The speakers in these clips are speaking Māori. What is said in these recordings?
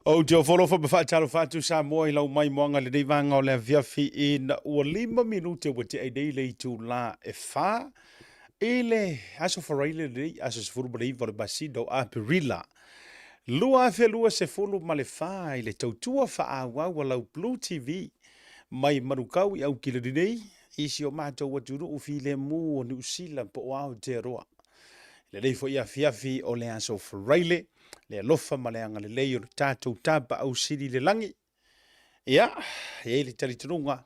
O te o folo fa fa talo fa tu sa mo i lau mai moanga le dei vanga o le via fi in o 5 minute o te ai dei le tu la e fa ele aso foraile dei aso se furu brei vole basido a perilla lua fe lua se fulu ma le fa i le tautua fa a wa lau Blue TV mai marukau i au kile dei isi o matou wa turu u fi le mu o New Zealand po au te roa le dei fo ia fiafi o le aso foraile le alofa ma le anga le lei o le tātou tapa au siri le langi. Ia, e le talitununga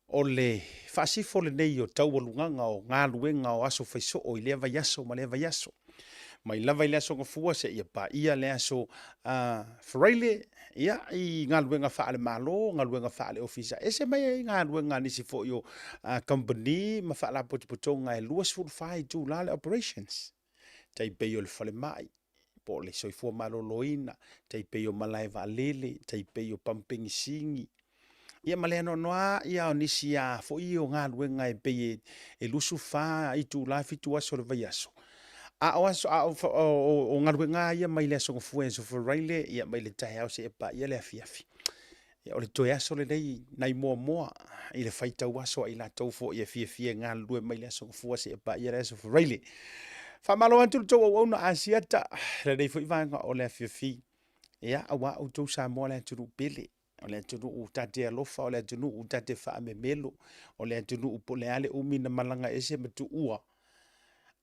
o le whaasifo le nei o taualunganga o ngā luenga o aso whaiso o i lea vai aso ma lea vai aso. Mai lava i le aso ngafua se ia pa ia le aso wharaile, ia i ngā luenga whaale malo, ngā luenga whaale ofisa. Ese mai i ngā luenga nisi fo i o company ma whaala potipotonga e luas fulfai tu lale operations. Tai pei o le whale mai. Po le soifua maloloina, tai pei o malai valele, tai pei o pampingi singi. Ia malea noa ia o nisi a fo i o ngā luenga e pei e lusu wha i tu la fitu aso le vai aso. A o aso o ngā luenga ia mai le aso ngafua e so wharaile, ia mai le tahe au se e pa ia le afiafi. Ia o le toe aso le nei nai moa moa, i le whaitau aso i la tau fo i a fia ngā lue mai le aso ngafua se e pa ia le aso wharaile. Fa malo antu to o na asiata le dei foi vanga o le fifi ia awa o to sa mo le tu pele o le tu u tate alofa o le tu u tate fa me melo o le tu u pole ale u mina malanga ese metu ua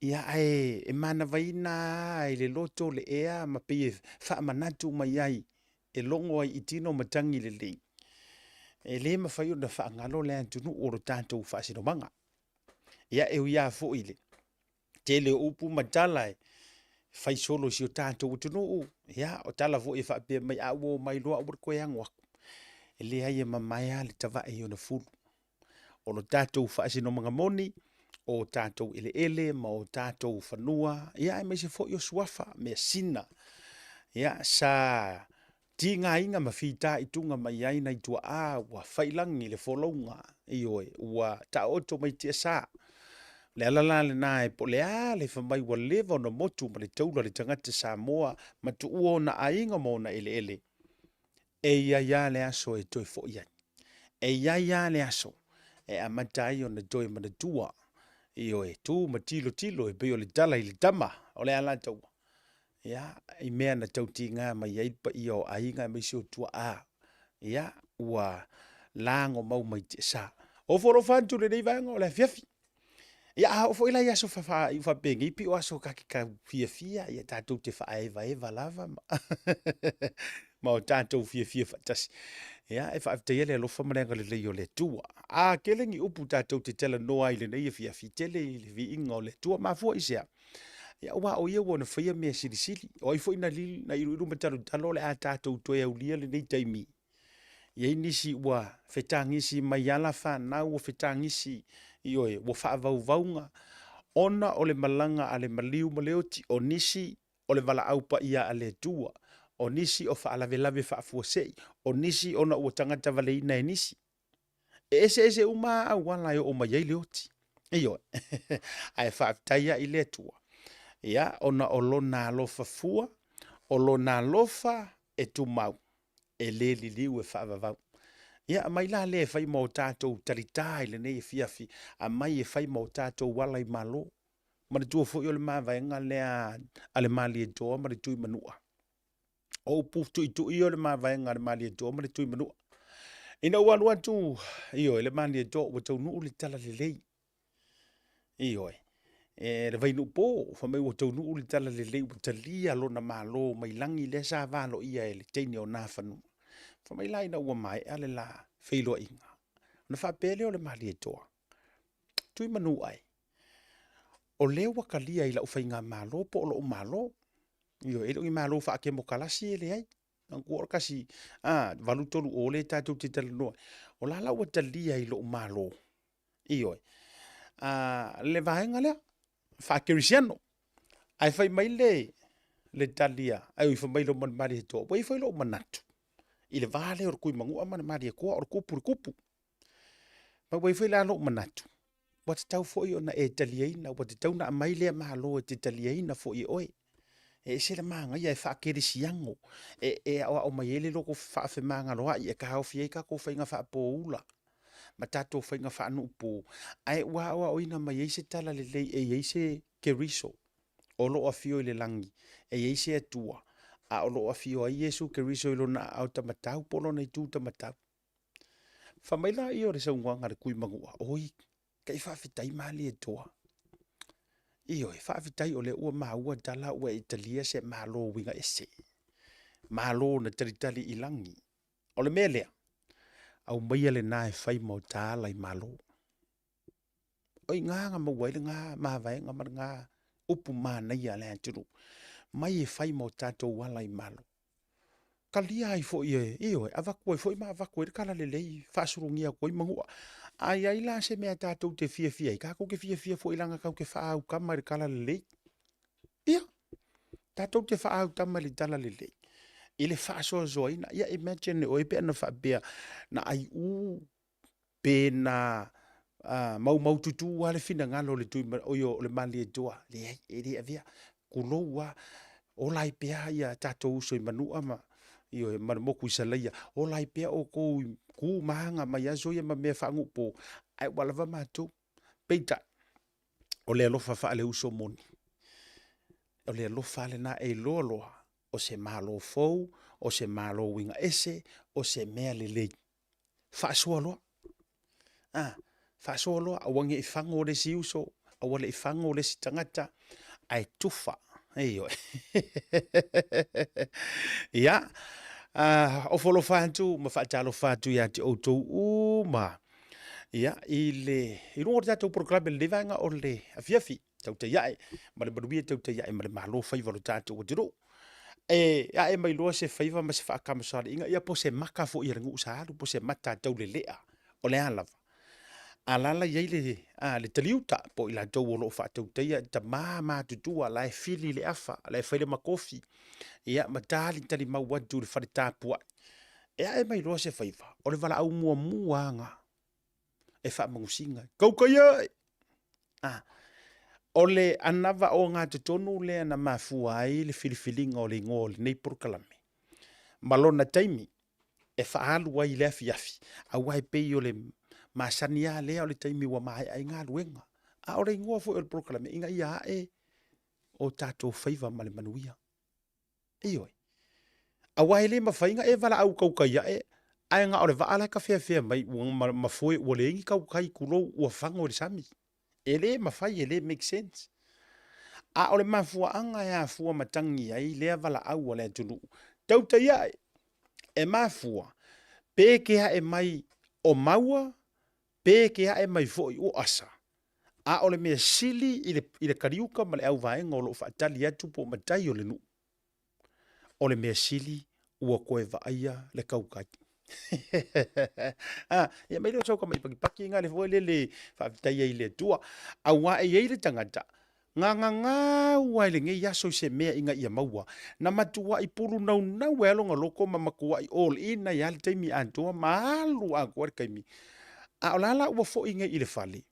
ia e mana vaina i le loto le ea ma pe fa manatu mai ai e longo ai itino matangi le le ma fa yo na fa ngalo le tu o ro tanto fa sino manga ia e ia fo ile tele upu matalai fai solo si o tātou utunu ia o tala vo e fa pe mai awo mai loa ur ko yang wak ele ai mamai ale tava e ona fulu o no tātou fa sino mga moni o tātou ele ma o tātou fanua ia mai se fo yo swafa me sina ia sa tinga inga mafita itunga mai ai na itua a wa failangi le folonga ioe wa ta oto mai tia sa le alala le na e po le a le whamai wa lewa na motu ma le taula le tangata Samoa ma tu ua na ainga mo na ele. E ia le aso e toi fo iai. E ia le aso e amatai o na toi ma na tua. Io e tu ma tilo e peo le tala i le tama o le ala tau. Ia, i mea na tauti ngā mai aipa i o ainga me si o tua a. Ia, ua lango mau mai te sa. O foro fantu le nei vanga o le fiafi. Ia o foi la ia so fa i fa bengi pi o aso ka fia ia tatou te fa eva lava ma o tatou fia fatas ia e fa te ele lo fa malenga le yo le tua a kelengi upu tatou te tela no ai le nei fia tele le vi ingo le tua ma fo isia ia wa o ia wona fia me sili o i foi na li na i ru mataru talo le a tatou to e ulia le nei taimi ia nisi wa fetangisi mai ala fa na o fetangisi ioe wo fa vaunga ona o le malanga ale maliu maleoti o nisi o le vala aupa ia ale tua o nisi o fa lave fa fuosei o nisi ona o tangata vale ina e nisi ese uma wala yo o mai leoti io ai fa taia ile tua ia ona o lona lofa fua o lona lofa e tu mau e le liliu e fa vau ia mai la le fai mo tatou talitai le nei fiafi a mai e fai mo tatou wala i malo ma tu fo yo le ma vai nga le ale mali to ma tu manua o pu tu yo le ma vai nga le mali to ma tu manua ina wan tu io le mali to o tu nu le tala le lei io e le vai nu po fa mai o tu nu le tala le lei talia lo na malo mai langi le sa va lo ia ele teni o na fanu fa mai lai na ua mai ale la feilo inga na fa pele o le mali toa tui manu ai o le wakalia i la ufainga malo po lo malo io e lo malo fa ke mo kalasi ele ai ang ko kasi valu tolu o le tatu te tele no o la ua talia i lo malo io le vaenga le fa kerisiano ai fai mai le talia ai fa mai lo man mali toa wai fai lo manatu i le vale o kui mangu ama ma dia ko o kupu ma wai foi la lo manatu wat tau foi ona e taliaina wat tau na mai le ma lo te taliaina foi oi e se le manga ia e fa ke siango e o mai ele loko fa fe manga loa e ka o fie ka ko fa inga fa poula ma tatou whainga whaanu upo. Ai ua o ina mai eise tala le lei e eise ke riso. O lo a fio i le langi. E eise atua. A o lo a fio a Iesu ke riso i lo na au tamatau polo nei tū tamatau. Whamaila i o re sa unwanga re kui mangua. Oi, kai whawhitai mali e toa. Io e whawhitai o le ua maua tala ua Italia se malo winga ese. Malo na taritali i langi. O le melea. Au maia le nae whai mau tāla i malo. Oi ngā mawai le ngā mawai ngā upu mānei a le aturu. Mai e whai mau tātou wala i malo. Ka lia ai fo i e avaku ai fo i ma avaku e kala le lei whasurungia koi mangua. Ai ai la se mea tātou te fia fia i kako ke fia fia fo i langa kau ke whaau kama re kala le lei. Ia, tātou te whaau tama le tala le lei. Ile whaasoa zoina, ia imagine o e pe ana whaapea na ai pe na mau tutu wale fina ngalo le tui o le mali e toa le e avia kuloa o lai pea ia tato uso i manua ma io e moku isalaia o lai pea o ku mahanga mai aso ia ma me whangu po ai wala va matu peita o le alofa fa le uso moni o le alofa le na e loa o se malo fou o se malo winga ese o se mea le lei fa soalo fa solo a wangi i fango le si uso a wale i fango le si tangata ai tufa eyo ia o folo fantu ma fa talo fatu ya ti auto uma ia ile i rungo tatou programa le vanga o le afiafi tau te iae ma le maruia tau te iae ma le malo faiva lo tatou o tiro ia e mai loa se faiva ma se whakamasale inga ia po se maka fo i rangu usaharu po se mata tau le lea o le alava alala yai le taliuta po ila tau o lo whaatau teia ta maa tutua la e fili le afa la e whaile makofi ia matali tali mau wadu le whare tāpua ia e mai loa se whaiva o le wala au mua muanga e wha mangusinga kaukaia o le anava o ngā tutonu le ana mafua ai le filifilinga o le ngō le nei porukalame malona taimi e whaalu ai le afi au ai pei o le masania lea o le taimi wa mai ai ngā luenga. A ore ingoa fo o le proklame inga ia o tātou whaiva ma le manuia. Ioi. A waile ma whainga e wala au kaukai ai ngā ore waala ka whea mai ma foe ua le ingi kaukai kulo ua whanga o le sami. Ele ma whai ele make sense. A ore ma fua anga e a fua matangi ai lea wala au o le atunu. Tauta ia e ma fua pēkea e mai o maua pe ke ae mai foi o asa. A ole mea sili i le kariuka ma le au vaenga o lo whaatali atu po matai o le nu. Ole mea sili ua koe vaaya le kaukai. Ia mai leo sau ka mai paki ngā le foi le whaavitai ai le tua. A wa e le tangata. Ngā ua le ngei aso se mea inga ia maua. Na matua i puru nau e alonga loko ma makua i all ina i ali taimi antua maalu a kuar kaimi. A o lala ua fo inga i le fale.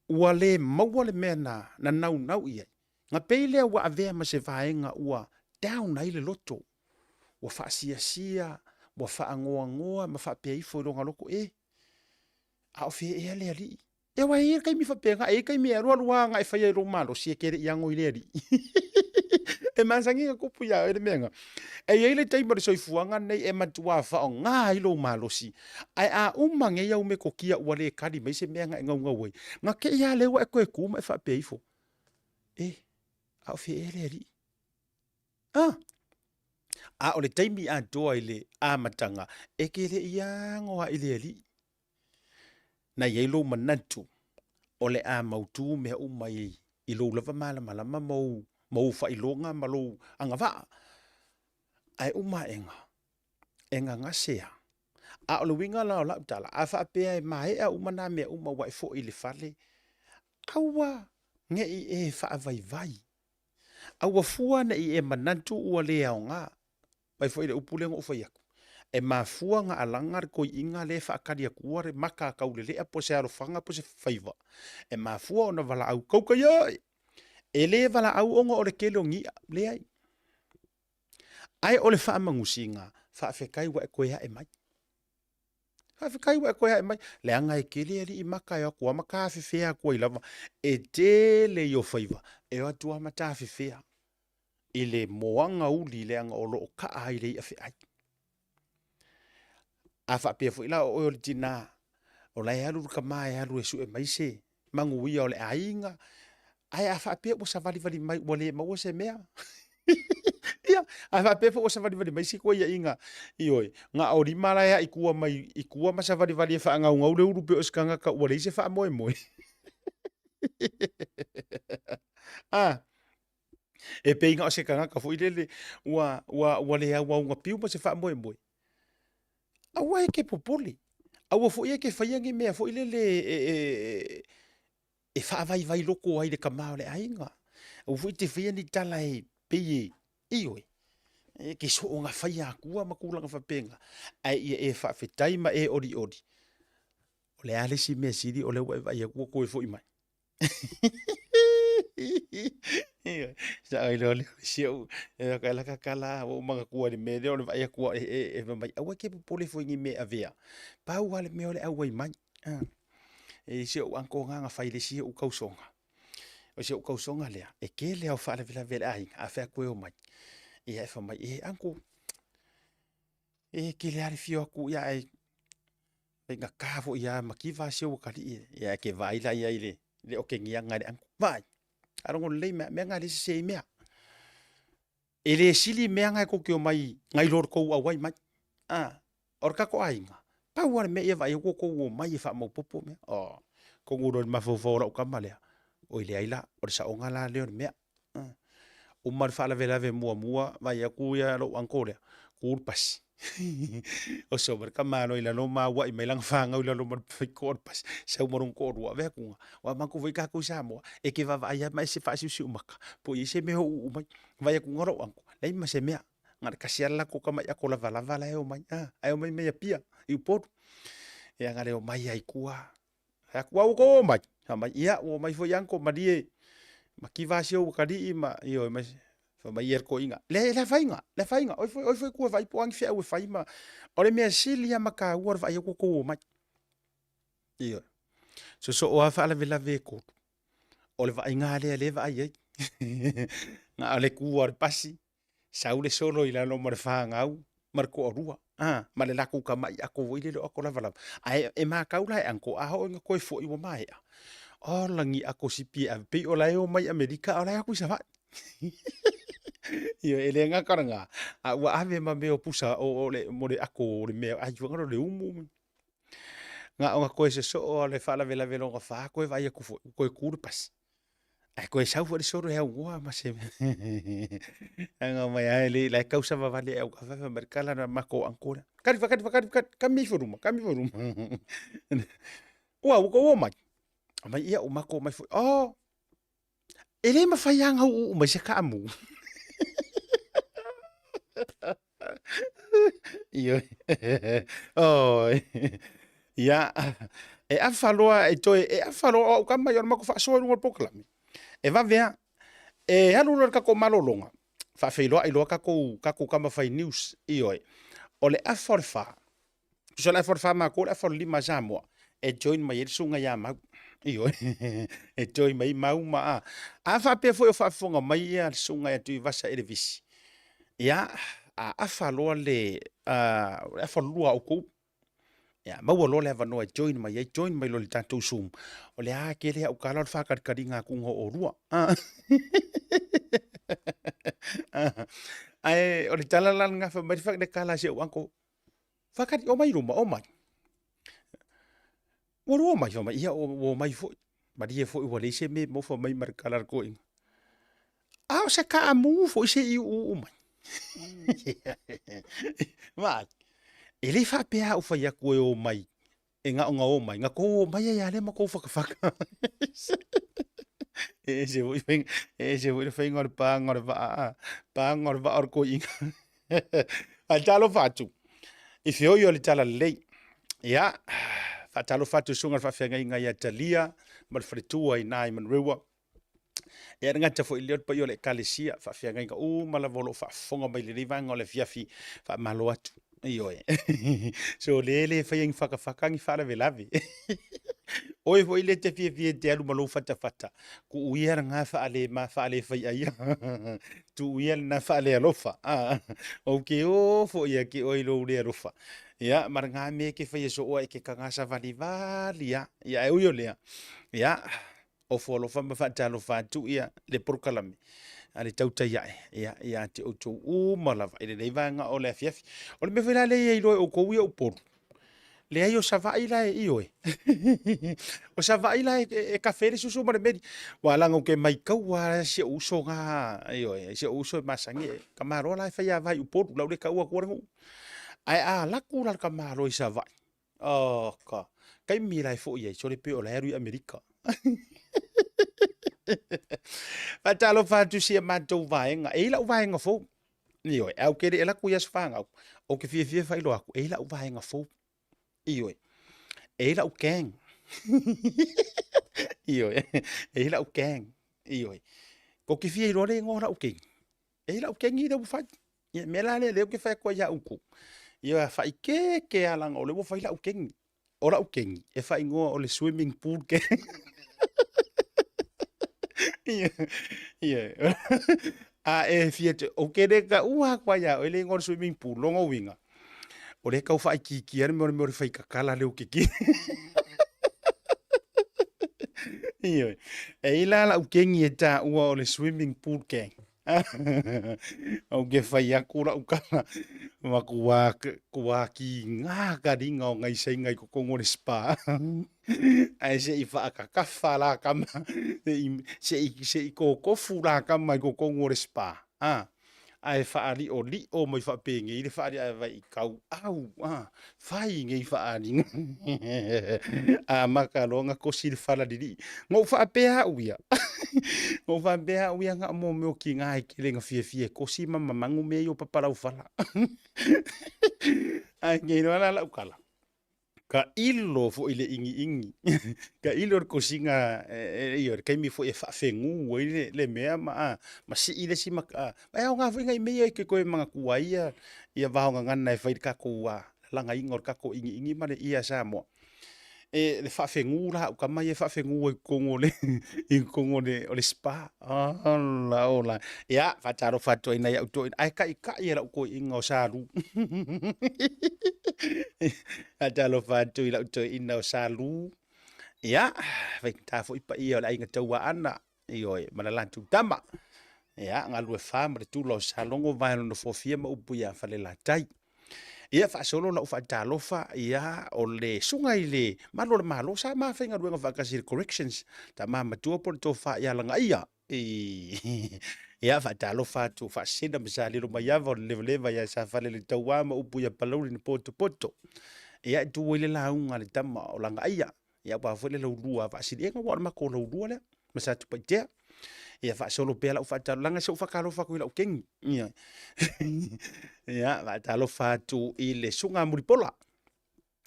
Ua le maua le mea na nau ia. Nga peilea ua avea ma se vaenga ua down ai le loto. Ua wha sia, ua wha ngoa, ma wha pia ifo i ronga loko a o fie ea le ali. E wa e kai mi wha pia nga e kai mi arua nga e whaia i ronga malo si e kere i ango i le ali. E mansangi nga kupu ia e le menga. E ele taimare soifuanga nei e matua wha o ngā ilo malosi. Ai a umange iau me ko kia ua le kari mai se mea nga ngau wei. Nga ke ia lewa e koe kuma e wha pia ifo. A o fie ele ali. A o le taimi a toa ile a matanga. E ke le iango a ile ali. Na ielo manatu. O le a mautu mea umai ilo lava malama mau wha ilonga malo anga vaa. Ai enga ngasea. A o le winga la o la utala. A wha pea e mai a umana mea wai fo i le fale. Aua nge i e wha vai. Aua fua na i e manantu ua le au ngā. Vai fo i le upulenga o whaiaku. E mafua nga alangar ko inga le wha akaria kuare maka kaulelea po se arofanga po se whaiva. E mafua o na wala au kaukai ai. E le wala au onga o le kele o ngia. Le ai. Ai o le whaamangusinga, whaafekai wa e koe hae mai. Whaafekai wa e koe hae mai. Le anga e kele ali I maka e akua, maka awhiwhea akua I lava. E te le I o whaiva, e o atua mata awhiwhea. I le moanga uli le anga o loo kaa I le I awhi ai. A whaapea fo ila o le tina, o lai alu ka mai alu e su e mai se, mangu ia o le ainga, ai a whaapea o sa vali mai, wale maua se mea. Ia, a whaapea fo o sa vali mai si koe ia inga, ioi, nga o rima la ia ikua mai, ikua ma sa vali e whaanga ngau le urupe o skanga ka ua reise wha moe moe. Ah, e pe inga o se kanga ka fo ilele, ua le au nga piu ma se wha moe moe. Awa e ke popoli. Awa fo ia ke whaiangi mea fo ilele e whaavai loko ai le kamao le ainga. Awa fo I te whaiani tala e peye ioi. E ke so o nga whaia akua makulanga whapenga. Ai ia e whaafetai ma e ori. O le ale si mea siri o le vai akua koe fo I mai. Sa ai lo le siu e ka la kala o manga kua le me le o le vai akua e mai. Awa ke popoli fo ingi me avea. Pa wale me ole au mai. E se o anko nga fai le si o kausonga. O se o kausonga lea. E ke lea o fale vela ai a fa koe o mai. E ai fa mai e anko. E ke lea le fio aku ia ai. E nga kavo ia makiva se o kali e ke vai la ia ile. Le o ke ngia nga le anko. Vai. Arongo le me nga le se mea. E le sili mea nga ko ke o mai ngai lor ko au mai. Ah. Orka ko ainga. Pa wale me ia vai ko o mai e fa mo popo me. Oh. Ko nguro ma fo o kamalea. O ile aila o sa onga la le mea. O mar fa la vela ve mua vai aku ia lo ankole. Kur pas. O so mar kamalo ila no ma wa I mai lang fanga ila lo mar kor pas. Sa morong kor wa ve ku. Wa man ku ve ka ku sa mo. E ke va ia mai se fa si umaka. Po I se me o mai vai aku ngoro anko. Lai ma se mea. Ngar kasiala ko kama ya ko la vala e o mai. Ai o mai me pia. I pot. Ya ngare o mai ai kua. Aku au ko mai. Mai ia o mai fo yanko madie. Makiva se o kali ma io mai fa mai er ko inga. Le fainga. Oi foi ku vai poang fia o faima. Ore me silia maka o vai ko mai. Io. So o fa la vela ve ko. Ole vai nga le vai ai. Nga ale ku ar pasi. Saule solo ila no mar fa ngau. Marco rua ma le laku ka mai ako voile lo ako lava ai e ma kaula anko a ho nga koi fo I mai o langi ako sipi a pe o lai o mai Amerika o lai aku sa va io ele nga karanga a wa ave ma me o pusa o le mo le ako le me a ju ngaro le umu nga nga ko se so o le fala vela velo nga fa ko vai aku ko kurpas ai ko sa fo le soro he wa ma se anga mai ai le causa va vale au ka fa mercala na mako ancora kari kami foruma wa ko mai mai ia o mako mai fo oh ele ma fa yang o mai se ka mu io oh ya e a faloa e toi e a faloa o ka mai o mako fa so no poklami e va vea e alu ka ko malolonga fa feilo ai lo ka ko kama fai news ioi ole a forfa so la forfa ma ko la for lima jamo e join mai el sunga ya ma ioi e join mai mau ma a fa pe foi fa fonga mai ya sunga ya tu vasa elvis ya a falo le a for lua o ko ya ma wo lo le va no join mai lo le tanto sum ole a ke le o kala fa ka kadinga ku ho o rua ai o le tala lan nga fa mai fa de kala se o anko fa ka o mai ruma o mai o ro mai fa mai ia o mai fo ma di fo o le se me mo fa mai mar kala ko in a o se ka mu fo se I o mai ma ele fa pe a o fa ia ko o mai e nga o mai nga ko o mai ia le ma ko fa fa se voi fai ngor pa ngor va or ko inga al talo fatu I fio yo le tala lei ya fa talo fatu sunga fa fenga inga ya talia mal fritua I nai man rewa ia ngata fo ile pa yo le kalesia fa fia ngai o mala volo fa fonga mai le vanga le fiafi fa malo atu iyo e so le fa yang fa ngi fa la velavi oi fo ile te fie te alu malo fata ku uia nga fa ale ma fa ale fa ia tu uia na fa ale alofa okay o fo ia ki oi lo le alofa ia mar nga me ke fa so o ke kanga sa vali ia e uio le ia o fo lo fa ma fa talo fa tu ia le porkalami ale tauta ia te o tu malava ile le vanga o le fiafi o le me fa le ia ilo o ko uia o por le ai o savai la e io e o savai la e cafe le susu mare meri wala ngo ke mai kau wa se uso nga io e se uso masangi kamaro la fa ya vai upo la le kau ko ngo ai a la ku la kamaro i savai o ka kai mi la fo ye so le pe o la ru america fa talo fa tu si ma to vai nga e la vai nga fo io e au ke le la ku ya sfanga o ke fie fa ilo aku e la vai nga fo io e la o keng io e la o keng io ko ki fi ro le ngora o keng e la o keng i de fa me la le ke fa ko ya uku io fa ke ala ngo le mo fa la o keng ora o keng e fa ngo o le swimming pool ke io a e fi o ke de ka u ha kwa ya o le ngo swimming pool lo ngo winga o le kau fai ki ar mo fai kakala le o kiki io e ila la ukengi e ta ua o le swimming pool keng o ke fai akura ukala ma kuwa ki ngā ka ringa o ngai sei ngai kukongo le spa ai se i wha kafa la kama se i kofu la kama i kukongo le spa ai faali o li o mai fa penge i le faali ai vai kau au fai ngai faali makalonga ko sil fala dili ngo fa pe ha uia ngo fa pe ha uia nga mo me o ki ngai ki le nga fie ko si mama mangu me yo papa la fala ai ngai no la ukala ka ilo fo ile ingi ka ilo ko singa io kai mi fo e fa fengu le mea ma si ile si ma ai nga fo ngai me ke ko manga kuaia ia va nga ngana e fai ka ko langa ingor ka ko ingi ma le ia sa mo e le fa fengu la ka mai e fa fengu ko ngole in ko ngole o le spa la ola ya fa taro fa to ina ya to ai ka ia ko ingo sa ru atalo fa to ila to ina sa lu ya vai ta fo ipa ia la inga tau ana io e mana tu tama ya ngalu e fa ma tu lo sa longo vai no fo fia ma upu ya fa le la tai ia fa solo la fa talo fa ia o le sunga ile malo sa ma fa nga ruenga fa kasir corrections ta ma tu por to fa ia la ia ia fa talo fa tu fa senda msali ro maya vo le ya sa fa le tawa ma upu ya palori ni poto ia tu ile la unga le tama o la ia ia pa fo le lo lua fa si nga wa ma ko lo lua le ma sa tu pa te ia fa solo pe la fa talo langa so fa kalo fa ko la king ia ia va talo fa tu ile sunga muripola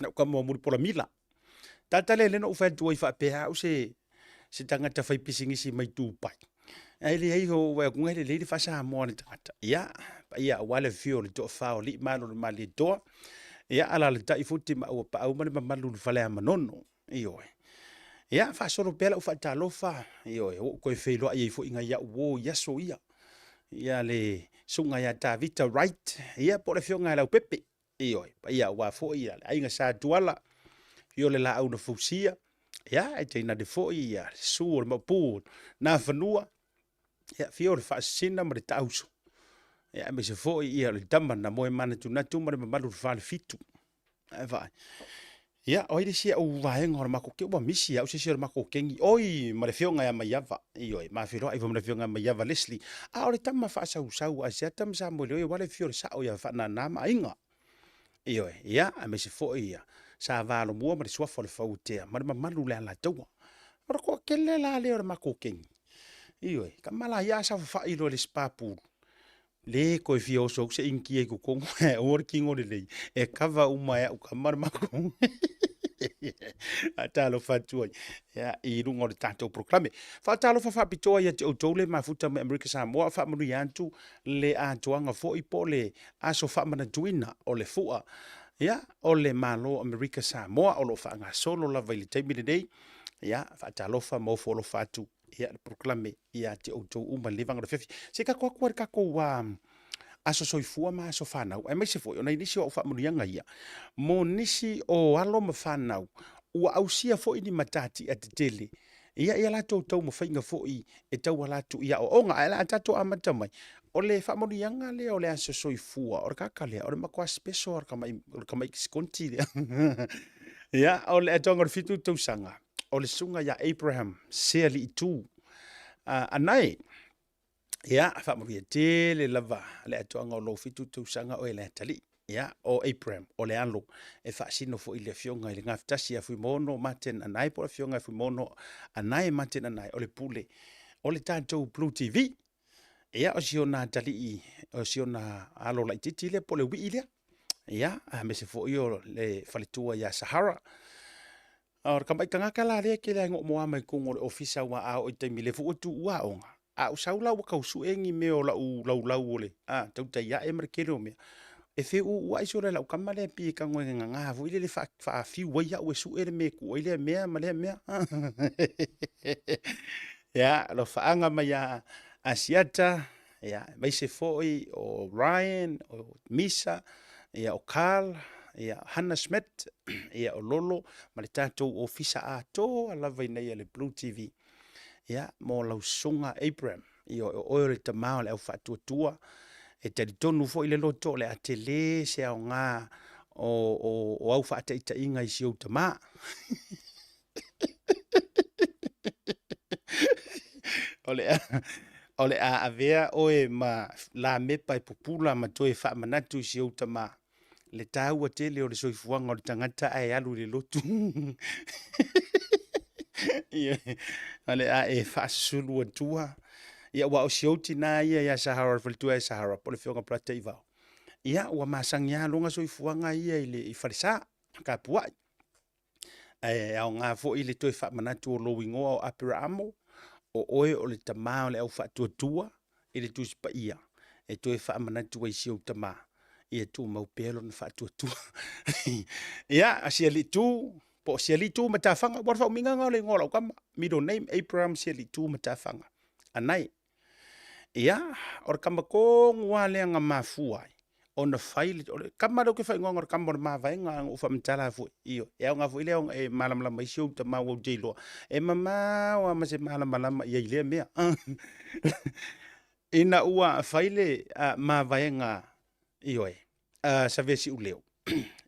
na ka mo muripola mila tata le no fa tu fa pe ha o se tanga ta fa pisingi si mai tu pai ai le ai ho wa ku ngale le fa sa mo ni tata ia pa ia wale fio le to fa o li malo ma le to ia ala le ta i futi ma o pa o ma malu fa le manono io ia fa solo pe la fa talo fa io ko fe lo ai fo inga ia wo ia so ia le sunga ya ta vita right ia po le fionga la pepe io pa ia wa fo ia ai nga sa tuala io le la una fusia ia e te na de fo ia sur ma pu na fanua ia fio le fa sina ma de tauso ia me se fo ia le tamba na mo mana tu na tu ma ma lu fa le fitu ai va ia oi de sia o va en or ma ko ke ba misi au se sia ma ko kengi oi ma le fionga ya ma yava io ma filo ai ma le fionga ma yava Leslie a o le tama fa sa a sia tam sa mo le wale fio sa o ya fa na na ma inga io ia a me se fo ia sa va lo mo ma le sua fo le fo te ma ma lu le la to ma ko ke le la le or ma ko kengi io ka mala ya sa fa ilo le spa pool le ko fio so se inki e ko o kingo le e kava uma ya o kamar ma ko Talo fatu ai. Ya, I rungo le tātou proklame. Talo fa pitoa ia te outou le mafuta me Amerika Samoa, whamanu i antu le atoanga fo i po le aso whamana tuina o le fua. Ya, o le malo Amerika Samoa, o lo whaanga solo la vai le teimine nei. Ya, talofa mo folo fatu. Ya, proklame ia te outou uma levanga le fefi. Se ka kua kako aso soifua ma aso whanau. Ai mai se foi, ona inisi o whamurianga ia. Mo nisi o alo ma whanau, ua ausia foi ni matati a te tele. Ia lato tau mo whainga foi e tau alatu ia o onga, ai la tato amata mai. O le whamurianga le o le aso soifua, o le kaka lea, o le makua speso, o le kamai kiskonti lea. Ia, o le atonga fitu tau sanga. O le sunga ya Abraham, sea li itu. Anai, ia, whamuria te le lava, le atoanga o lo fitu tausanga o le atali. Ia, o Abraham, o le alo, e whaasino fo i le fionga i le ngaftasi a fui mono, maten anai po le fionga a fui mono, anai maten anai, o le pule, o le tātou Blue TV. Ia, o siona atali i, o siona alo la ititi le po le wi ilea. Ia, me se fo i o le whalitua ia Sahara. Or kamai kangaka la rea ke le ngok moa mai kungo le ofisa wa a o i taimi le fu tu ua onga. A usaula wa kausu engi me o lau ole. Tau tai ya e markere o mea. E fe ua iso le lau kamale pi ka ngoe nganga fu ile le fa fi wa ya ue su ere me ku ile mea male mea. Ya, lo faanga mai ya Asiata, ya, mai se foi o Ryan, o Misa, ya o Carl, ia Hannah Smith, ia o Lolo, ma le tātou ofisa a tō, alawa nei le Blue TV. Ia, mo lau sunga Abraham, ia o oio le tamao le au whatuatua, e tari tonu fo i le loto le atele se au ngā o au whaata inga i si au tama. Ole a avea oe ma la mepa e pupula ma toe wha manatu i si au tama. Le tāua tele o le soifuanga o le tangata ai alu le lotu. Ale a e whaasulu atua. Ia wa o sioti na ia Sahara, whalitua e Sahara, po le whionga plata i vau. Ia ua masangi a longa soifuanga ia i wharisa, ka puai. Au ngā fo i le toi whamanatu o lo ingoa o Apira Amo, o oe o le tamā o le au whatuatua, i le tusipa ia. E toi whamanatu ai siau tamā. Ia tu mau pelo na whatuatua. Ia, asia li tu, po sia li tu matawhanga, warwha uminga ngā le ngola, kama middle name Abraham sia li tu matawhanga. Anai, ia, or kama ko ngua lea ngā mafuai, o na whaile, kama rau ke whai ngonga kama o na mawhainga o whamitala fu, iyo, ia ngā fu ileo e malamalama isio ta mau au jailoa, e mama wa ma se malamalama ia ilea mea. Ina ua whaile mawhainga iyo e, sa vesi uleo.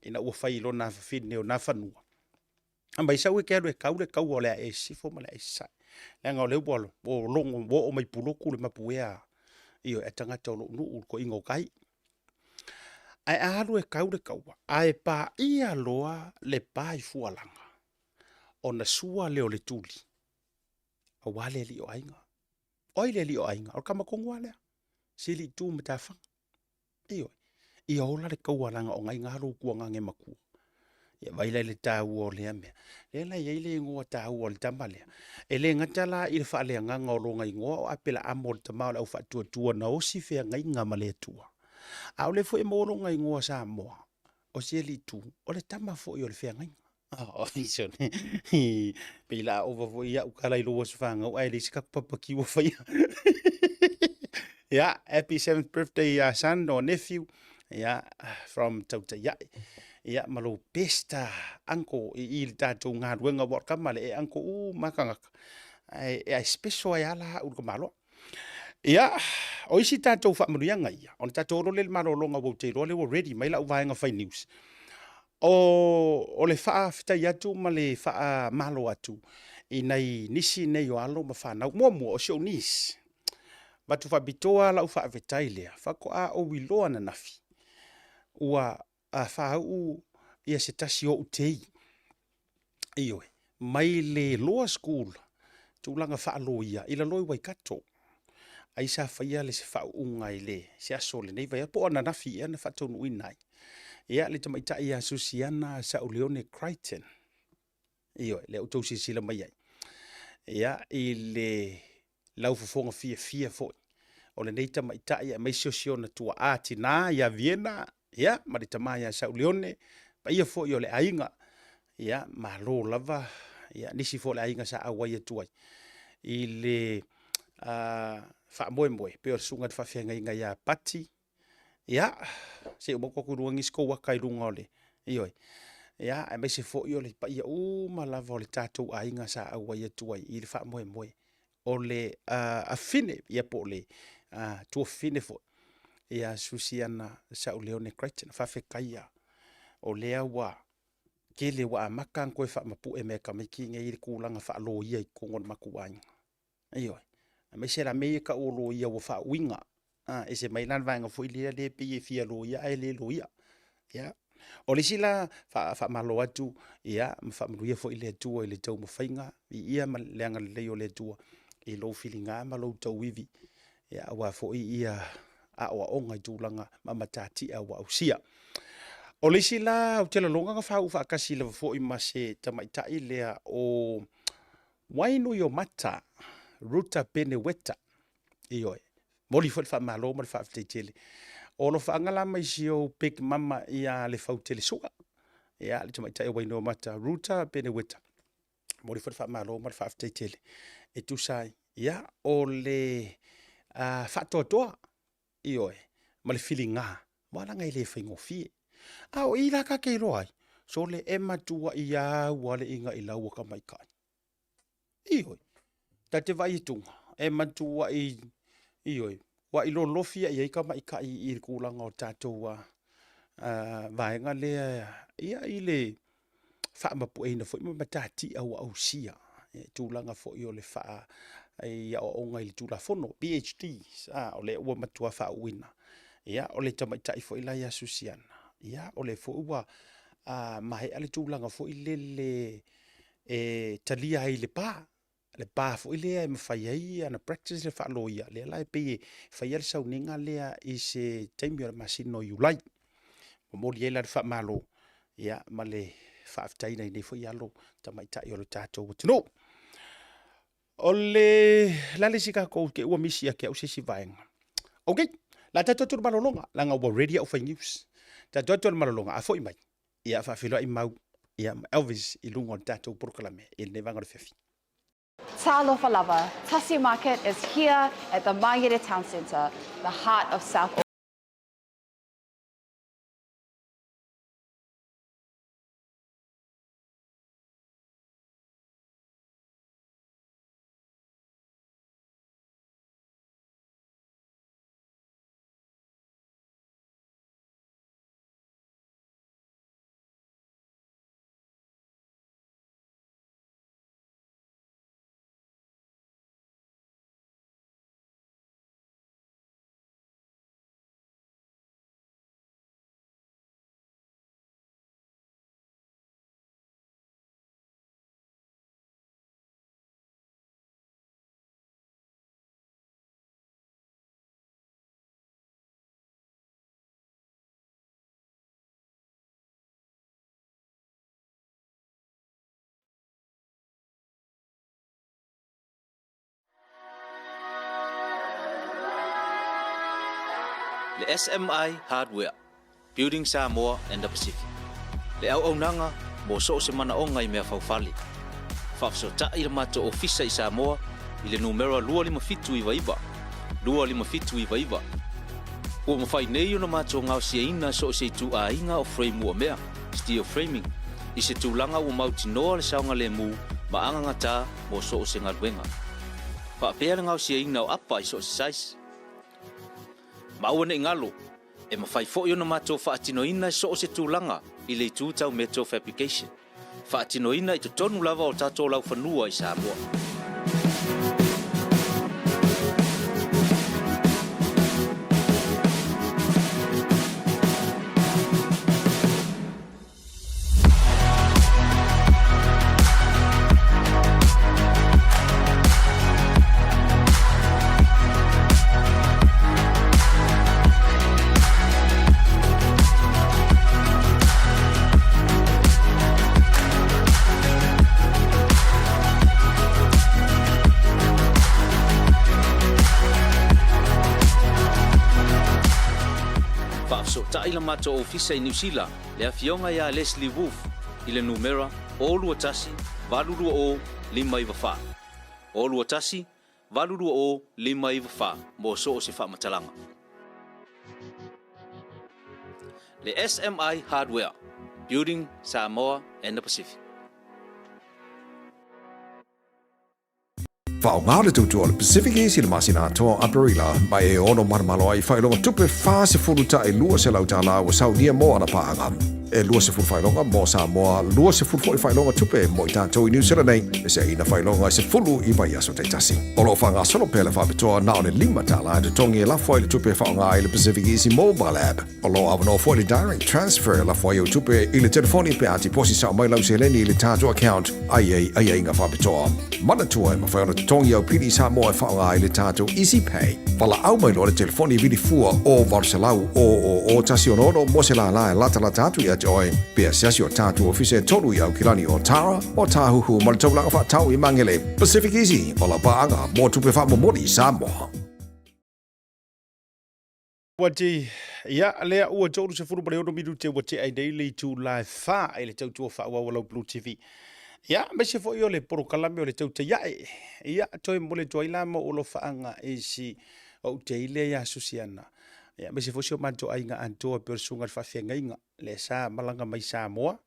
Ina ua whailo na whawhine o na whanua. Amba isau e kero e kau o lea e sifo ma lea e sai. Lea ngau leo bolo, o longo, o mai puloku le mapuea. Iyo e tangata o nuu ko ingo kai. Ai alu e kaua. Ai pa ia loa le pai fualanga. O na sua leo le tuli. O wale li o ainga. Oi le li o ainga. O kama kongua lea. Sili tu matafanga. Iyo. Ia ola le kaualanga o ngai ngaro kua ngange makua. Ia vaila le tāu o lea mea. Lela ia ile ngoa tāu o le tamalea. E le ngatala i le whaalea nganga o longa ingoa o apela amo le tamao le au whaatua tua na osi fea ngai ngama le tua. Au le fo e moro ngai ngoa sa moa. O se li tu. O le tama fo i o le fea ngai. Oh, iso ne. Pila ova fo ia ukala i loa sifanga. O ai le sika papaki wa whaia. Yeah, happy 7th birthday son or nephew. Yeah, from Tautaiai. Yeah, malo pesta uncle i tātou ngā ruenga wot kamale e uncle makangaka. Ai special ai ala ur kamalo. Yeah, o isi tātou whamurianga ia. On tātou role maro longa wau te role wa ready mai lau vaenga whai news. O le wha whita iatu ma le wha malo atu. I nei nisi nei o alo ma whanau. Mua o sio nis. Batu whabitoa lau wha avetai lea. Whako a o wiloa na nafi. Ua a whau ia se tasi o utei. Ioe, mai le loa school, tūlanga whaalo ia, ila loi wai kato. Ai sa whaia le se whau unga i le, se aso le nei vai, po ana nafi ia na whatonu inai. Ia le tamaita ia Susiana sa Uleone Crichton. Io le o tau sila mai ai. Ia I le lau fofonga fia fo. O le neita mai tai ia mai sio na tua atina ia Vienna. Ia ma le tama ia Sao Leone. Pa ia fo I o le ainga. Ia ma lo lava. Ia nisi fo le ainga sa awai tuai. I le fa moe pe o sunga fa fenga inga ia pati. Ia se o moko kuruangi sko wa kai runga ole. Io ia ai mai se fo I o le pa ia ma lava o le tatou ainga sa awai tuai I le fa moe. O le a fine ia po le tua fine fo. Ia susiana Sao Leone Crichton fa fe kaia. O lea wa kele wa maka koe fa mapu e me ka miki nge I kulanga fa lo ia I kongon makuang. Io mai se la me ka o lo ia wo fa winga. E se mai lan vanga fo I le pe fia lo ia e le lo ia. Ia o le sila fa malo atu ia fa mruia fo I le tua I le tau mawhainga I ia ma leanga le o le tua I lo filinga ma lo tau wivi ia wa fo I ia a o onga I tūlanga ma matati a wa usia. O le sila o tela longa fa u fa kasi le fo I ma se tamaitai lea o wainu yo mata ruta peneweta io moli fo fa malo ma fa tele o lo fa ngala mai sio pek mama ia le fa tele suga ia le tamaitai wainu mata ruta peneweta moli fo fa malo ma fa tele e tu sai ia o le fa totoa io ma le filinga wala ngai le faingo fi au I la ka ke roi so le ema tua ia wale inga I lau ka mai kai io ta te vai tunga ema tua io wa I lo lofia ia ka mai kai I kulanga o tatou vaenga le ia I le fa mapu e na fo I matati au sia tūlanga fo I o le fa ia o onga I tūla fono PhD o le ua matua fa wina ia o le tamaitai fo I la ia susiana ia o le fo ua mai ale tūlanga fo I le talia ai le pa fo I le mawhai ai ana practice le fa lo ia le lai pe fai ale sau ninga lea I se taimi o le masino Iulai mo li ele fa malo ia ma le fa aftaina I fo ia lo tamaitai o le tatou tino. Ole la le sika ko ke ua misi ke o se si vaenga. Okay, la tatou malolonga la nga ready o fai news. Tatou malolonga a foi mai. Ia fa filo I mau ia Elvis I lungo tatou proclame il ne vanga fefi. Talofa lava, Tasi Market is here at the Mangere Town Centre, the heart of South Auckland. Le SMI Hardware, Building Samoa and the Pacific. Le au nanga mo so se mana o ngai mea faufali. Fafso ta I le mato ofisa I Samoa I le numero 255 255. Ua mawhai nei o na mato ngau siaina so se tu a inga o frame ua mea, steel framing. I se tūlanga ua mauti noa le saunga le mu ma anga ngata mo so se ngaluenga. Whaapea le ngau siaina o apa I so se size. Maua ne ngalo, e mawhai fo i ona mato whaatinoina so o se tūlanga I le tūtau metal fabrication. Whaatinoina I to tonu lava o tato lau whanua I Samoa. ta ila mato ofisa I New Zealand le afionga ya Leslie Wolf I le numera o luatasi valuru o lima I wafa. O luatasi valuru o lima I wafa mo so o se wha matalanga. Le SMI Hardware, Building Samoa and the Pacific. Whaongare tautua le Pacific East le masina atoa Aparila mai e ono marmalo ai whailonga tupe whase furuta e lua se lautala o saunia mo ana paanga. E lua se furu whailonga mo Samoa, lua se furu whailonga tupe mo I tātou I New Zealand nei, e se ina whailonga se fulu I vai aso te tasi. Olo whanga solo pele whapitoa nao le lima tala de tongi e lafoi le tupe whaonga I le Pacific East mobile app. Olo awano foi le direct transfer lafoi o tupe I le telefoni pe ati posi sa mai lau se leni I le tātou account ai inga whapitoa. Mana tua e mawhaona tongi au pili Samoa e whaonga I le tātou Easy Pay. Wala au mai lo le telefoni vili fua o Varselau o tasi ono mo se la e lata tātou I ati oi. Pea siasi o tātou ofise tolu I au kilani o Tara o tāhuhu ma le taulanga whaatau I mangele. Pacific Easy o la baanga mo tupe whamomori Samoa. Wati, ia lea ua tolu se furu bale ono minute wati ai daily to live fa ai le tautua fa walau Blue TV. Ia, me se fo io le poro kalame o le tauta iae. Ia, toi mole toi lama o lo faanga e si o te ile ia susiana. Ia, me se fo sio manto ai nga antoa persunga whawhenga inga. Le sa malanga mai Samoa.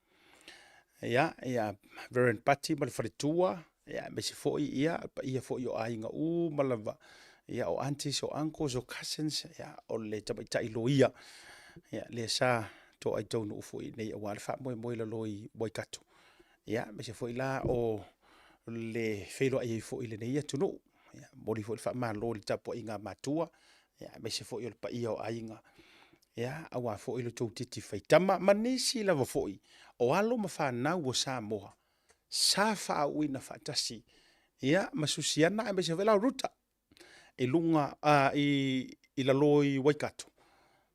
Ia, Veron Pati mal wharetua. Ia, me se fo ia fo io ai nga malava. Ia, o aunties, o uncles, o cousins. Ia, o le tamaitai lo ia. Ia, le sa to ai taunu ufo I nei awal wha moe la loi waikato. Ia, me se foi la o le whelo ai foi le nei atu no. Ia, mori foi wha maa lo le tapo inga matua. Ia, me se foi o le pa ia o ainga. Ia, awa foi le tau titi whaitama. Ma nisi lava foi. O alo ma whanau o Samoa. Sa wha uina whaatasi. Ia, ma susiana me se vela ruta. E lunga I la loi waikato.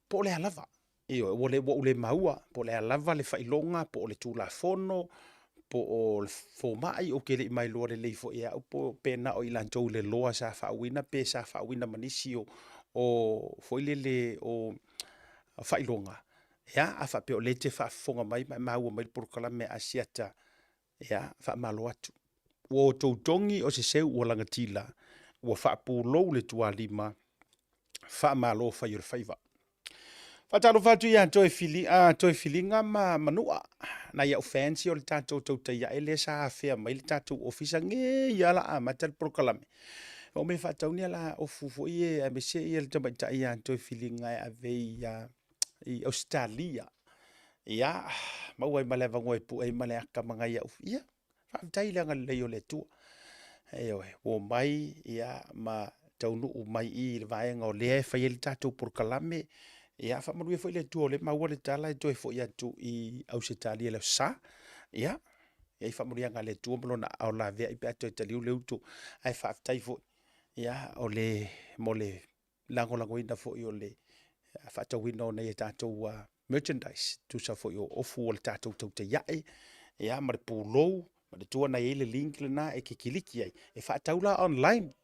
Po le alava. Io, o le maua. Po le alava le whailonga. Po le tula fono. Po o fo mai o kele mai loa le leifo ia po pena o ilan tou le loa sa whauina pe sa whauina manisi o foilele o whailonga. Ia, a whape o le te whafonga mai maua mai porukala me asiata. Ia, whamalo atu. O tautongi o se seu o langatila. O whapulou le tualima. Whamalo whai ora whaiva. Fatalo fatu ia toi filinga manua. Na ia fancy o le tātou tauta ia ele sa afea mai le tātou ofisa nge ia la matal prokalame. O me fatau ni ala o fufo ie me se ia le tamaita ia toi filinga a vei I Australia. Ia maua I maleva ngoi pu ai male aka manga ia ia. Fatai le ngal le o le tu. O mai ia ma taunu o mai I le vaenga o le fa ia le tātou prokalame. Ia fa malu foi le tu le maua le tala to foi ia tu I Australia le sa ia ia fa malu nga le tu mo na o la ve I pe to tali le tu ai fa tai fo ia o le mole lango ina fo I o le fa to wino nei tato merchandise tu sa fo yo ofu le tato to ia ia ma pu low ma le tu na ile link le na e kiliki ai e fa taula online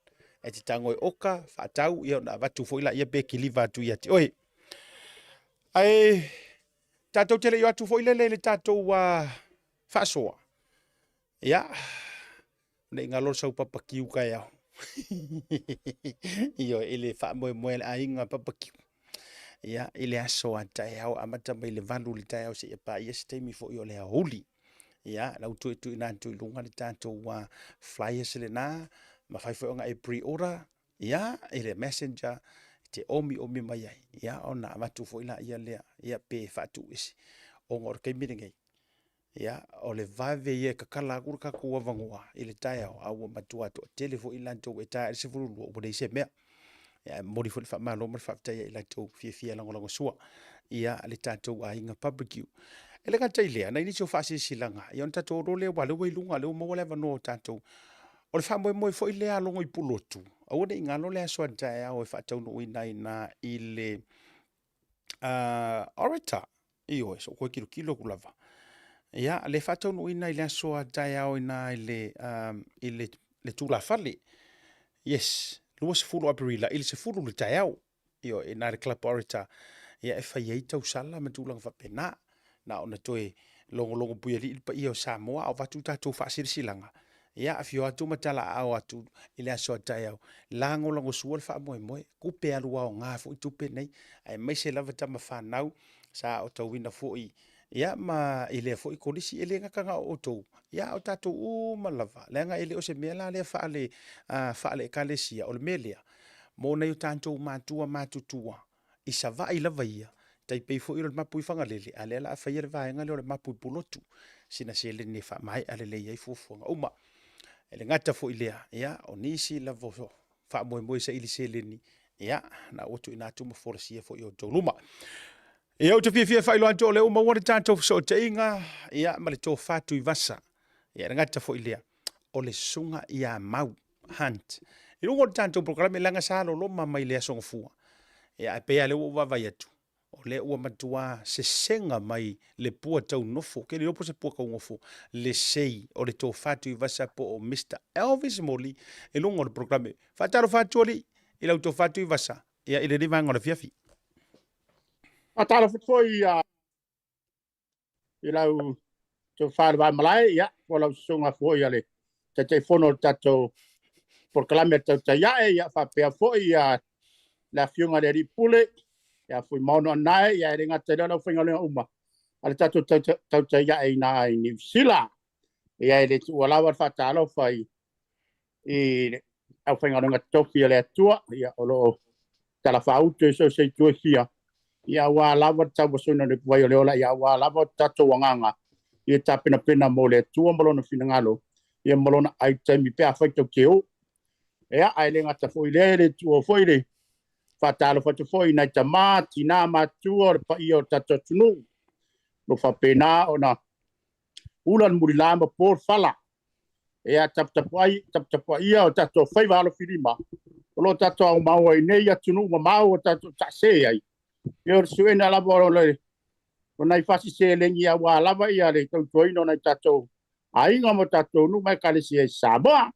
e ti tango oka fa tau ia na va tu fo ila ia be kiliva tu ia ti oi ai tatou tele yo atu foi le tatou fasoa ia nei ngalo sau papakiu ka ia io ele fa mo ainga papakiu ia ele aso ata ia amata mai le valu le tai se pa ia stemi fo yo le holi ia la tu na tu lunga le tatou flyers le na ma fai fo nga e pre-order ia ele messenger te omi mai ai ia ona matu foi la ia le ia pe fatu isi o ngor ke miringai ia o le vave ia kakala kur ka ku wangua ile tai au matu atu telefo ilanto eta se fulu o de se me ia mori foi fa malo mo fa tai ila to fia lango sua ia le tatou ainga barbecue ele ka tai le na ini so fa silanga ia on tatou le wa le lunga le mo le vano tatou o le fa mo foi le alongo I pulotu o de ngalo le so tai o fa tau no ina ile orata io so ko kilo kulava ia le fa tau no ina ile so tai o ina ile le tula fali yes luas fulu Aprila ile se fulu le tai io ina le club orata ia e fai ai tausala ma tulang faapena na ona toe logologo pui alii pa ia o Samoa o vatu tatou faasilisilanga ia afio atu matalaao atu i le aso atae au lagolago sua le faamoemoe kupe aluaogā foʻi tupe nei ae mai se lava tamafanau sa o tauina foʻi ia ma i lea foʻi kolisi e lē gakaga o outou ia o tatou uma lava leaga e lē o se mea la lea faale ekalesia o le mea lea mo nei o tatou matua matutua i savaʻi lava ia taipei foʻi o le mapu i fagalele a lea la afaia le vaega le o le mapu i pulotu sina se leni e faamae a lelei ai fuafuaga uma e le gata foʻi lea ia o nisi lava faamoemoe saʻili seleni ia na ua tuuina atu ma folasia foʻi o tou luma ia o te fiafia faailoa atu o le uma ua le tatou fesootaʻiga ia ma le tofatu i vasa ia le gata foʻi lea o le suga ia mau hunt i luga o le tatou programe laga sa loloma mai le asogofua ia e pea le ua vavai atu o le ua matua sesega mai le pua taunofo ke le opo se pua kaugofo le sei o le tofatu i vasa po o Mr. Elvis Moli e luga o le programe faatalofa atu alii i lau tofatu i vasa ia i le livaga o le fiafi Atala foi i lau to far va malai ia o lau sunga foi ale te fono tato por clame tato ia fa pe foi ia la fiunga de ripule ia foi mono nai ia ringa te lau finga le uma ale tato tato ia i na i New Zealand ia le tu lava fa talo fai i au finga nga tofi le tua ia o lo tala fa auto so se tu hia ia wa lava tau sona le vai o le ola ia wa lava tato wanganga ia tapena pena mo le tua malona finangalo ia malona ai temi pe afai to keo ia ai le ngata foi le tua foi le fatalo fatu foi na tamati na matua pa ia tato tunu no fa pena ona ulan murilamba por fala ia taptapai ia o tato fai valo filima lo tato au mau ai nei tunu mau tato tase ai eu suena la borole ona fasi se lengi a wa lava ia le tau toino na tato ai ngamo tato nu mai kalisi e saba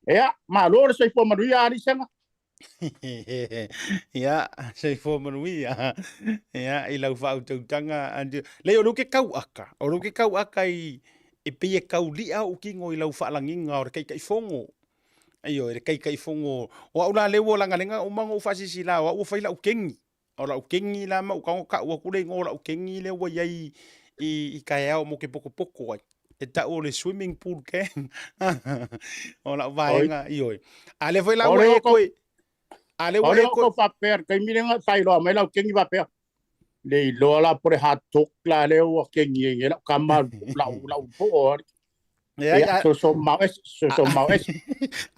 ea ma lor sei fo maria ali senga ia sei fo manuia ia i lau fau tautanga andi le o luke kau aka i pe kau lia o kingo i lau faalanginga o kai kai fongo ayo e kai fongo o ula le wo langa lenga o mango fasi sila o faila o kengi o la ukengi la ma ukao ka ua kule ngola ukengi le wa yai i kai au mo ke poko ai e ta o le swimming pool ke o la vaenga i oi ale foi la wa e koi ale wa e ko fa per kai mi nga fai lo mai la ukengi va per le lo la por ha tok la le o kengi e la kama la po ya so mau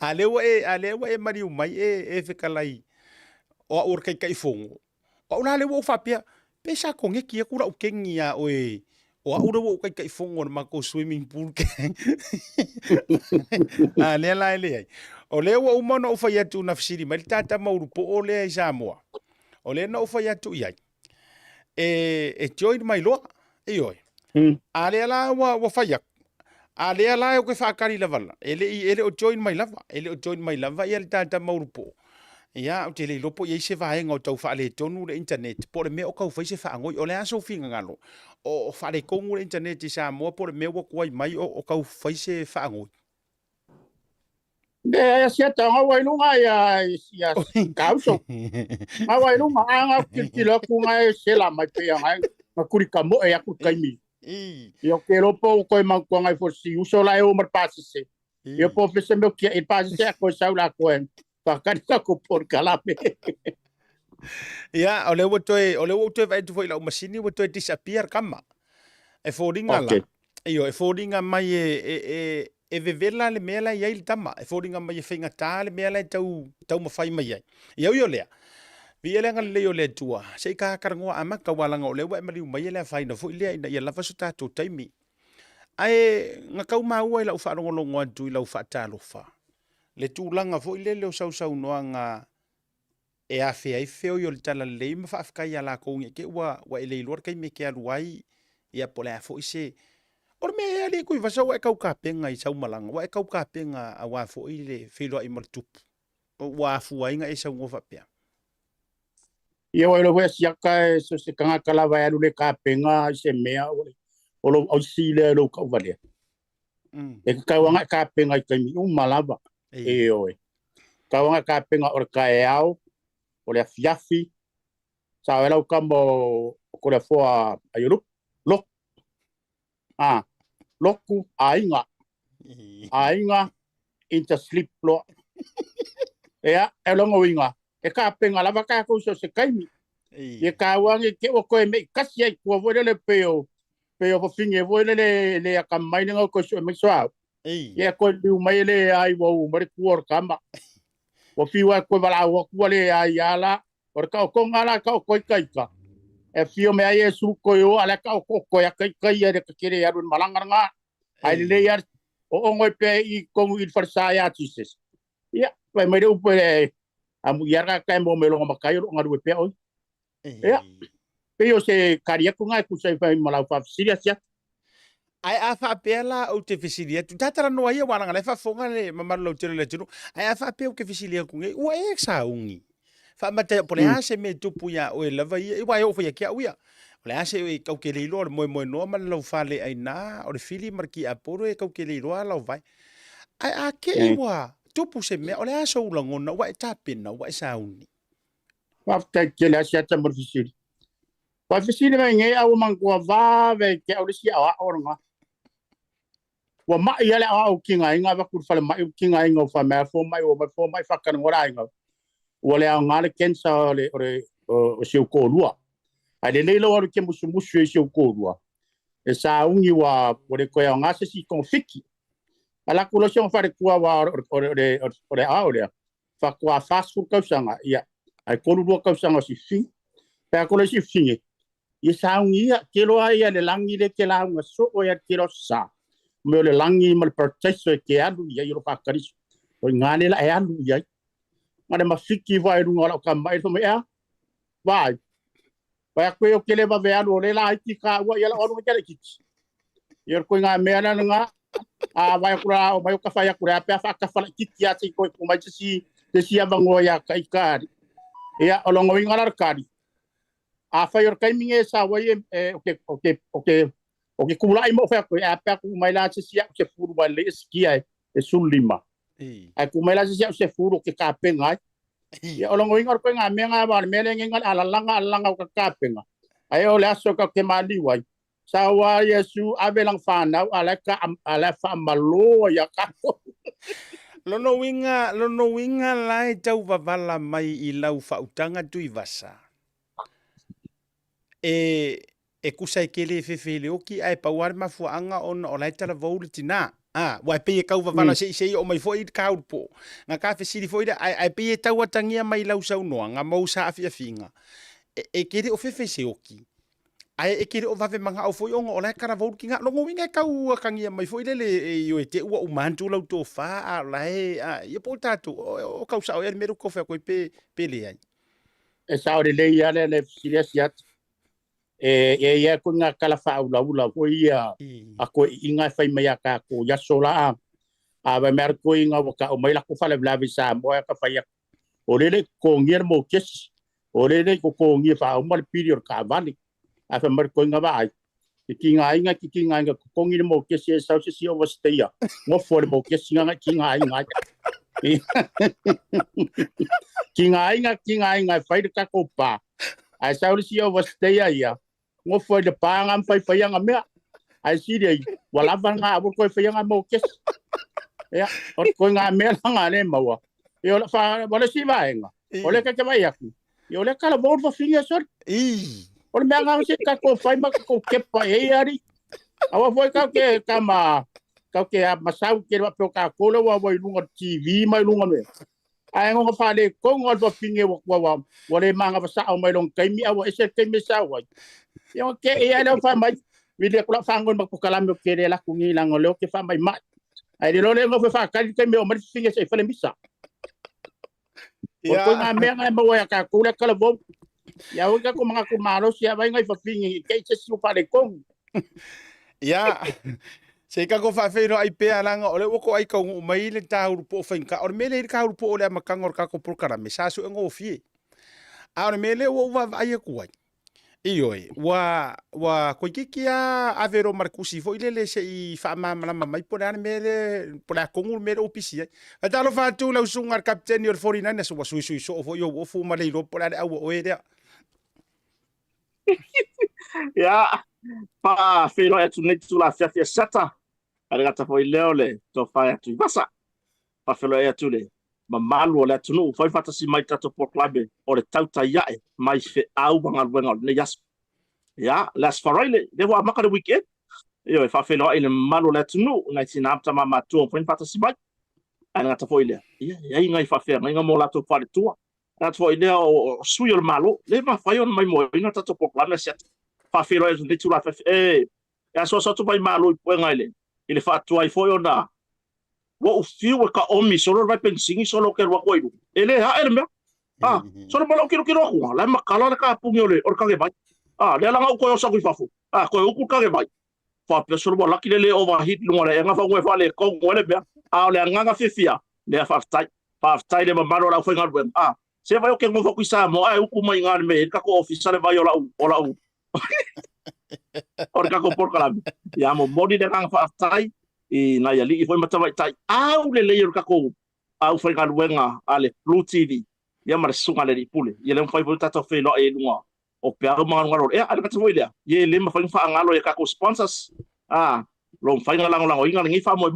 ale wa e mari mai e fe kalai o ur kai fongo o la le wo fa pia pesa ko nge kia kura o kengia oe o ura wo kai fongo ma ko swimming pool ke le la le o le wo umano o fa ya tu na fsiri ma tata mauru po o le Samoa o le no fa ya tu ya e join mai lo e oi ale la wa fa ya ale la o ke fa kari la vala ele o join mai lava ya tata mauru po ia o te le lopo ia se vaenga o tau faale tonu le internet po le me o kau fai se faangoi o le aso finga ngalo o faale kongu le internet i Samoa po le me wa kuai mai o kau fai se faangoi de sia tanga wai lunga ya kauso ma wai lunga anga kilo ku ngai se la mai pe ngai ma kuri kamo e aku kaimi io ke lopo ko ma ko ngai for si uso la e o mar pasise io po fese me ki e pasise ko sa la ko pakarika ko por kalame ia o le wotoe vai tu foi la masini wotoe disappear kama e foringa la io e foringa mai e vevela le mela ia il tama e foringa mai e finga tale mela tau mafai mai ai ia lea vi ele ngal le le tua sei ka karango ama ka walanga o le wa mali mai le fai no foi le ia la fasu tatu taimi ai nga kau mau ai la ufa longo atu la ufa talo fa le tūlanga fo i le o sau noanga e a fea i feo i o le tala lei ma whaafkai ala kounga ke ua e leiloar kai me ke aluai i a pole a fo i se or me e ali kui vasa wa e kau kapenga i sau malanga wa e kau kapenga a wa fo i le whiloa i maltupu wa fuainga e sau ngofa pia Ia wai lo sia kai so se kanga kala vai alu le ka penga se mea o lo au sile lo ka vale. E ka wanga ka penga i kai u malava. E oi. Ka wanga ka penga o ka e au o le fiafi. Sa ela o kamo ko le foa ayulu. Lok. Loku ainga. Ainga into sleep lo. Ea e longo inga. E ka penga lava ka ko so se kaimi. E ka wangi ke o koe me kasi ai kua vore le peo po finge vore le a kamai nga ko so me so. E ko liu mai le ai wo mare kuor kama. O fiwa ko bala o ko le ai ala or ka ko ngala ka ko kaika. E fio me ai su ko yo ala ka ko ya kai ya de kire ya run malanga nga. Ai le ya o ngoi pe I ko il farsaya tises. Ya, vai mai u pe amu yarga kai mo me lo makai ro ngaru pe oi. Ya. Pe yo se karia ku ngai ku sai vai malau fa serious ya. Ai a fa pela o te fisilia tu tatara no ai wana ngale fa fonga le mamalo tele le tunu ai a fa pe o ke fisilia ku ngai o e sa ungi fa mate pole ase me tupu ya o e lava i wa o fa ya kia uia ole ase o kau ke le lo mo no man lo fa le ai na o le fili marki a poro e kau ke le lo la vai ai a ke wa tupu se me ole ase o langona wa tapina wa sa ungi Wa ta ke la sia ta mo fisili. Wa fisili me ngai a o man ko va ve ke o le sia a o nga. Wa ma ia le a o kinga inga va kur fa le mai kinga inga fa me fo mai fa kan ora inga. Wa le nga le kensa o se ko lua. Ai le lo o ke musu e se ko lua. E sa ungi wa o le ko nga se si konfiki. Ala ko lo se fa le kua wa o le a o le. Fa kua fast food ka sanga ia. Ai ko lua ka sanga si fi. Pa ko le si fi. I sa ungi ke lo ai le langi le ke la nga so o ya ke lo sa. Me le langi mal protesto ke alu ya yo fa karis o ngane la alu ya ngane ma fiki vai runga la ka mai so me ya vai vai ko yo kele ba ve alu le la ki ka wa ya la onu ke le ki yo ko nga me na nga a vai kura o vai ka fa ya kura pa fa ka fa ki ya si ko mai si de si abango ya kai ka ya olongo ngala ka a fa yo kai minge sa wa okay Oke kumula imo fa ko apa ku mai la sia se furu ba le skia e sulima. Ai ku mai la sia se furu ke ka penga. Ya olongo ingor ko nga me nga ba me le ngal ala langa ka penga. Ai o la so ka ke mali wai. Sa wa Yesu abelang fa na ala fa malo ya ka. Lono winga lai tau vavala mai I lau fautanga tui vasa. E kusa ke le fefele o ki ai pawar mafuanga on o lai tala voule tina wa pe ka uva vala se o mai foi ka po nga ka fe siri foi ai pe tau atangia mai lau sau no nga mau sa afia finga e ke o fefe se o ki ai e ke o vave manga o foi o lai kara voule ki nga lo winga ka u kangia mai foi le yo te u mantu lau to fa lai ye po tatu o ka usa o er meru ko fe ko pe le ai E sa o le ya le serious ya e ko nga kala fa ula ko ia a ko inga fai mai ka ko ya sola a ba mer ko inga ka o mai la ko fa le bla visa mo ka fa ya o le ko ngir mo kes o le ko ngi fa o mal period ka vali a fa mer ko inga ba ai ki inga ko ngi mo kes e sa si o ste ya mo fo le mo kes inga ki inga fai ka ko pa ai sa si o ste ya ngo foi de pangam fai yang amea ai si dei wala nga abo ko fai yang mo kes ya or ko nga me nga le mawa yo fa wala si vaenga ole ka ke vai aku yo le kala bo fa finga sor or me nga si ka ko fai ma ko ke pa e ari awa foi ka ke kama ka ke masau ke wa ka ko lo wa lunga TV mai lunga me ai ngo fa le ko ngo fa finga wa wala manga fa sa mai long kai mi awa ese kai mi sa wa yo ke ia lo fa mai video ko fa ngon ko kala me ke la ku ngi la ngolo ke fa mai ma ai lo le ngo fa ka ke me o mai finga se fa le misa ko nga me nga mo ya ka ku le kala bo ya o ka ko mga ku malo sia vai ngai fa finga ke se su fa le kong ya se ka ko fa feiro ai pe alanga ole ko ai ko mai le ta po fa ka or me le ka po ole makangor ka ko por kara me sa su ngo fie A mele o va vai ku ai. Ioi, wa ko kikia avero markusi fo ile se I fa mama mai pona mele pona kongul mele opisi. A talo fa tu la usungar captain your 49 so sui so fo yo fu ma le ro pona au o ere. Ya, pa felo e tu netu la fia sata. Ala gata foi leole to fa tu basa. Pa felo e tu le. Ma malu le tu no foi fata si mai tato por club o le tauta ya mai fe au banga wenga ne yas. Ya, las faraile de wa maka de weekend. Yo fa felo e le malu le tu no ngai sinapta mama tu foi fata si mai. Ala gata foi le. Ya ngai fa fe ngai mo la to fa tu. Dat foi le o suyo le malo. Le ma fa yo mai mo ina tato por club se fa felo e de tu la fe ya so tu mai malo po ngai ele fa tu ai foi ona wo fiu ka omi solo vai pensingi solo ke wa koidu ele ha ele me solo malo kiro ko la makala ka pungi ole or ka ge bai le la ngau ko so ku fafu ko ku ka ge bai fa pe solo bola ki le overheat lu le nga fa ngwe fa le ko ngwe be le nga fifia le fa tai le malo la foi ngal se vai o ke ngo ku sa mo ku mai ngal me ka ko official vai ola u or ka ko por kala ya mo modi de kang fa tai na ya li foi mata vai tai au le ka ko au foi ka luenga ale Blue TV ya mar sunga le pule ye le foi volta to fe lo e lunga o pe a ma ngalo ala ka tsoile ye le ma foi fa ngalo ka ko sponsors lo fa ngala ngala inga ngi fa mo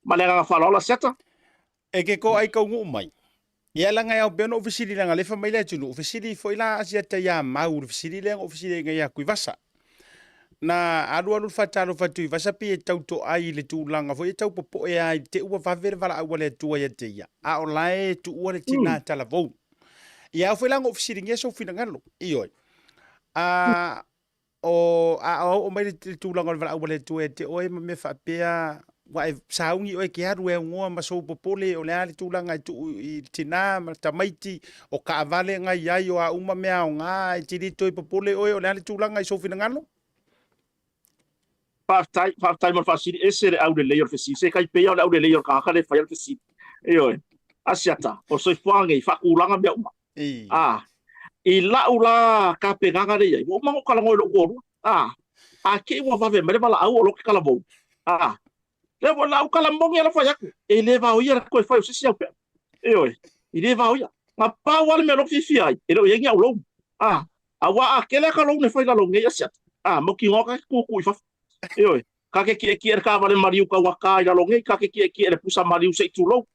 ma le nga fa lo seta E ke ko ai ka ngu mai. Ia la ngai au beno ofisiri la ngale fa mai le tunu ofisiri foi la asia te ya mau ofisiri le ofisiri ngai ya kuivasa. Na alu fatalo fatu vasa pi tauto ai le tulanga fo tau popo e ai te ua favere vala au le tua ia te ia a olai tu ua le tina tala vou ia foi lang ofisiri ngia so fina ngalo ioi o mai le tulanga vala au le tua te oi me fa pea wa saungi oi ke aru e ngoa ma so popo le o le tulanga tu I tina ma tamaiti o ka vale ngai ai o a uma mea o nga tiri toi popo le oi o le tulanga so fina ngalo Part-time on fasiri ese au de layer fesi se kai pe au de layer ka le fa fesi yo asiata o so fange fa kulanga be uma I la ula ka pe nga de ye o ma ko kala ngolo ko a ke wa va ve mere bala au lo kala bo le bo la kala mbong ya la fa yak e le va o ya ko fa se sia pe yo I le va o ya ma pa wa me lo fifi ai e lo ye nga lo awa akele ka lo ne fa la lo nge asiata mo ki ngoka ku fa Oi, kake ki ka vale mariu ka waka ila longe kake ki pusa mariu se tulo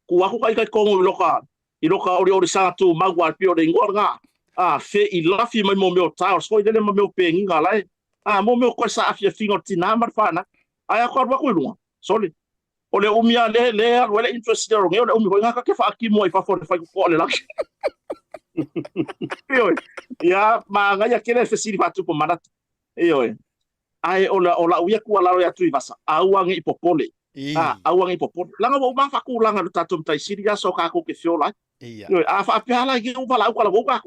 ku aku kai ko loka I loka ori sa tu magwa pio de ngorga fe I lafi mai mo meu ta so dele mo meu pengi ngala mo meu ko sa afia fingo tina mar fana ai ko ba ku lunga soli ole umia le wala interest de ronge ole umi ko ngaka ke fa ki mo fa for fa ko le la oi ya ma nga ya kele fe siri fatu po manat oi ai ola uia ku ala ya tui vasa auang I popole auang I popole langa wo ma fa ku langa tatum tai siri ya so ka ku ke fiola yo fa pala ki u pala ku ala wo ka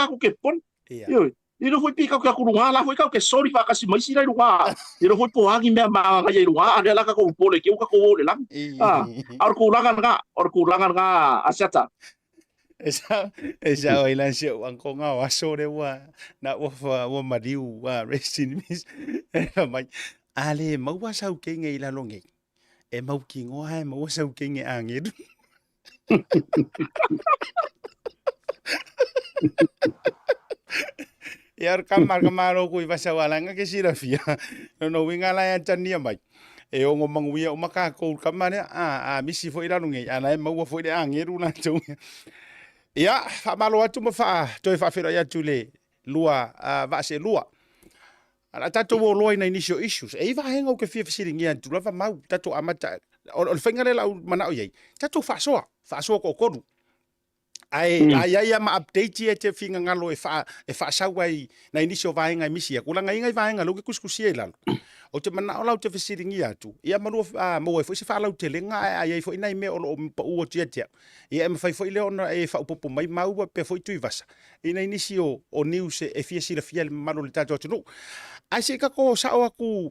ku ke pon yo I no foi pika ku lunga la foi ka ke sorry fa kasi mai sira lunga I no foi po angi me ma ga ye lunga ada la ka ku pole ki u ka ku le lang ar ku langa nga asiata Esa o ilansia ang ko nga wasore wa na wa mariu wa restin mis mai ale mau wasau ke nge ila longe e mau ki ngo hai mau wasau ke nge angir Yar kamaro ku ibasa wala nga ke sirafia no winga la ya tania mai e o ngo manguia o maka ko kamane misi fo ila longe ana mau fo ila angir una tu Ia, malo atu ma fa toi fa fera ya tule lua va se lua. Ala tato wo loi na initial issues. E va hengo ke fia fisiringi an tu lava mau tato amata o fengare la mana o yei. Tato fa soa ko kodu. Ai ma update te finga ngalo e fa sawai na initial va henga misia. Kula ngai va henga lo ke kuskusia la. O te mana o lau te fisiringi atu. Ia manu mo foi se fa lau te lenga ai foi nai me o pa u o tia. Ia me fai foi le ona e fa upopo mai mau pe foi tui vasa. Ina inisio o news e fia sira fia le manu le tato atu. Ai se ka ko sa o aku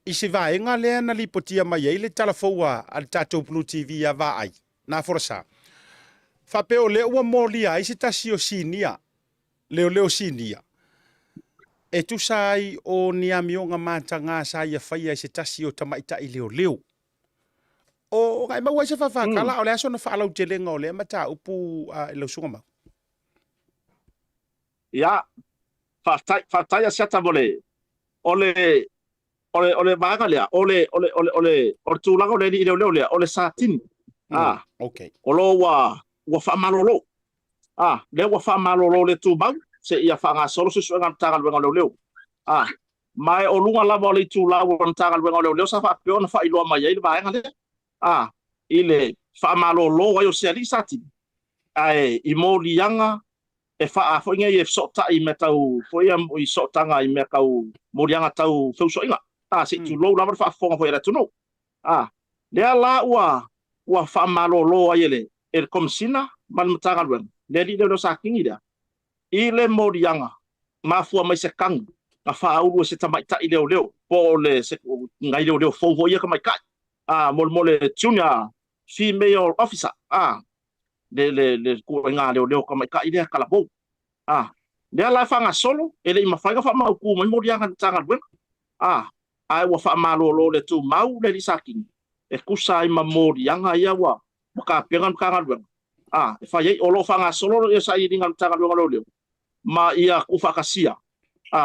I se vaenga le na lipotia mai le telefoa al tato Blue TV ya va ai. Na forasa. Fape o le ua molia ai se tasi o sinia. Leo sinia. E tu sai o ni amionga matanga sa ia faia se tasi o tamaita I leo. O ngai mau se fa kala o le aso na fa lau telenga o le mata upu I lo sunga ma. Ya, fatai siata bole. Ole vaga lea, ole tulaga ole ni leo lea, ole satin. Okay. Olo wa fa malolo. Le wa fa malolo le tu bang, se ia fa nga solo se ngan tangal wenga leo. Mai o lunga lava le tu la wa tangal wenga leo sa fa peona fa ilo mai ile vaga le. Ile fa malolo wa yo se ali satin. Ai imolianga e fa fo inga e so ta I metau fo ia I so tanga I mekau morianga tau fo so inga se tu lo la fa fo fo era tu no le la wa fa malolo ayele e komsina man mtanga wen le di do sa kingi da ile morianga ma fu mai se kang na fa u se ta mai ta ile leo po le se ngai leo fo ia ka mai ka mol junior female officer le ko nga leo ka mai ka ile kala bo le la fa nga solo ele I mafanga fa ma ku mai morianga tanga wen ai wa fa malolo le tu mau le saking e kusa I morianga ia wa ka pengan ka wen e fa ye olo fa nga solo e sa I dingan tanga wen leo ma ia ku fa kasia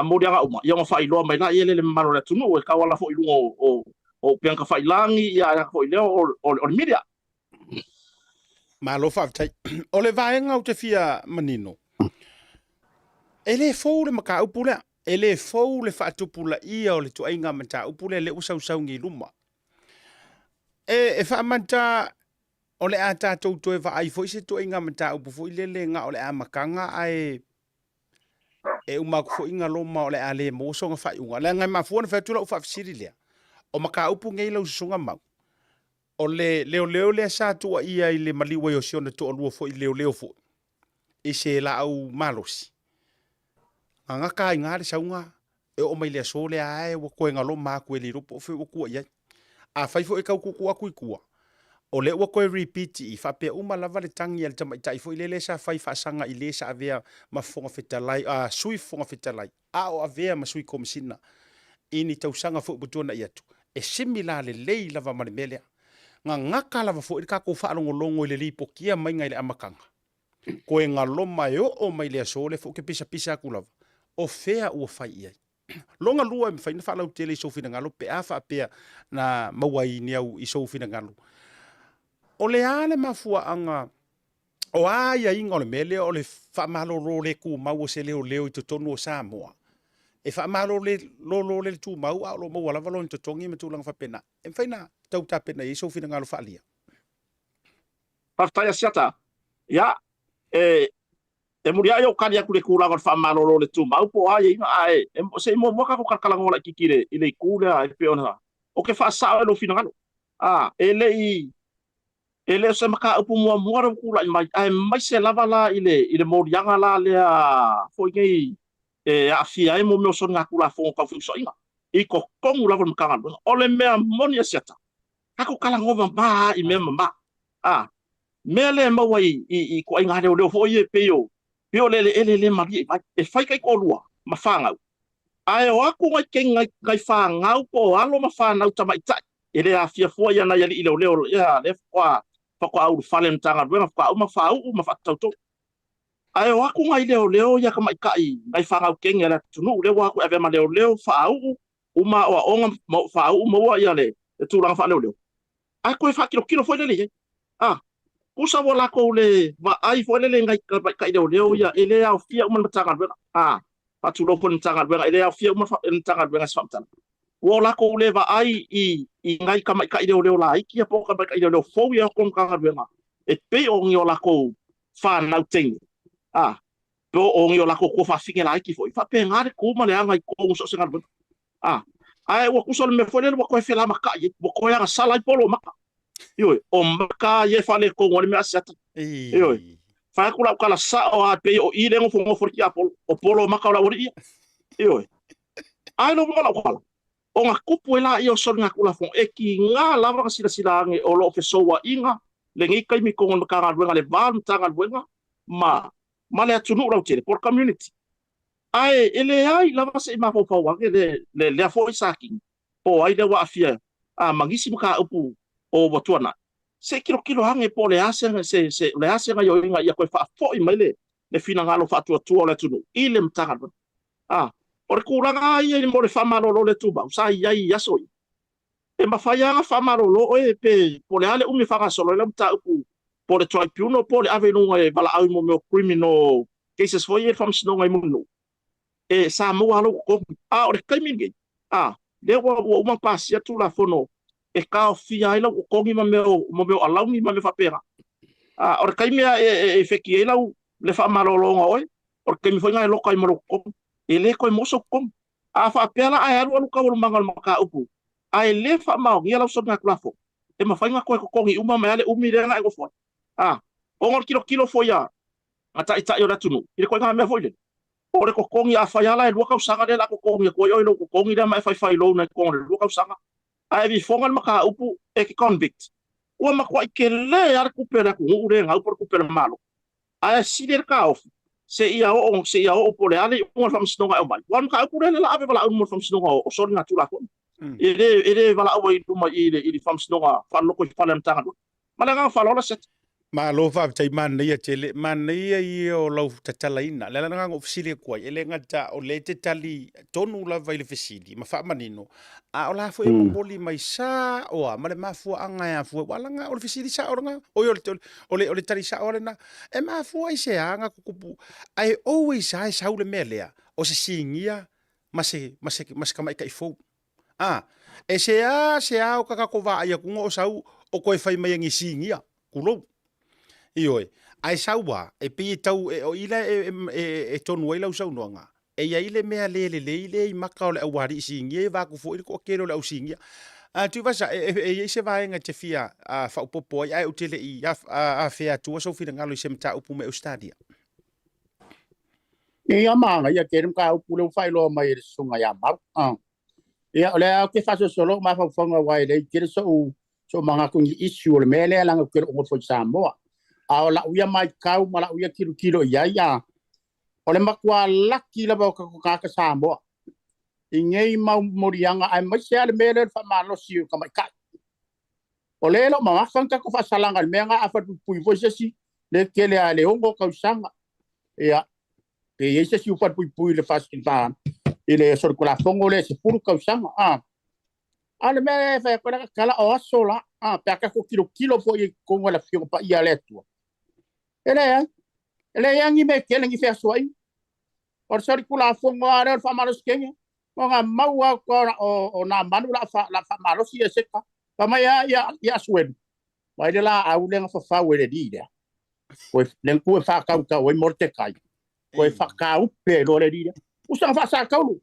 morianga uma ia ma fa ilo mai la ele le malo le tu no e ka wala fo ilungo o pengan ka fa ilangi ia fo leo o media Malo fa tai. Ole vaenga o te fia manino. Ele fou le maka upula. Ele fou le faatupula ia o le tuainga mata upula le usau ngi luma. E fa manta ole ata to va ai foi se tuainga mata upu foi le nga ole amakanga ai e uma ko inga loma ole ale mo so nga fa unga. Le ngai mafuana fa tula ufa fisiri le. O maka upu ngai lo sunga mau. O leo le sa tua ia I le maliwa yo siona to lua fo I leo fo. I se la au malosi. Anga ka ngare saunga e o mai le so le ai wo ko ngalo ma ko le rupo fo ko ia. A fai fo e ka ku ku. O le wo ko repeat I fa pe uma lava le tangi al tama tai fo le sa fai fa sanga I le sa avea ma fonga fetalai sui fonga fetalai. O avea ma sui komisina. Ini tau sanga fo butona ia tu. E simila le lei lava male mele. Nga ngaka lava fo ka ko fa longo le lipo kia mai ngai le amakanga ko e ngaloma yo o mai le so le fo ke pisa ku lava o fea o fai ia longa lua me fai na fa lau tele so fina ngalo pe afa pe na mawai ni au I so fina ngalo o le ale mafua anga o ia inga le mele o le fa malo le ku mau se leo I tonu o Samoa e fa malo le tu mau a lo mo wala valon to tongi me tu lang fa pena e fai na tau ta pena I so fina ngalo fa lia Partaya siata ya e muria yo kan ya kule kula ngon fa malo le tu mau po ai se mo ka ko kala ngola kikire ile kula e peona o ke fa sa lo fina ngalo ele se maka upu mo kula mai se lava la ile morianga la le fo ngai a fia e mo so nga kula fo ka fu so inga I ko kongu la von kanga o le mea monia siata ako kala ngova ba I mea mama mele mo wai I ko inga leo fo ye peo le mari e fai kai ko lua ma fanga ai o aku ngai fanga ko alo ma fanga ta mai tai ele a fia fo ya na ya leo ya le kwa ko au falen tanga wen fa ma fa tau ai o aku ngai leo ya ka mai kai ngai fanga kenga la tunu le wa ko ave ma leo fa au uma o onga mo fa au mo ya le tu lang fa leo ai ko fa kilo fo le kusa wala ko le va ai fo le ngai ka leo ya ele au fia uma tanga wen pa tu lo pon tanga wen ele au fia uma tanga wen as famtan wala ko le va ai I ngai ka mai ka leo la ai kia po ka mai ka leo fo ya kon ka wen e pe o ngi ola ko fa na ting po o ngi ola ko fa finge la ki fo fa pe ngare ko ma le ngai ko so se ngar ai wa kusol me fo le wa ko fe la maka ye ko ya sala I polo maka yo o maka ye fa le ko ngol me asata yo fa ku la kala sa o a pe o ile ngo fo ki apol o polo maka la ori yo ai no mo la kala o nga kupu la io so nga kula fo e ki nga lava ka sila nge o lo fe so wa inga le ngi kai mi kongon ka ngal le van tanga wenga ma le tunu ra tele por community ai ele ai lava se ma fo wa le fo isaki po ai le wa afia mangisi ka upu o botuana se kilo hange po le ase se le ase nga yo inga ya ko fa fo i mele le fina ngalo fa tu le tunu ile mtanga ore kuranga ia ni mo le fa malo le tuba sa ia ia so e mafaya nga fa malo lo e pe po le ale umi fa ga solo le mta upu po le tribunal po le avenu e bala au mo criminal cases fo ye fam sino ngai munu e sa mo alo ko ore kai mingi le wa uma pasia tu la fono e ka fia ila ko ngi mo me alau ngi me fa pera ore kai mea e feki ila le fa malo lo ngoi ore kai mi fo ngai lo kai mo ko ele ko mo so ko fa pela ai alu ka wo mangal maka upu ai le fa mau ngi ala so na klafo e ma fa nga ko ngi uma me ale umi le na ko fo o ngor kilo fo ya ata yo ratunu ile ko nga me fo ile ore ko kongi a fa yala e luka usanga le la ko kongi ko yo lo ko kongi da mai fa lo na ko le luka usanga ai vi fongal maka upu e ki convict o ma ko ke le ar ku pela ku ure nga por ku pela malo ai sider ka of se ia o pole ale o fam sino ga o mai wan ka ku le la ave bala o fam sino o so nga tu la ko ele bala o i duma ile fam sino ga fa lo ko fa le mtanga mala nga fa lo la set ma lo fa tai man ia tele man ia I o lo tatalaina le nga ofisili ko ele nga ta o le te tali tonu la vai le fisili ma fa manino o la fo e moli mai sa o ma le mafu anga ya fu wala nga o fisili sa o nga o le tali sa o na e ma fu ai se anga kupu I always ai sa le melea o se singia ma se kama ka ifo e se o ka ko va ia ku o sau o ko fai mai ngi singia kulo Ioi, ai saua, e pi tau o ila e tonu ila usau noanga. E ia ile mea le I maka o le awari singia, e vaku fo ili ko kero le au singia. Tu vasa, e se vaenga te fia fa upopo, ai utele I a fea tua, so fina ngalo I se mta upu me ustadia. Ia manga, ia kerem ka upu le ufai loa mai e sunga ia mau. Ia ole au ke faso solo, ma fa ufonga wai le, kere so manga kungi issue le mele, langa kere ungo fo Samoa. A la uia mai kau ma la uia kilo ia o le makua laki la ba ka Samoa I ngei mau morianga ai mai se ale mele fa malo si ka mai kai o le lo ma fa ka ko fa salanga me nga afa pui fo se le kele ale ongo ka usanga ia e se si ufa pui le fast tan ile sor ko la fongo le se puru ka usanga ale me fa ko la kala o sola pa ka ko kilo fo I ko la fio pa ia le tu ele yang I me kele ngi fe soai or sori kula fongo are fa malos kenge o nga maua ko o na manu la fa malos I se ka pa mai ya suen mai de la au lenga fa we de dia ko len ku fa ka o morte kai ko fa ka u pe lo le dia usa fa sa ka lu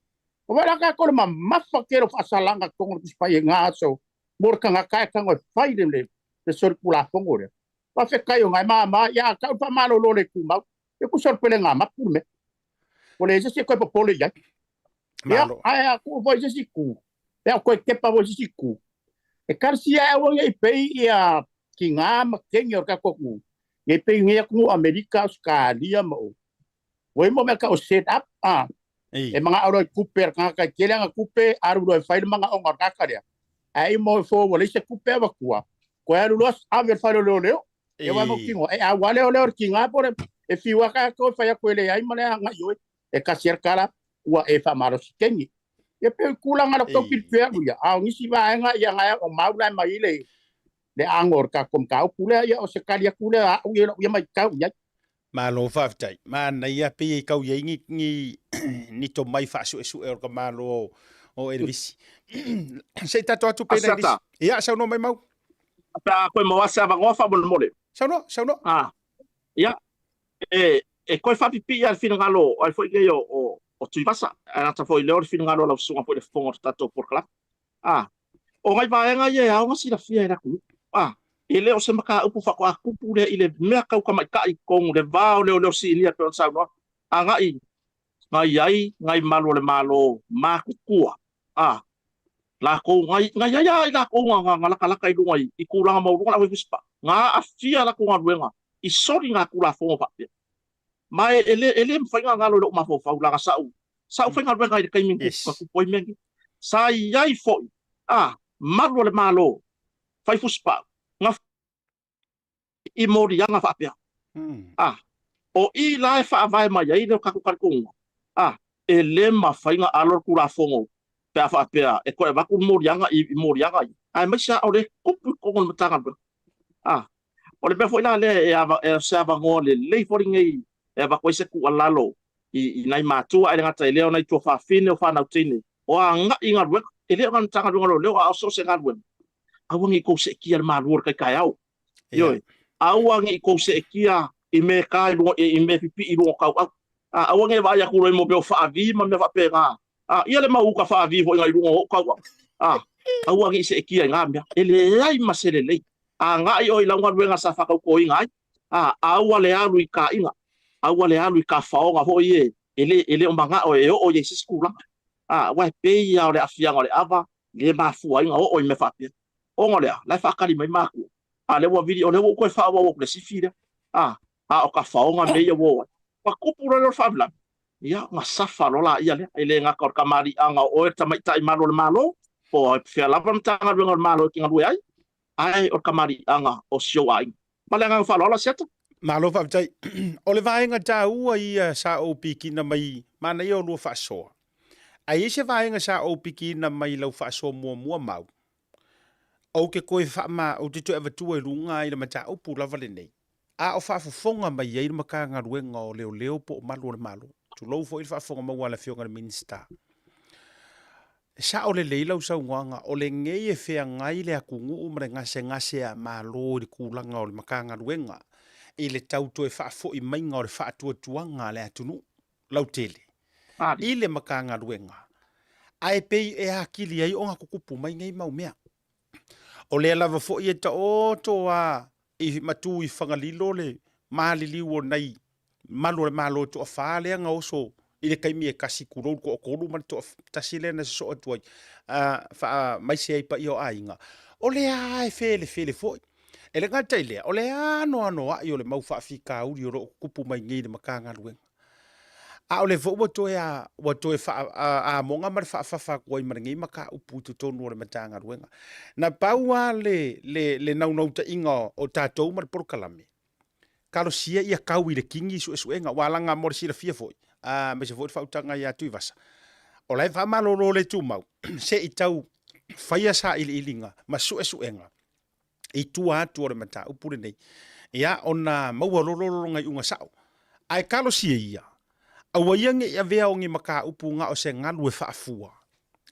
o wala ka ko ma fa kero fa salanga ko ngi pa nga so mor ka nga ka ka ngo fa le sori kula fongo re pa fe kai o ngai ma ya ka pa malo lo le ku ma e ku sorpele nga ma ku me o le se ko po le ya ya ai ku vo se ku ya ko ke pa vo se ku e karsia o ye pe ya kinga ma kenyo ka ko ku e pe nge ku America Australia mo mo me ka o set up e mga oro kuper ka kele nga kupe aru do fai mga ongor ka ka dia ai mo fo o le se kupe ba ku ko aru los ave fa lo leo e wa mo kingo e a wale o le kinga por e fiwa ka ko fa ya ko le ai mane nga yo e ka cercala wa e fa maros kengi e pe kula nga ko pilpe ya a ngi si va nga ya nga o maula mai le angor ka kom ka kula ya o se kalia kula o ya mai ka ya malo faftai mana ia pe kau ye ni to mai fa su e ka malo o Elvis se tato atu pe na ia sa no mai mau pa ko mo asa ba ngofa bon mole sa no ia e ko fa pipi al fin galo al foi que yo o tu pasa ana ta foi le fin galo la sunga po le fongo tato por kla o ngai ba nga ye a nga si la fia era ku ele o se maka upu fa ko aku le ile me ka ka mai kai kong le va le si ni pe sa no ngai malo le malo ma ku la ko ngai ya la ko nga laka i lunga i kulanga mau lunga la wispa nga afia la ko nga ruenga i sori nga kula fo pa mai ele mfainga nga lo ma fo fa la sau fainga ruenga i kai min ku ku poi mengi sa yai fo malo le malo fai fuspa nga i mori nga fa pia o i la fa vai mai ai le ka ku ele ma fainga alor kula fo pe fa pea e ko va ku morianga i morianga ai mai sa ore kupu ko ngol matanga ole be foi la le e sa va ngole le foi ngai e va ko se ku alalo i nai matu ai ngata ile ona to fa fine fa na tine o anga inga ru ele ngan tanga ngolo le o so se ngan wen awangi ko se kia ma ru kai au yo awangi ko se kia i me kai ru i me pipi i ru ka awangi va ya ku ro mo be fa vi ma me va pega ia le mau ka fa vivo ngai lungo ka au ngi se kia ngam ele ai masele le ngai oi la ngwa nga sa fa ka ko ngai au le alu ka inga au le alu ka fa nga ho ye ele o manga o ye skula wa pe ya le afia ngole ava le ma fu ai nga o me fa pe o ngole la fa ka li mai ma ku le wa video le ko fa wa le sifira o ka fa nga me ye wo pa ku pura le fa bla ia nga safa lola ia le ele nga kor kamari anga o tamai tai malo po fe la pam tanga ngor malo ki ngoi ai o kamari anga o sio ai malenga fa lola seta malo fa tai o le vaenga ta ua i sa o piki na mai mana i o lu fa so ai se vaenga sa o piki na mai lo fa so mo mau o ke koi fa ma o te to eva tu e lunga i le mata o pu lava le nei o fa fonga mai i maka nga ruenga o leo po malo tu lo fo il fa fonga ma wala fionga le minsta sa o le leila sa nganga o le ngei e fea ngai le akungu o mre ngase a malo di kulanga o le makanga ruenga i le tauto e fa fo i mainga o le fa tuanga le atunu lautele i le makanga ruenga ai pei e hakili ai o nga kukupu mai ngai mau mea o le lava fo i e ta o toa i matu i whangalilo le malili o nei malo to fa le nga oso i le kaimi e kasi kuro ko man to tasile na so atuai fa mai sei pa io ainga o le ai fele foi e le ngata ile o le ano ai o le mau fa fika uri o kupu mai ngi le makanga luenga o le vo to ya fa monga mar fa ko i maringi maka upu to tonu le matanga luenga na paua le nau ta inga o tatou mar por kalame kalo sia ia kau i le kingi su enga walanga mor sira fia foi me se foi fautanga ia tu vasa o lai fa malo le tu mau se i tau faia sa ilinga ma su enga i tu atu o le mata upure nei ia ona mau lo ngai unga sao ai kalo sia ia awa ia nge ia vea o ngi maka upu nga o se ngalu e faafua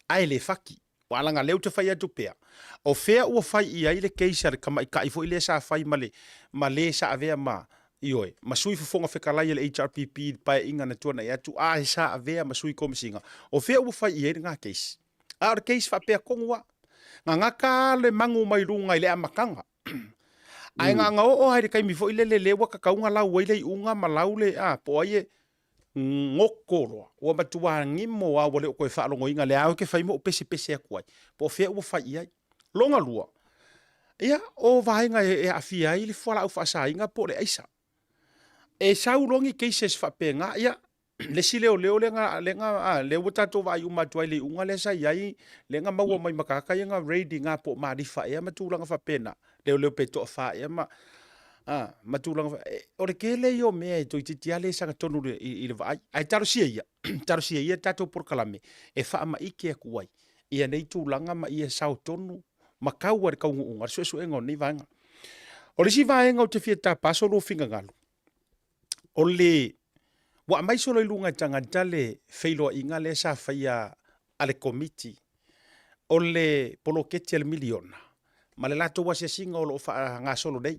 ai le faki walanga leu te faia tu pea o fea ua fai ia i le keisar kama i kai fo i le sa fai male sa avea ma ioe masui fofonga fekalai le HRPP pa inga na tuana ia tu sa avea masui komisinga o fea ua fai ia i nga keis a o keis fa pea kongua ngaka le mangu mai runga i le amakanga ai nga o hai kai mi fo i le lewa kakaunga lau i le unga malau le po ai ngokoro o matua ngimo wa wole ko fa longo inga le au ke fai mo pese a kuai po fe o fa ia longa lua ia o vai nga e afia i le fola u fa sa inga po le aisa e sa u longi cases fa penga ia le sile o le nga le wota to vai u matua le unga le sa ia le nga mau mai makaka nga raiding nga po ma di fa ia matulanga fa pena le pe to fa ia ma matulang o le kele yo me to titiale sa tonu i le vai ai tarosia ia tato por kalame e fa ma ike kuai ia nei tulanga ma ia sa tonu makau ar ka unga so engo ni vanga o le si vaenga o te fieta paso lo finga ngalo o le wa mai solo ilunga tanga tale feilo inga le sa faia ale committee o le poloketi al miliona ma le lato wa se singa o lo fa nga solo dei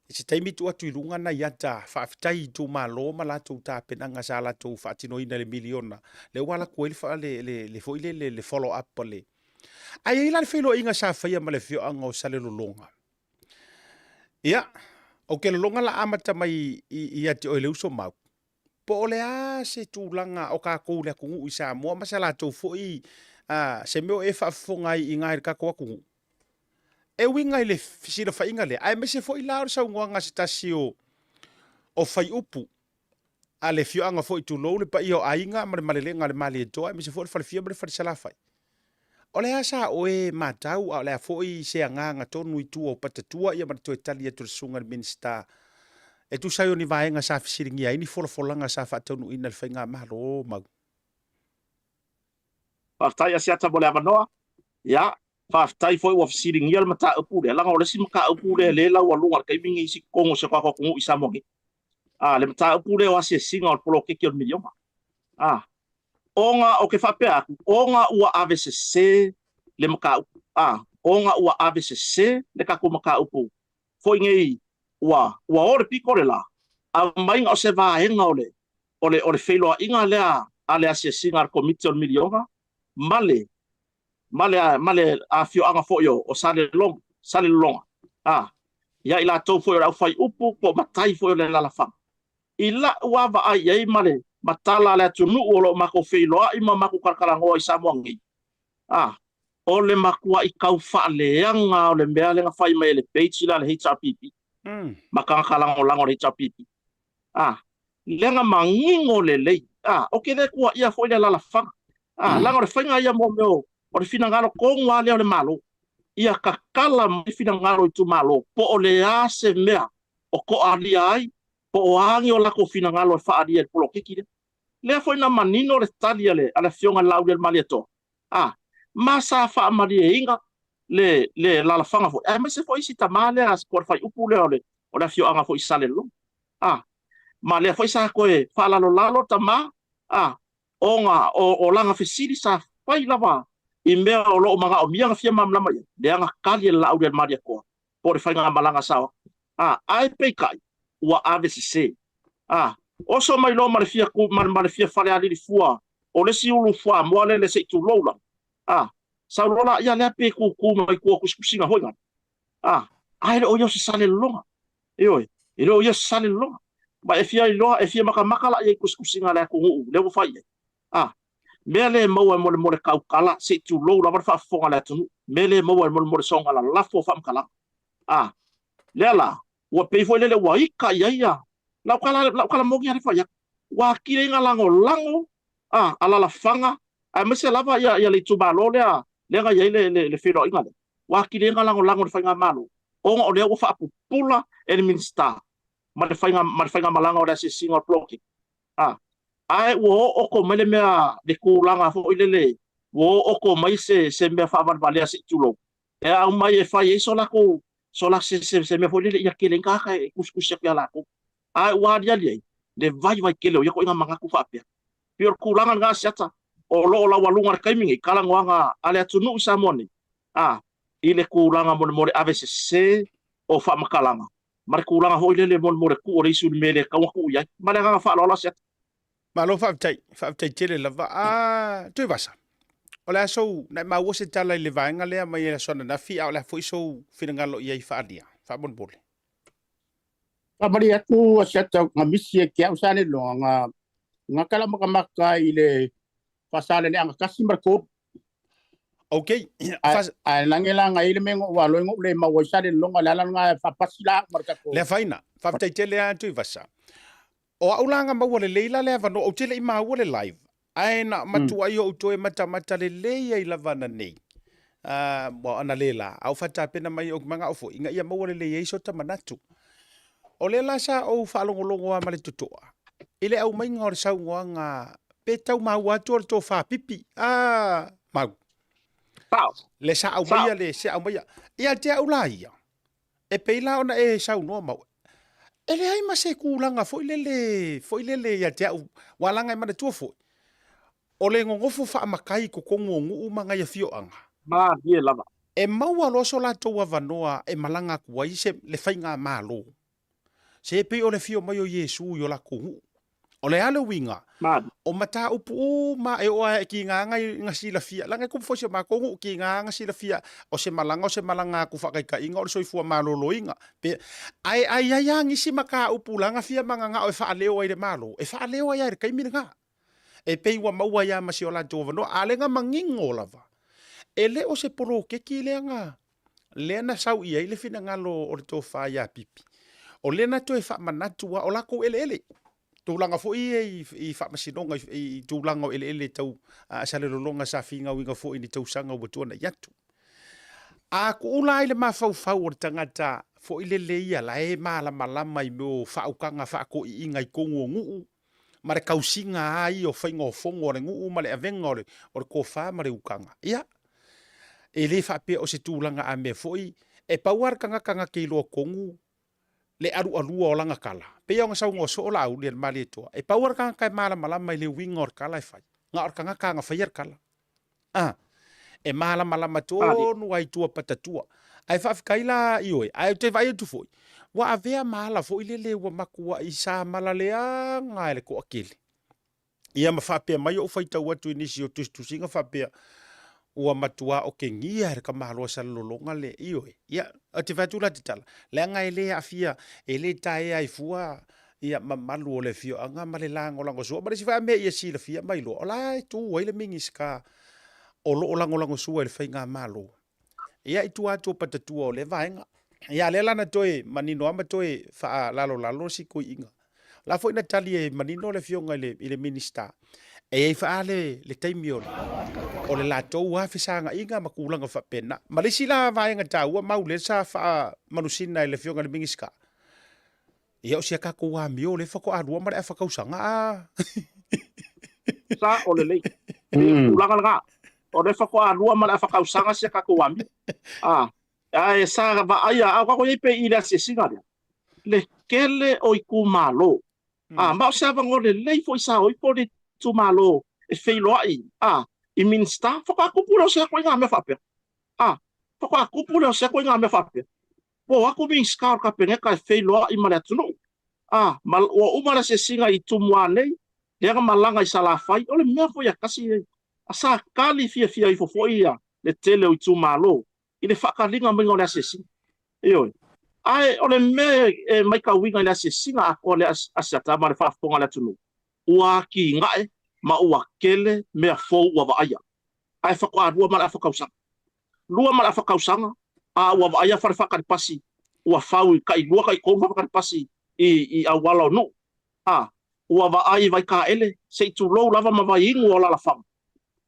se taimi tu atu ilunga na yata whaafitai tu malo ma la tu ta penanga sa la tu whaatino ina le miliona le wala kueli wha le foile le follow up le ai ila le whilo inga sa whaia ma le whio anga o sale lolonga ia o ke lolonga la amata mai i ati o le uso mau po o le a se tūlanga o ka kou le kungu i sa mua ma sa la tu fo i se meo e whaafonga i ngai kako aku. E winga i le sira whainga le. Ai me se fo i lao sa ungoanga se tasi o whai upu. A le fio anga fo i tu lou le pa i o ainga ma le malelenga le mali e toa. Me se fo le whalifia ma le whalisala whai. O le asa o e matau a le a fo i se anganga tonu i tu o patatua ia ma toe tali atu le sunga le minista. E tu sai o ni vaenga sa fisiringi ai ni folanga sa whaatonu ina le whainga mahalo mau. Whaftai a siata mo le amanoa. Ia, whaftai foi wa fisiringi al mata upure. Langa o le si maka upure le lau alunga kai mingi isi kongo se kwa kungu isa mongi. Le mata upure o ase singa o polo keki o milioma. Onga o ke whape aku. Onga ua AVCC le maka upu. Onga ua AVCC le kako maka upu. Foi ngei ua ore piko le la. A mainga o se vaenga o le wheloa inga lea a le ase singa al komite o milioma. Male a fio anga foio o sale longa. Ia ila tau foio au fai upu po matai foio le lalafang. Ila uava ai ai male matala le atunu o lo mako feiloa ima mako karkarangoa i Samoangi. O le makua i kau whaaleanga o le mea lenga whai mai le page la le HRPP. Makanga kalango lango le HRPP. Lenga mangingo le lei. O ke le kua ia foile lalafang. Lango le whainga ia mo meo o le finangalo kongwa leo le malo. Ia kakala mo le finangalo i tu malo. Po o le ase mea o ko alia ai. Po o angi o lako finangalo e whaaria e polo kiki le. Lea foi na manino le talia le ala fionga lau le mali ato. Masa wha amari e inga le lalafanga foi. Me se foi isi tamale as por fai upu leo le o le fio anga foi sale lo. Ma lea foi sa koe whalalo lalo tama. Onga o langa fesiri sa fai lava. I mea o loo mga o mianga fia mamlama ia. Leanga kali e lau le mali akoa. Por fai nga malanga sawa. Ai peikai. Ua AVCC. Oso mai lo malefia fale ali li fua. O le si ulu fua mo le se tu lola. Sa lola ia le pe ku mai ku kuskusinga hoinga. Ai o yo se sale longa. Io yo sale longa. Ba e fia maka la ia kuskusinga le ku le wo fai. Mele mo mo le kaukala se tu lola ba fa fonga le tu. Mele mo mo songa la lafo fam kala. Lela ua pei foi lele ua ika ia. Lau kala mogi hare whaiak. Ua kire inga lango. Ala la fanga. Mese lava ia le tubalo lea. Lenga ia le whiro inga le. Ua kire inga lango le whainga malo. Onga o lea ua whaapupula e minsta. Ma le whainga malanga o lea se singa o ploki. Ai ua oko mele mea le kulanga fo ilele. Ua oko mai se mea whaavanvalea se tulo. E au mai e whai eiso lako. So la se me foi ia kele ka kuskus ya la ko wa dia li de vai kele ya ko inga manga ku fa pe pior kulangan nga siata o lo la walunga ka mingi kala nganga ale atunu samoni ile kulanga mo AVCC o fa makalanga mar kulanga ho ile mo ku o risu mele ka ku ya mala nga fa lo la siata malo fa tai tele la va tu vas. Ola so na ma wo se tala le vaenga le mai la sona na fi ala foi so finangalo ia fa dia fa bon bole Pabari aku seta ngamisi ke usane lo nga kala maka ile fasale le anga kasi marko okay langela nga ile mengo walo ngo le ma wo sale lo nga la nga fa pasila marka ko le faina fa tai tele atu vasa o aulanga ma wo le leila le va no o tele ma wo le live aina matua yo utoe mata le leia i lavana nei. Mo ana lela au fata pena mai o manga ofo inga ia mo le leia iso tamanatu. O le la sa o falongolongo a male tutoa. Ile au mai ngor sa nga pe tau ma wa to fa pipi. Mau. Le sa au mai le sa au mai. Ia te au la ia. E peila ona e sa no mau. Ele ai ma se kulanga fo ile ia te au walanga ma tu fo. O le ngofo fa makai ko kongongu umanga ya fio anga. Ma die lava. E maua lo so la to wanoa e malanga ku ai se le fainga malo. Se pe o le fio mai o Yesu yo la ku. O le ale winga. O mata upu ma e o ki nga ngasi la fia. Langa ku fo se ma ko ki nga ngasi la fia. O se malanga ku fa kai inga o so fu malo lo inga. Pe ai ngisi maka upu langa fia manga nga o fa leo ai le malo. E fa leo ai kai minga. E pei ua maua ia masi o latou avanoa, a lenga mangingo lava. E le o se poro keki leanga. Le na sau ia i le fina ngalo o le tō whaia pipi. O le na to e wha manatua o lako ele. Tūlanga fo i whamasinonga i tūlanga o ele tau asale lolonga sa whinga winga fo i ni tau sanga o tuana yatu. A ko ula i le mawhau o le tangata fo i le leia la e malama i mo whaukanga whako i inga i kongo nguu. Ma le kausinga ai o whainga o fongo o le nguu ma le avenga o le kōwha ma le ukanga. Ia. E le whapea o se tūlanga a mea foi, e pauar kanga ke iloa kongu, le aru o langa kala. Pea o ngasau ngoso o lau le mali toa. E pauar kanga kai malama i le winga o kala e whai. Nga or kanga whai kala. E malama tonu ai tua patatua. Ai whawhikaila i oe, ai te vai tu foi. Wa avea mala foi le wa makua i sa malalea nga ele ko akili. Ia ma whapea mai o whaitau atu inisi o tusinga whapea. Ua matua o ke ngia re ka mahaloa sa lolonga le ioe. Ia, a te whaitula te tala. Lea ngai le a fia, e le tae ai fua, ia mamalu o le fio, anga ma le lango lango sua, ma le si wha mea ia si le fia mai lo. Ola e tu, waile mingi ska, o lo lango sua e le whai ngā malo. Ia i tu atu o patatua o le vaenga. Ia le lana toe, manino ama toe, wha lalo si koi inga. La fo ina tali e manino le fio ngai le minista. E ei wha le taimio le. O le latou a fisanga inga makulanga fa pena. Malisi la vaenga taua maule sa fa manusina le fionga le mingiska. Ia o sia kako wa mio le fako arua mare fa kausanga. Sa o le lei. Ulanga nga. O le fako arua mare fa kausanga sia kako wa mio. Ai sa va aya a ko ipe ila se singa le kele o iku malo. Ma sa va ngole lei fo isa o ipo le tu malo e feiloi. I minsta whakakupura o sea koe ngā me whapea. Whakakupura o sea koe ngā me whapea. Wo aku minska o ka pengeka e wheiloa i mare atunu. O umara se singa i tumua nei, leanga malanga i salawhai, o le mea fo ia kasi e. A sa kali fia i fofoi ia le tele o i tumalo, i le whakalinga minga o le ase singa. Ioi. Ai, o le mea mai ka winga i le ase singa a ko le ase atama le whaafonga le atunu. Ua ki ngae, ma ua kele mea fou ua vaaya. Ai whakua rua mara whakausanga. Rua mara whakausanga, ua vaaya whare whakaripasi, ua whau kai rua kai kou whakaripasi i awala o no. Ua vaaya vai ka ele, se i tu lou lava ma vai ingu o lala wham.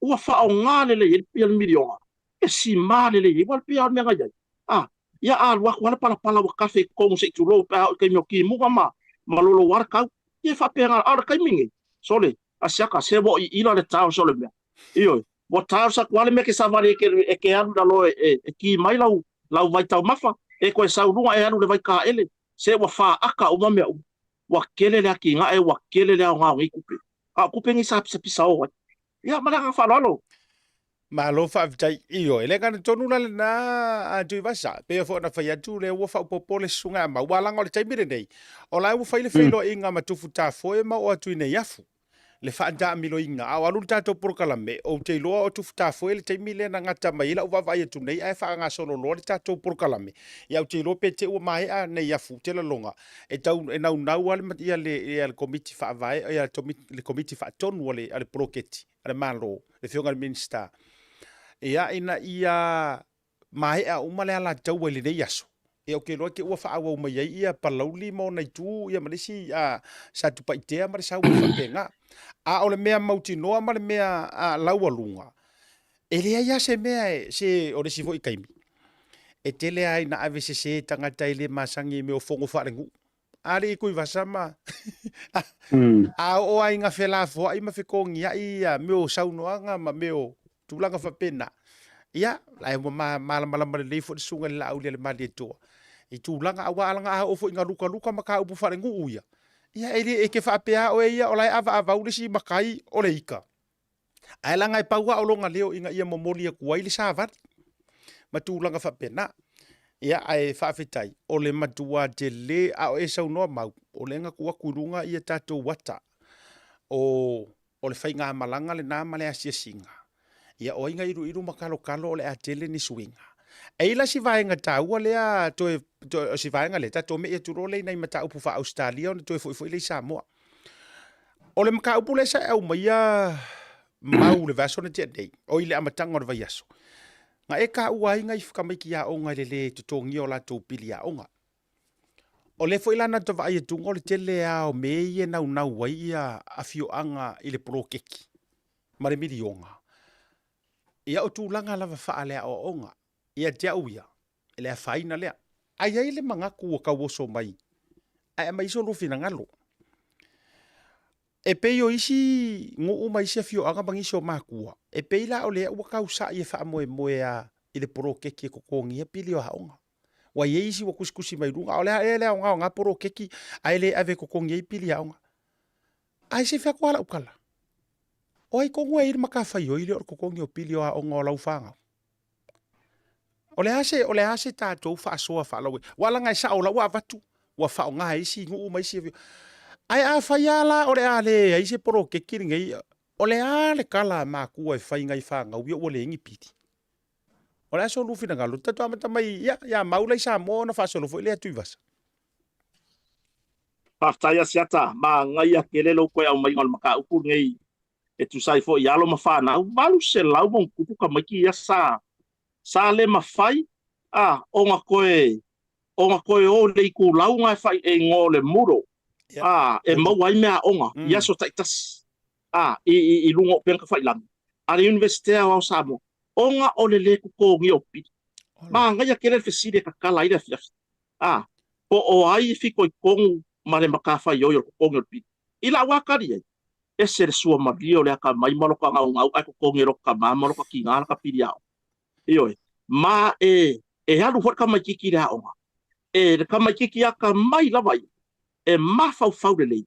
Ua whao ngā lele i pia mirionga. E si mā lele i wal pia mea ngai. Ia a rua kuala pala wa kafe kou se i tu lou pia kai mio ki muga ma lolo warakau. Ia whapea ngā ara kai mingi. Sole. Asiaka se bo i ila le tau sole mea. Ioi, bo tau sa kuale me ke savari e ke anu da loe e ki mai lau vai tau mafa, e koe sau runga e anu le vai ka ele, se wa wha aka uma mea u. Wa kele lea ki ngā e wa kele lea o ngā ngi kupe. Kupe ngi sa pisa o wai. Ia, maranga whalalo. Malo whaavitai iyo, ele kana tonu la le na tui vasa, pea fo na whai atu le ua whaupopo le sunga ma walanga o le taimire nei. O lai ua whaile whailo inga matufu ta foe ma o atu ine yafu. Le whaanda milo inga, au alu tato porokalame, o te loa o tufuta foe le taimile na ngata mai la uwa vai atu nei, ai wha ngā sono loa le tato porokalame. Ia au te loa pe te ua mai a nei afu te la longa. E tau, e nau ale mat ia le komiti wha vai, ia le komiti wha tonu ale proketi, ale malo, le whionga le minista. Ia ina ia mai a umale ala tau ele nei aso. E o ke loa ke ua wha awa umai ia palauli mo nei tu, ia marisi sa tupaitea marisa ua whapenga. A o le mea mauti noa ma le mea laua lunga. E lea ia se mea se o le sifo i kaimi. E tele ai na ave se tangata i le masangi me o fongo wharengu. Ari i kui vasama. A o ai ngā whela fua i mawhikongi ai me o saunoanga ma me o tūlanga whapena. Ia, lai mo malama le leifo le sunga le lau le mali e toa. I tūlanga awa alanga a ofo i ngā luka maka upu wharengu uia. Ia e ke whaapea o ia o lai ava ulesi makai o le ika. Ai langa i paua o longa leo inga ia momoli a kuai le savat. Matulanga whapena. Ia ai whaafetai o le matua te le a o e sau noa mau. O le nga kua kurunga ia tatou wata. O le whainga malanga le nāma le asia singa. Ia o inga iru makalo o le a tele ni suinga. Eila si vaenga taua lea toe si vaenga le ta to me e turo le nei mata upu fa Australia on toe foi le Samoa. O le maka upule sa au mai mau le vaso na tei. O ile amatanga o le vai aso. Nga e ka ua inga I whakamaiki a onga le tutongi o la tau pili a onga. O le fo ilana to vai tungo le tele a o me ie nau wai ia a fio anga I le pro keki. Ma le miri onga. Ia o tūlanga lava wha lea o onga. Ia te au ia. Ele a whaina lea. Ai ai le mangaku o kawoso mai. Ai mai so lufi na ngalo. E pei o isi ngu mai se fio anga bangi so makua. E pei la o le ua kausa I wha moe a I le pro keki ko kongi e pili o haonga. Wa ye isi wa kuskusi mai runga. O le o ngā pro keki ai le ave ko kongi e pili haonga. Ai se wha kuala ukala. O ai kongu e maka whai o ile o kokongi o pili o haonga o lau whanga. O le ase tātou wha asoa wha lawe. Wala ngai sa o lau a vatu. Wa wha o ngā isi ngu mai se fio. Ai a whai ala o le a le ai se pro keki ngai. O le a le kala mākua e whai ngai whanga ui o le ingi piti. O le aso lufi na ngalo. Tatu amata mai ia maulai sa mo na wha solo fo ile atu I vasa. Paftai asiata ma ngai a kelelo koe au mai ngal maka upu ngai e tu sai fo ialo ma fa na valu se lau bon kupu ka mai ki sa le ma fai onga koe o le ku lau ngai fai e ngo le muro e mau ai mea onga ia so taitas I lungo penka fai lang a le universite au samo onga o le ku ko ngi opi ma ngai a kelelo feside ka kala ida fia po o ai fiko I kongu ma le makafa yo ko ngi opi ila wakari e se sua mario le ka mai malo ka ngau ai ko ngero ka ma malo ka kinga ka piria io ma e halu fo ka mai kiki ra onga e ka mai kiki ka mai la vai e ma fau le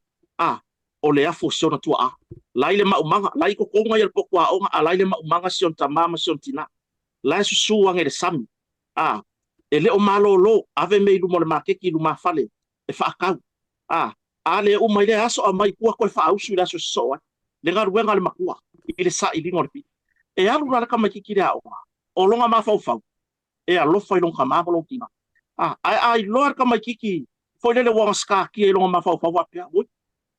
o le afo sona tua lai le maumanga lai ko konga ia poko a onga lai le maumanga sion tamama sion tina lai su wange le sami e le o malo lo ave me lu mo le makeki lu ma fale e fa ka ale o mai le aso a mai kua koe wha ausu I aso soa. Le ngā ruenga le makua. I le sa I lingo le pi. E alu rara ka mai kiki rea oa. O longa ma fau. E a lofa I longa ma fau kina. Ai loa ka mai kiki. Foi lele wanga ska ki e longa ma fau wapia.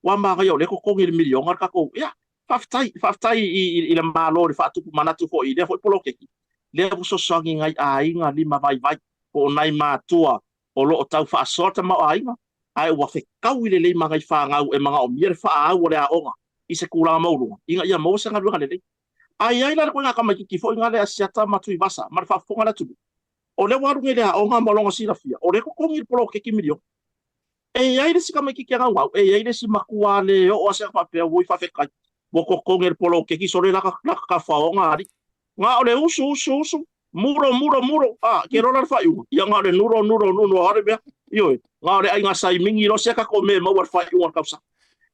Wa ma ga yo le ko kongi le milionga ka ko. Ia. Faftai I le malo le fatu manatu fo I le foi polo keki. Le buso sangi ngai ainga lima vai. Ko nai matua. O lo o tau fa sorta ma ainga. Ai wa fe kau ile le mga fa ngau e mga o mier fa au le a onga I se kula maulu inga ia mo sanga luga le ai la ko nga ka maki fo nga le asiata matu I basa mar fa fonga la tu o le waru le a onga molonga sila fia o le ko kongi polo ke ki milio e ai le sika maki nga ngau e ai le si makua le o se fa pe wo fa fe kai bo ko kongi polo ke ki so le la ka fa onga ari nga o le usu muro ke rola fa yu ia nga le nuro are be yo nga le ai nga sai mingi lo se ka ko me mo war fa yu war kapsa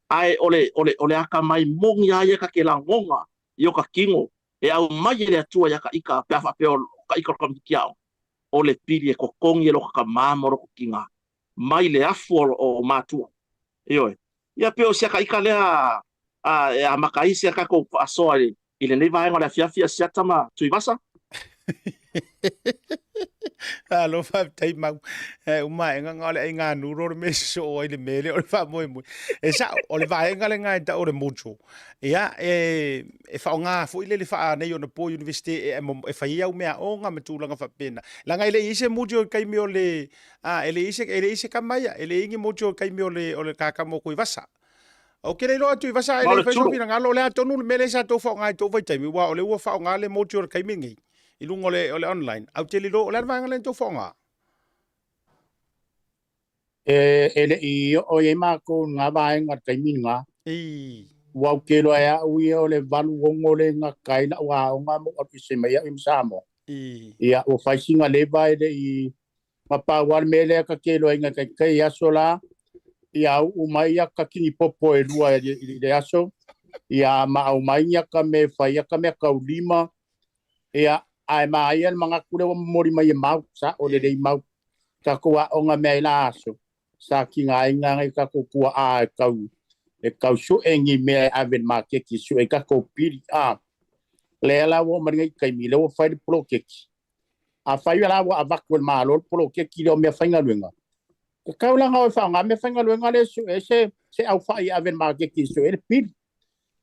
ai ole aka mai mongi ai ka ke la ngonga yo ka kingo e au mai le atua ya ka ika pa fa pe ka ika ko kiao ole pili e ko kongi lo ka mamoro ko kinga mai le afu o matua yo ia pe o se ka ika le a makai se ka ko aso ale ile ne vai nga la fia sia tama tu ibasa Lo fa tai mau uma nga ngale ai nga nuro me so ile mele o fa moi e sa o le vai nga le nga ta o le mucho ia e fa nga fo ile le fa nei o na po university e fa ia o mea o nga metulanga fa pena la nga ile ise mucho kai mi o le ele ise ka mai ele ingi mucho kai mi o le ka mo ko vasa o kere lo tu vasa ele fa so pina nga lo le atonu mele sa to fa nga to vai tai mi wa o le fa nga le mucho kai mi ngi I lungo le online. Au te lilo, o le arvanga le tō whonga? Ele I o e mako ngā vaenga taimini ngā. Wau kero e au I o le valu ongo le ngā kaina wā o ngā mo api se mai im samo. Ia o whaisinga le vai le I mapawar mele ka kero e ngā kai aso la. Ia au umai ka kini popo e rua I le aso. Ia ma au mai ka me whai ka me kaulima. Ia ai mai el mga kure o mori mai mau sa o le mau ka ko o nga me la aso sa ki nga ngai ka ko ku a kau su engi me aven ma ke ki su e ka ko piri le la wo mari kai mi le wo fai pro ke a fai la wo avak ko ma lo pro ke ki lo me fai nga luenga kaulanga o fa nga me fanga lo ngale su se au fa ia ven ma ke ki su e pil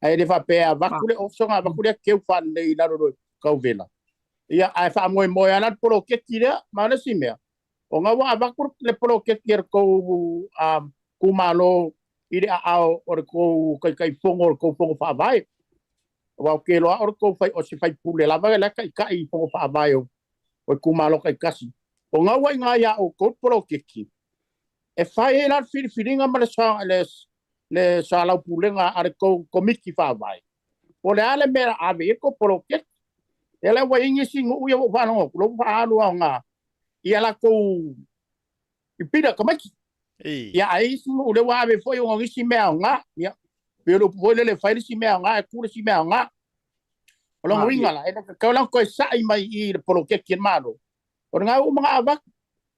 ai de fa pe va kule o so nga va kule ke fa nei la ro kau vela ia ai fa mo ana polo ke tira ma na si me o nga wa va kur le polo ke ker ko ku malo ire a o ko kai fongo ko fongo fa vai wa ke lo or ko fai o si fai pule la va la kai fongo fa vai o ku malo kai kasi o nga wa nga ya o ko polo ke ki e fai la filinga ma le sa la pulenga are ko miki fa vai o le ale mera ave ko polo ke ele wa ingi singu uya wa no lo fa alu nga ia la ko ipira kamaki ia ai singu le wa ave foi o ngi me nga ia pero foi le fai si me nga ku si me nga o lo winga la e ka la ko sai mai I polo ke kin malo o nga u mga avak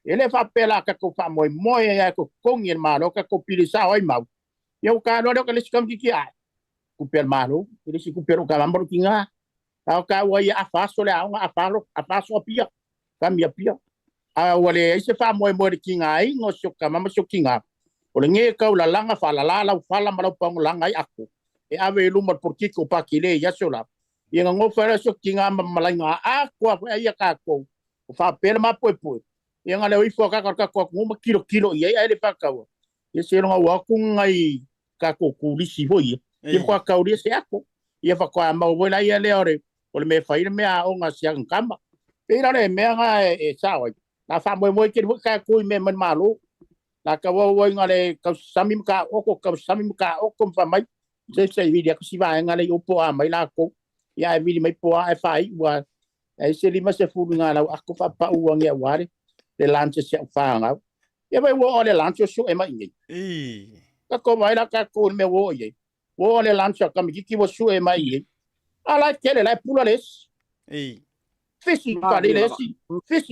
ele fa pela ka ko fa moi ya ko kongi malo ka ko pilisa oi mau eu ka no ka le skam ki ai ku per malo ele si ku per o ka lambo kinga tau ka wa ia afaso le a afaso pia kamia pia a wale se fa mo kinga ai ngo soka mama sokinga o le nge ka la langa fa la fala ma pa langa ai aku e ave lu mo por kiko pa kile ya sola ia ngo fa sokinga malanga a ko ia ka ko fa per ma po ia ngale oi fo ka ko mo kilo ia ai le fa ka ia se no wa ku ngai ka ko ku li si ho ia ko ka uri se aku ia fa ko ma wo la ia le ore o le me fai le mea o nga sia kama pera le mea nga e sawa la fa mo ke ka ku me man malo la ka wo nga le ka sami ka o ko fa mai se video ko si va nga le o po a mai la ko ya e video mai po a fai wa e se li ma se fu nga la ko fa pa u nga ware le lanche se fa nga ya vai wo le lanche so e mai ngi ka ko mai la ka ku me wo ye wo le lanche ka mi ki wo so e mai ngi ala kele la pula les fisi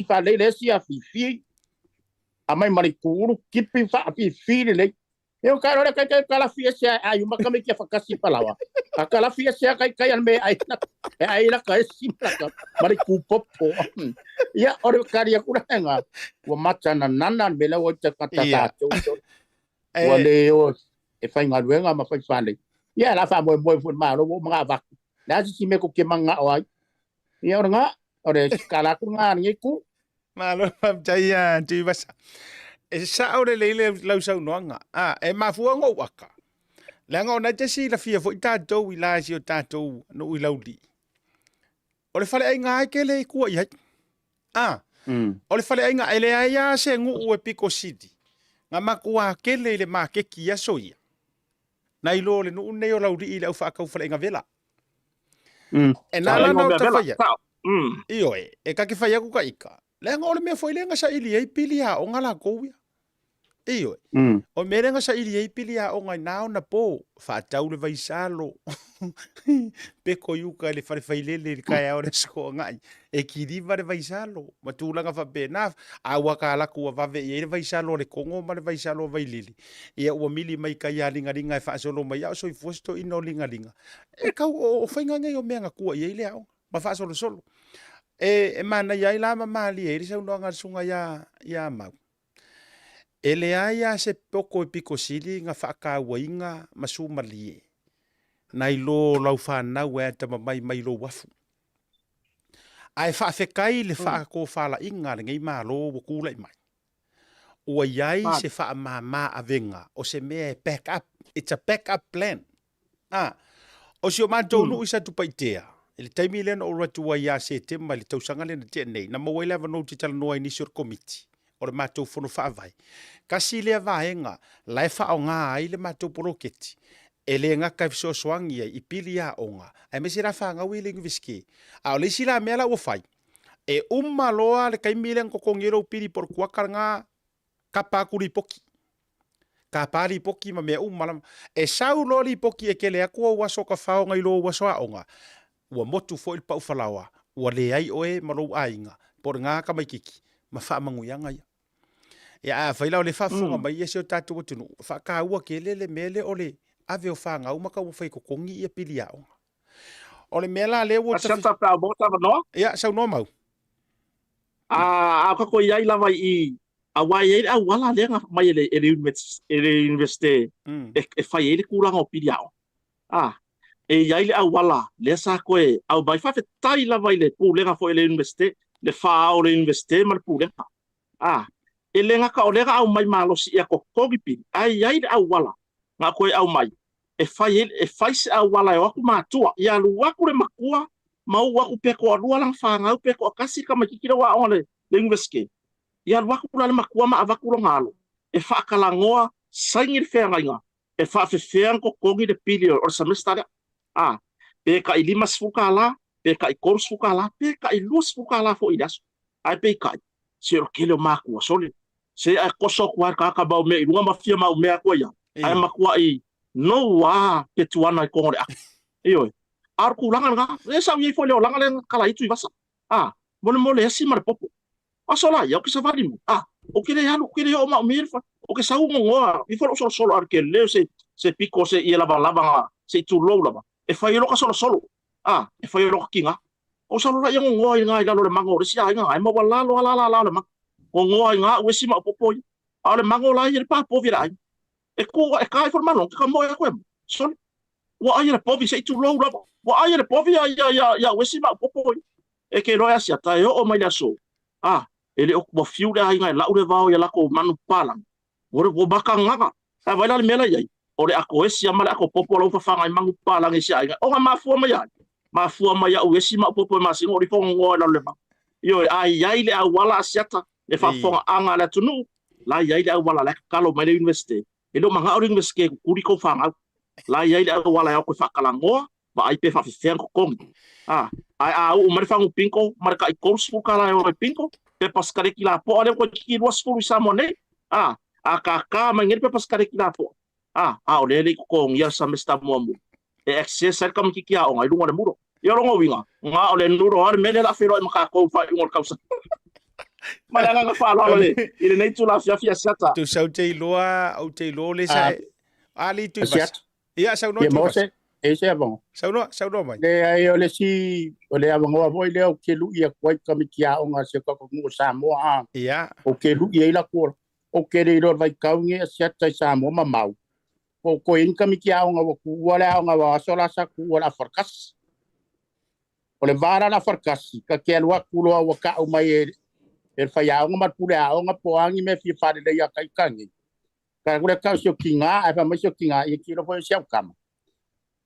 fa le si a fifi a mai mari kuru kipi fa fifi le eu quero le kai kala fiesi ai uma kame ki fa kasi palawa akala fiesi kai me ai la kai simple mari ku popo ya ore kari aku nga wa macha na nanan bela wo ta kata wa le o e fa ngalwenga ma fa fale ya la fa mo fu ma ro mga vak na si me ko ke manga o ai ia nga ore kala ku nga ngi ku malo pam jaya ti basa e sa ore le lau sau noanga e mafua ngo waka la ngo na tesi la fia fo tato wi la si o tato no wi laudi ore fale ai nga ke le ku ia ore fale ai nga ele ai se ngu e Pico City nga makua ke le ma ke kia soia nai lo le no ne o laudi ile fa ka fale nga vela e nala no ta faya io e ka ke faya ku ka ika le ngole me foi le nga sa ili ai pilia o ngala ko io o mere nga sa ili ai pilia o ngai nao na po fa tau le vaisalo pe ko yuka le fare failele ka ya ore sko ngai e ki di va le vaisalo ma tu la fa bena a wa ka la ku va ve le vaisalo le kongo ma le vaisalo vailili e o mili mai ka ya linga linga fa solo mai ya so i fosto ino linga linga e ka o fa nga ngai o me nga ku ye le au ma fa solo e mana ya ila ma mali e se no nga sunga ya ma ele aya se poko e Pico City nga fa ka wainga masuma lie nai lo lau fa na we ta mai lo wafu ai fa fe kai le fa ko fa la inga ngai ma lo ku lai mai o yai se fa mama avenga o se me backup it's a backup plan o si o ma to no isa tu paitea ele taimi le no ratu wa ya se te ma le tausanga le te nei na mo wela va no te tala no initial committee o le matou fono fa vai kasi le vaenga lai fa o nga ai le matou poroketi ele nga ka so swangi i pilia onga ai me sira fa nga wiling viski a le sila mela o fai e loa le kai milen ko kongero pili por kuakaranga kapakuri poki kapari poki ma me umala e sau loli poki e kele aku waso ka fa nga ilo waso onga wa motu fo il pa ufalawa wa le ai oe malo ainga por nga ka mai kiki ma fa manguyanga ya fa ila le fa funga mai ese tatu tunu fa ka wa kelele mele ole ave o fa nga uma ka fa ko kongi e pilia ole mela le wo ta ta bo ta no ya sa no mau ka ko ia ila vai Awai ele a wala lenga mai ele investe e fai ele kuranga o piliao. E ia ile a wala le sa koe au bai fa tai la vai le pulenga fo ele investe le fa o le investe mal pulenga. E lenga ka o lenga au mai malo si e ko kogi pi. Ai ile a wala nga koe au mai. E fai se a wala e aku matua ia lu aku le makua mau aku peko a lua lang fa ngau peko kasi ka makikira wa ole le investe. Ia waku pula le makua ma avaku lo ngalo. E whaakalangoa saingi le whea ngainga. E whaafewhea ko kongi le pili o semester. Pe ka i 5 sfuka la, pe ka i 4 sfuka la, pe ka i 2 sfuka la fo i dasu. Ai pe kai. Se o kele o makua soli. Se ai koso kua ka bau me i runga mafia mau mea kua ia. Ai makua i no wa pe tuana i kongore aku. Iyo e. Arku langa nga. E sa uiei fo leo langa le kala itu i vasa. Mole esi mare popo. Asola ya o que savarimu o que le alu que le o ma mirfa o que sa un ngoa i fo solo ar que le se pico se i lava se tu lo lava e fa yo ka solo e fa yo kinga o solo la yang ngoa nga i le mango re sia nga ai mo wala lo la le mango o ngoa nga o si ma popo ale mango la i pa po vira e ko e kai forma no ka mo e ko sol wa ai le povi se tu lo lava wa ai le povi ya o si ma popo e que lo asia ta yo o mai la so ele o mo fiu le ai ngai la ure vao ya la ko manu palang ore go baka ngaka ta vai la mela yai ore ako esi amale ako popo lo fa fanga mangu palang esi ai o ma fu ma ya o esi ma popo ma singo ri fongo ngo la le ma yo ai yai le awala asiata le fa fonga anga la tunu la yai le awala la kalo mai le university ele manga o university kuri ko fanga la yai le awala ya ko fa kalango ba ai pe fa fiang ko kong ai o mari fangu pinko marka i course fu kala o pinko pe paskare kila po ale ko ki ro skulu samone akaka mangir pe paskare kila po o le ko ngia semester mo e access al kam ki kia o ngai lunga le muro yo rongo winga nga o le nuro ar mele la fero maka ko fa ngor kausa malanga nga fa lo le ile nei tu la fia sata tu sau te loa au te lo le sa ali tu ia sau no tu ese abang sau no mai le ai ole si ole abang wa voi le o ke lu ia kwai kamikia o nga se ko mo sa mo ia o ke lu ia la ko o ke re ro vai kau nge sia tai sa mo ma mau ko in kamikia o nga ku wala o nga wa sola sa ku wala farkas ole vara na farkas ka ke lu ku lo wa ka o mai e fa ya o nga pula o nga po angi me fi fa de ya kai kangi ka ku le ka sio kinga ai fa ma sio kinga e ki ro po sia kama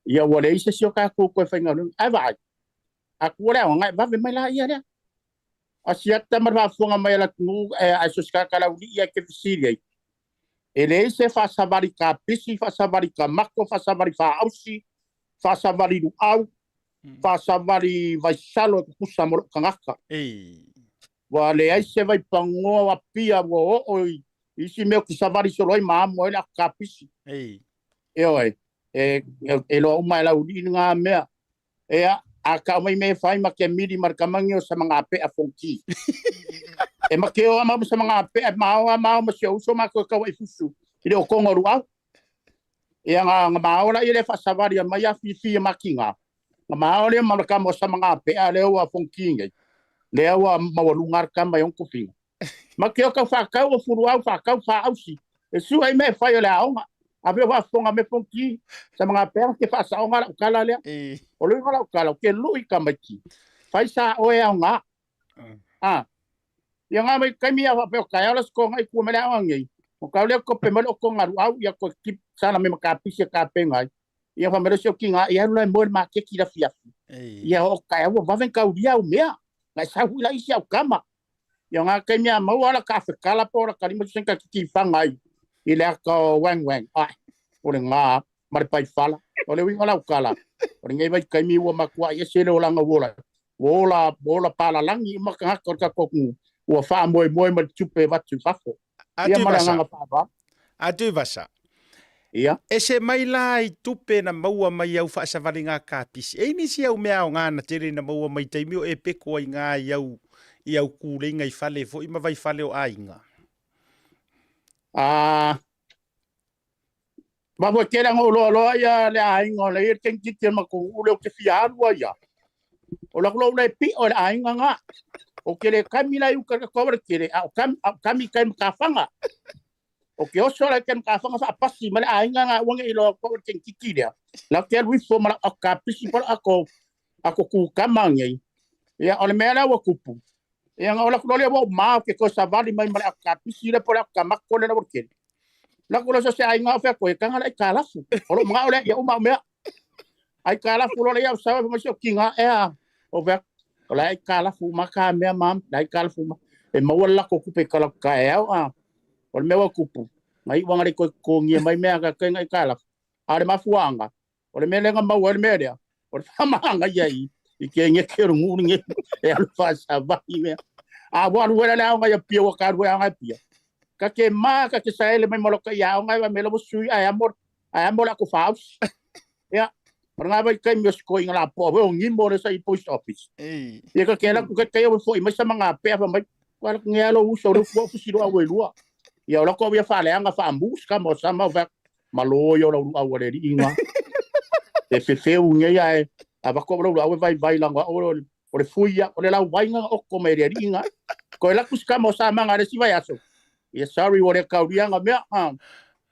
ia wale se sio ka ko fa ngau ai vai aku le ngai va mai la ia le asia ta mar va fonga mai la nu a so ska kala uli ia ke siria ele se fa savari ka pisi fa savari ka mako fa savari fa ausi fa savari du au fa savari vai salo ku samoro kangaka wale ai se vai pango wa pia wo oi isi me ku savari solo ai ma mo la ka pisi oi e lo mai la uli nga mea a ka mai me fai ma ke midi marka mangio sa mga ape a fonki e ma ke o ma sa mga ape ma ma se uso ma ko ka wai fusu ile o kongo ruau e nga ma ola ile fa savari ma ya fi makinga ma ole ma ka mo sa mga ape a le o fonki ngai le o ma lungar ka ma yon kufi ma ke o ka fa ka o furuau fa ka fa ausi e su ai me fai le aonga ave wa fonga me fonki sa mga per ke fa sa onga kala le o le ngala kala ke lui kamaki fai sa o e nga ya nga mai kai mia fa ka ya las ko ngai ku me la ngai o ka le ko pe mo ko ngaru au ya ko ki sa na me ka pisi ka pe ngai ya fa me so ki nga ya lo mo ma ke ki la fia ya o ka ya wa ven ka u dia o mea ngai sa hu la isi au kama ya nga kai mia mo wala ka fa kala por ka ni mo sen ka ki fa ngai ile ko wang o le nga mar pai fala o le winga la kala o le ngai vai kai mi wa makua ye se le ola nga wola pala langi ma ka ko ka ko o fa mo ma tupe va tu fafo ia mara nga pa atu vasa ia ese mai la i tupe na maua mai au fa sa valinga ka pisi e ni si au mea o nga na tere na maua mai taimio e peko ai nga i au kulenga i fale fo i ma vai fale o ainga ma vo kera ngo lo ya le ai ngo le ken kiti ma ko u le ke fiaru ya o la lo le pi o ai nga o ke le kamila yu ka ko ke le a kami kai ka fanga o ke o so la ken ka fanga fa pasi male a nga wanga i lo ko ken kiki dia la ke wi fo mala ka pisi por ako ku kamangi ya ole mela wa kupu ya nga ola ko le wa ma ke ko sa vali mai mala ka pisi le por ka makko le por ke la ko so se ai nga fa ko ka nga ka la fu o nga ole ya uma me ai ka la fu lo le ya sa ma so kinga o ve ola ai ka la fu ma ka me mam dai ka la fu ma e ma wala ko ku pe ka la ka o me wa kupu mai wanga le ko ngi mai me ka ngai ka la are ma fuanga o le me le nga ma wa me dia o ma nga yai i ke nge ke rungu nge e al fa sa va i me a wa wala la nga ya pia wa ka wa nga pia ka ke ma ka ke sa ele mai mo ka ya nga wa me lo sui ai amor la ko faus ya nga ba kai mi sko inga la po o ngi mo le sa i post office e ka ke la ku ka ke o fo i mai sa mga pe fa mai wa nge lo uso ro fo si ro a we lua ya la ko ya fa le nga fa ambus ka mo sa ma va malo yo lo a wa le inga e fe unge ya aba ko lo awe vai langa o le fuia o le lau vai nga o ko me ringa ko la kuska mo sa manga le siva yaso e sorry o le kauria nga me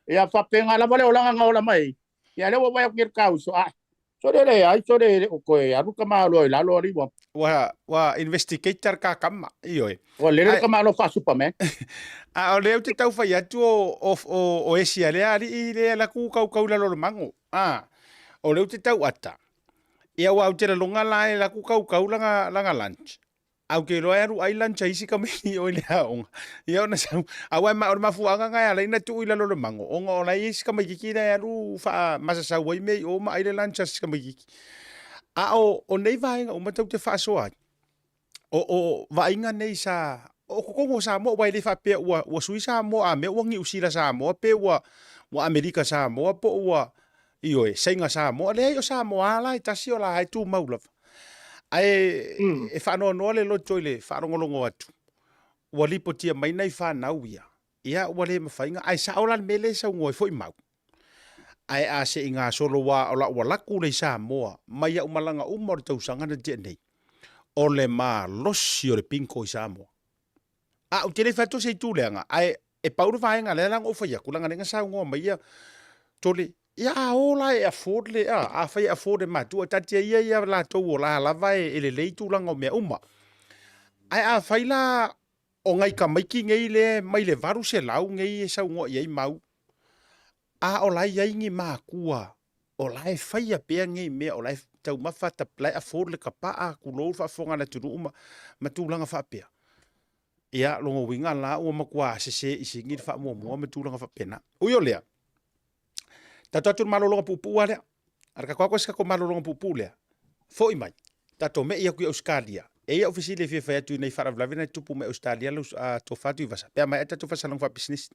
ya fa penga la vale o langa nga o la mai ya le vai o kauso so le ai so le o ko ya ru ka ma lo la lo ri wa investigator ka kama io o le ka ma lo fa superman o le te tau fai atu o esia le ali le la ku kau la lo mango o le te tau ata ia wa utera longa la la ku kau langa lunch au ke ro eru ai lunch ai sika me o le aonga ia ona sa awa ma o fuanga nga ala ina tu ila lo mango onga ona i sika me kiki na eru fa masa sa wai me o ma ile lunch sika me kiki o nei vai nga o matau te fa so o vai nga nei sa o ko sa mo wai le fa pe wa suisa mo a me wangi usila sa mo pe wa Amerika sa mo po wa io senga sa mo le o sa mo ala i tasi o la ai tu maula ai e fa no le lo toile fa ngolongo atu wali potia mai nei fa na uia ia wale ma fainga ai sa ola mele sa ngoi foi mau ai a se inga solo wa ola wala ku le sa mo mai ya umalanga umor tau sanga na je nei o le ma losio le pinko i sa mo o tele fa to se tu lenga ai e pauru fainga le lang o fa ya kulanga nga sa ngo mai ya tole ia ola e afford le a fai afford ma tu tati ia la to la vai ele le tu langa me uma ai a fai la o ngai ka mai ki ngai le mai le varu se lau ngai sa ngo ia mau ola ia ngi ma kua ola e fai a pe ngai me ola tau ma fa ta play afford le ka pa ku lo fa fonga na tu uma ma tu langa fa pe ia longo winga la o ma kwa se isi ngi fa mo ma tu langa fa pena o yo le Tato malolonga pupu ale. Arka kwa ska ko malolonga pupu le. Foi mai. Tato me ia ku Australia. E ia ofisile fe fa tu nei fara vlavina tupu me Australia lo to fatu vasa. Pe mai tato fa salong fa business.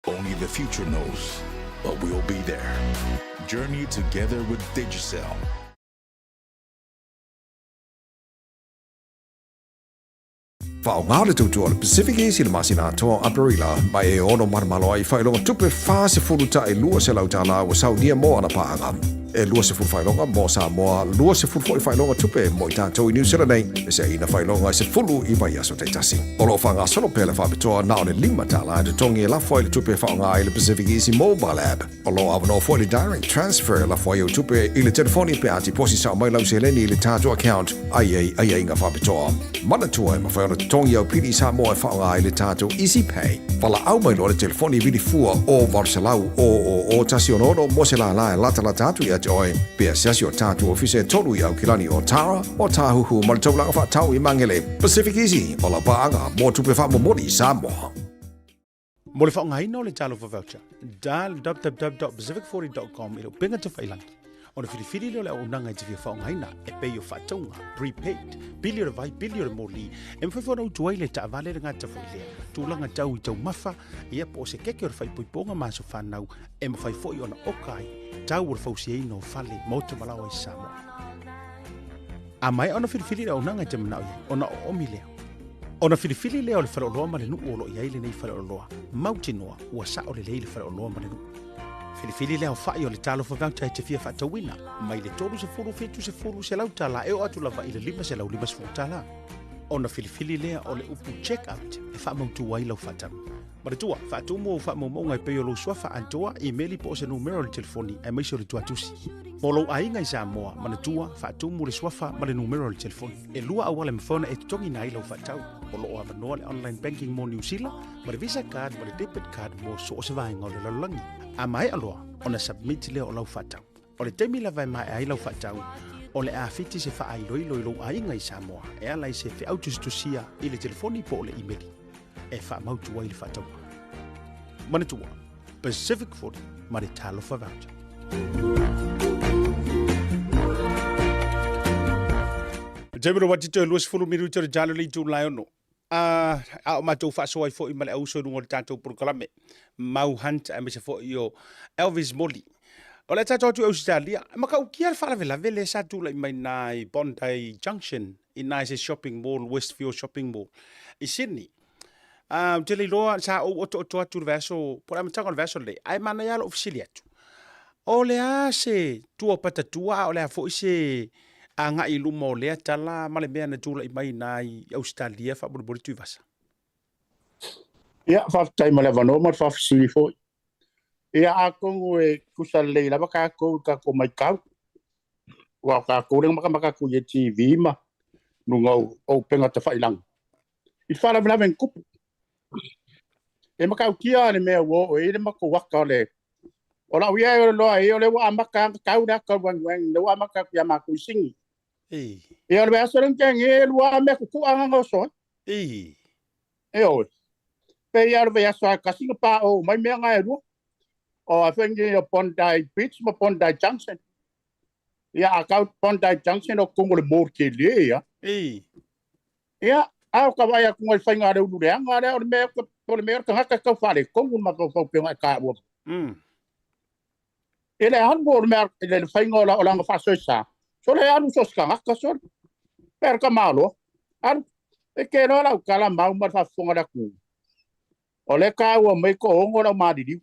Only the future knows, but we'll be there. Journey together with Digicel. Whaongāre tautua le Pacific Ace le masina toa Aparila mai e ono marmalo ai whailonga tupe whāse furuta e lua se lau tāna o saunia mo ana paanga. e lua se fulu whailonga mo Samoa, lua se fulu whailonga tupe mo i tātou i New Zealand nei, e se ina whailonga se fulu i vai aso te tasi. O lo whanga solo pele whapitoa na o le 5 tala te tongi e lafo i le tupe whaonga i le Pacific Easy Mobile App. O lo awano fo le direct transfer lafo i o tupe i le telefoni pe ati posi sa mai lau se leni i le tātou account ai inga whapitoa. Mana tua e mawhaona te tongi au piri Samoa e whaonga i le tātou Easy Pay. Wala au mai lo le telefoni vili fua o Varselau o tasi o nono mo se la e lata atu i ati oe. Pea siasi o tātou ofise tolu i au kilani o Tara o Tāhuhu ma le taulanga wha tau i mangele. Pacific Easy o la paanga mo tupe wha momori Samoa. Mo le whaongaina o le talo for voucher. Dial www.pacific40.com ilo pinga te whailangi. O le whiriwhiri leo le au nanga i te whia whaongaina e pei o whatonga, prepaid, bili o le vai, bili o le moli, e mwhaiwhana u tuai le ta avale le ngata whailea. Tūlanga tau i tau mafa, ia po se keke o le whaipoiponga maso whanau, e mwhaifoi o na okai, tau o le whausiaino o whale, mauta malawa i Samoa. A mai ona whiriwhiri le au nanga i te manau ia, ona o omi leo. Ona whiriwhiri leo le whaleoloa ma le nuu o lo iai le nei whaleoloa, mautinoa, ua sa o le lei le whaleoloa ma le nuu. Filifili leo whai o le talo for voucher te fia whatawina, mai le tolu se furu fitu se furu se lau tala e o atu lava i le 5 se lau 5 se furu tala. Ona filifili lea o le upu check-out e whamautu wai lau whatau. Maritua, whatumu o whamaumaunga e peo lo swafa antoa i meli po se numero le telefoni e maisho le tuatusi. Molo ainga i Samoa, manatua, whatumu le swafa ma le numero le telefoni. E lua awale mfona e tutongi na lau whatau. Molo o avanoa le online banking mo New Zealand, ma le visa card, ma le debit card mo so o se vaenga o le lalangi. A mai aloa, ona submit leo o lau whatau. O le temi la vai mai ai lau whatau, o le awhiti se wha ai loilo ainga i Samoa, e alai se whi autustusia i le telefoni po o le imeli. E wha mautu wai le whatau. Manatua, Pacific 40, ma le talo for voucher. Jamiro watito e luas fulu minuto le jalo li tu laiono. A o matou whaasoa i fo i male au so nungo le tātou proklame. Mau hunt a mese fo i o Elvis Molly. O le tātou atu Australia, maka ukia le whalavela vele sa tu lai mai nai Bondi Junction, i nai se shopping mall, Westfield Shopping Mall, i Sydney. Te le loa sa o oto atu le vaso, pora matanga le vaso le, ai mana yalo ofisili atu. O le a se tua patatua, o le a fo i se a nga i luma o lea tala, ma le mea na tula i mai nai Australia, wha bori tui vasa. Ia, whaftai ma le vano, ma whafisili fo. Ia a kongo e kusa leila, maka kou ka ko mai kau. Wa ka kou renga maka kou ye TV ma, nunga o penga te whailang. I whala vina ven kupu. E maka ukia ne mea wo, e le mako waka le. O la uia e loa e o le wa amaka kau da ka wang le wa amaka kia maku singi. E o le aso ren keng e lua me ku anga so. E o. Pe ia le aso ka singa pa o mai me nga e ru. O a fengi o Bondi Beach ma Bondi Junction. Ia a ka Bondi Junction o kongo le mor ke le ia. Ia a ka vai ku ngai fainga re ulu re anga re o me ko le me ka ka ka fale kongo ma ko pe nga ka wo. Ele han bor mer le fainga o la nga fa so sa. So le anu so ska ka so. Per ka malo. An e ke no la kala mau ma fa fonga da ku. O le ka wo me ko ngo na ma di.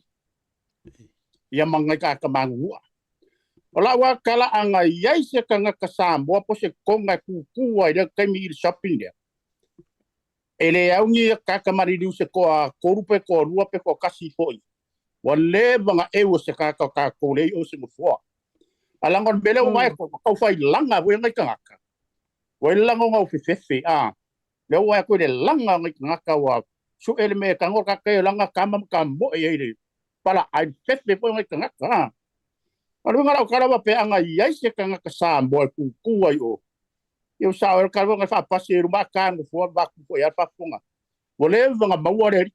Ia mangai ka mangua. O la wa kala anga iai se ka nga ka Samoa po se konga ku ai de kai mi shopping dia. Ele au ni ka mari diu se ko a korupe ko rua pe ko kasi foi. Wa le banga e o se ka ko le o se mo fo. Alangon bele o mai ko fai langa we ngai ka ngaka. We langa ngau fe a. Le wa ko de langa ngai ngaka wa su ele me ka ngor ka ke langa kamam kambo e ele. Pala ai fefe po ngai ka ngaka. Alu ngara kala wa pe anga iai se ka ngaka Samoa ku ai o. Eu sa o ka nga fa paseiro ma ka ngo fo ba ku ya fa funga. Wole vanga mawore.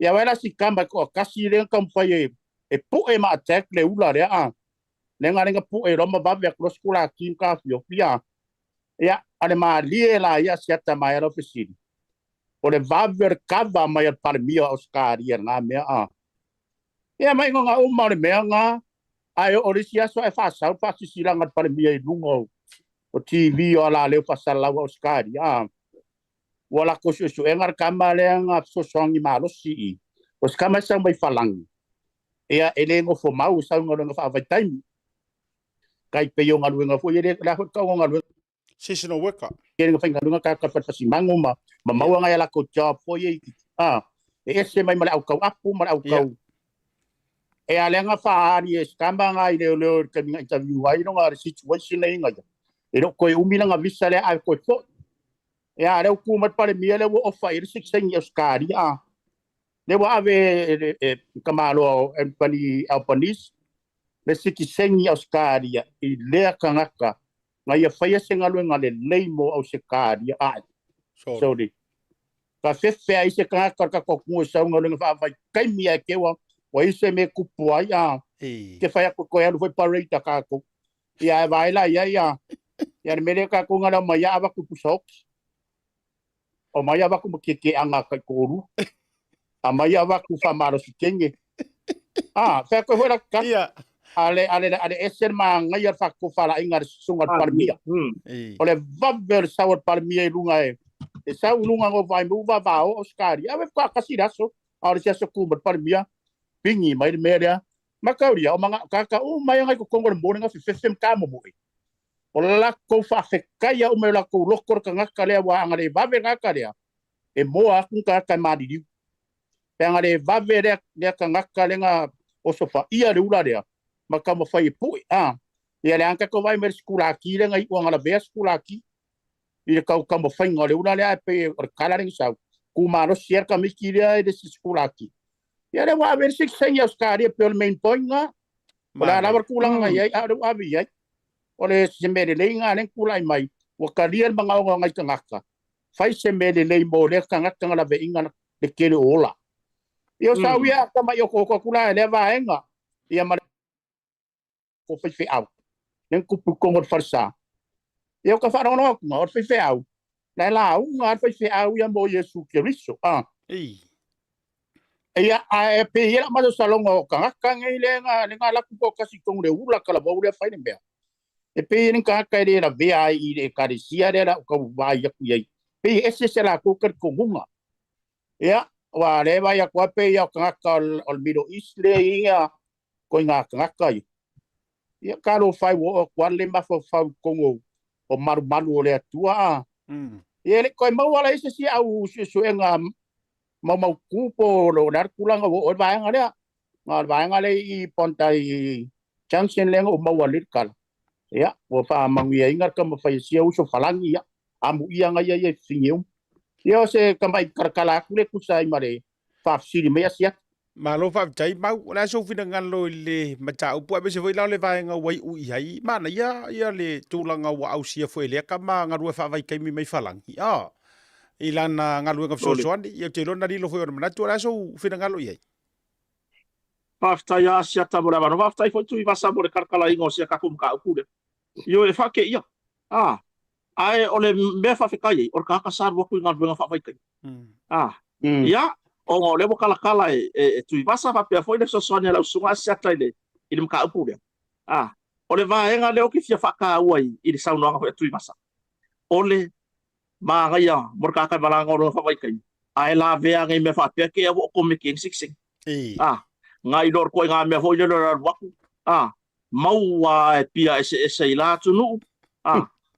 Ya wala si kamba ko kasi le kam fa e pu e ma attack le ula re a. Le nga pu e roma ba ve cross kula kim ka fio pia. Ya ale ma lie la ya siata ma ya ofisini. Ole va ver kava ma ya par mia Oscar ya nga me a. Ya mai nga o ma le me nga ai o risia so e fa sa fa si silanga par mia i lungo. O TV o la le fa sala wa Oscar ya. Wala ko so engar kamale nga so songi malo si. Os kama sang mai falang. Ia ele ngo fo mau sa ngo nga fa vai time. kai pe yo ngaluenga fo yere la ko ngaluenga Seasonal worker. kere nga whainga runga ka pasimango ma maua ngai ala ko job fo ye ese mai mala au kau apu mala au kau e alenga whaari e skamba ngai leo ka minga interview ai no ngā situation nei ngai e no koe umina ngā visa le ai koe fo e a leo kumat pare mia leo ofa i risik sengi auskari leo ave kamalo Albanese le siki sengi auskari i lea kangaka ngai whaia se ngaluenga le leimo au se kāri sorry ka fefe ai se kangaka ka kokungo sau ngaluenga whaafai kaimia kewa wa ise me kupu ai ke whaia koe alu foi parita kako ia e vaila ia mele ka ko ngala mai ava kupu soks o mai ava kupu keke anga kai koru a mai ava ku whamaro si kenge whea koe hora ka ale esen ma ngai ar whako whala inga sungat parmia ole vabel sawat parmia i lunga e sau lunga ngo vai muva vao oskari ave kwa kasiraso ore sia so kumat parmia pingi mai meria makauria o manga kaka mai ngai ko kongor morning of fefem kamo mo ola ko fa fekaya o mela ko lokor ka ngakale wa ngale vave ngakale e moa kun ka madi pe ngale vave le ka ngakale nga o sofa ia le ula le makamo fai pu ia le anka ko vai mer skula ki le ngai ngala be skula ki ile ka kamo fai ngale ula le pe kala ring sau ku maro sier ka miki le de skula ki ia le wa ver sik senha skari pe main point nga ola la ver kulang ngai adu abi ai ole se mele le nga len kulai mai wa kalian mga ngai kangaka fai se mele le mo le kangaka ngala ve inga le kele ola yo sawia ka mai ko kulai le va enga ia ma ko fe au len kupu ko ngor farsa yo ka fa no ngor fe au la ngor fe au ia mo yesu keriso ia a pe ia ma salongo kangaka ngai le nga la ku ko kasi kong le ula kala bo le fai ne be e pe ni ka ka re na ve ai e ka ri sia re la ko vai ya ku ye pe ese se la ko ka ko bunga ya wa le vai ya ko pe ya ka ka al middle east le ia ko nga ka ya ka lo fai wo ko le ma fo fa ko o maru le tua ye le ko ma wala ese si au su nga mau kupo lo dar kulang o vai nga le i pontai junction le o mau lit kala ya wo fa mangia ingar ka mo fai sia uso falangi ya amu ia nga ia fingiu yo se kambai karkala kule kusai mare fa siri me sia malo fa tai mau la so fina ngalo le mata upo be se foi la le vai nga wai u ai mana ia le tulanga wa au sia foi le ka ma nga fa vai kai mi mai falangi ilana ngalu nga so soandi ia te lona li lo foi ona tu la so fina ngalo ia pafta ya sia tabora va pafta foi tu va sabore karkala ingo sia ka kum ka ukure yo e fa ke ia ai ole me fa fikai or ka sar wo ku ngal nga fa vai kai ia o ngole bo kala e tu pasa fa pe foi le so sonia la sunga sia taile ilim ka ukure ole va enga le o ki fia fa ka uai i sa no nga tu pasa ole ma ga ya mor ka ka bala ngoro fa vai kai ai la ve ngai me fa pe ke wo ko me king sik ngai dor ko nga me foi le waku mau wa pia ese ila tunu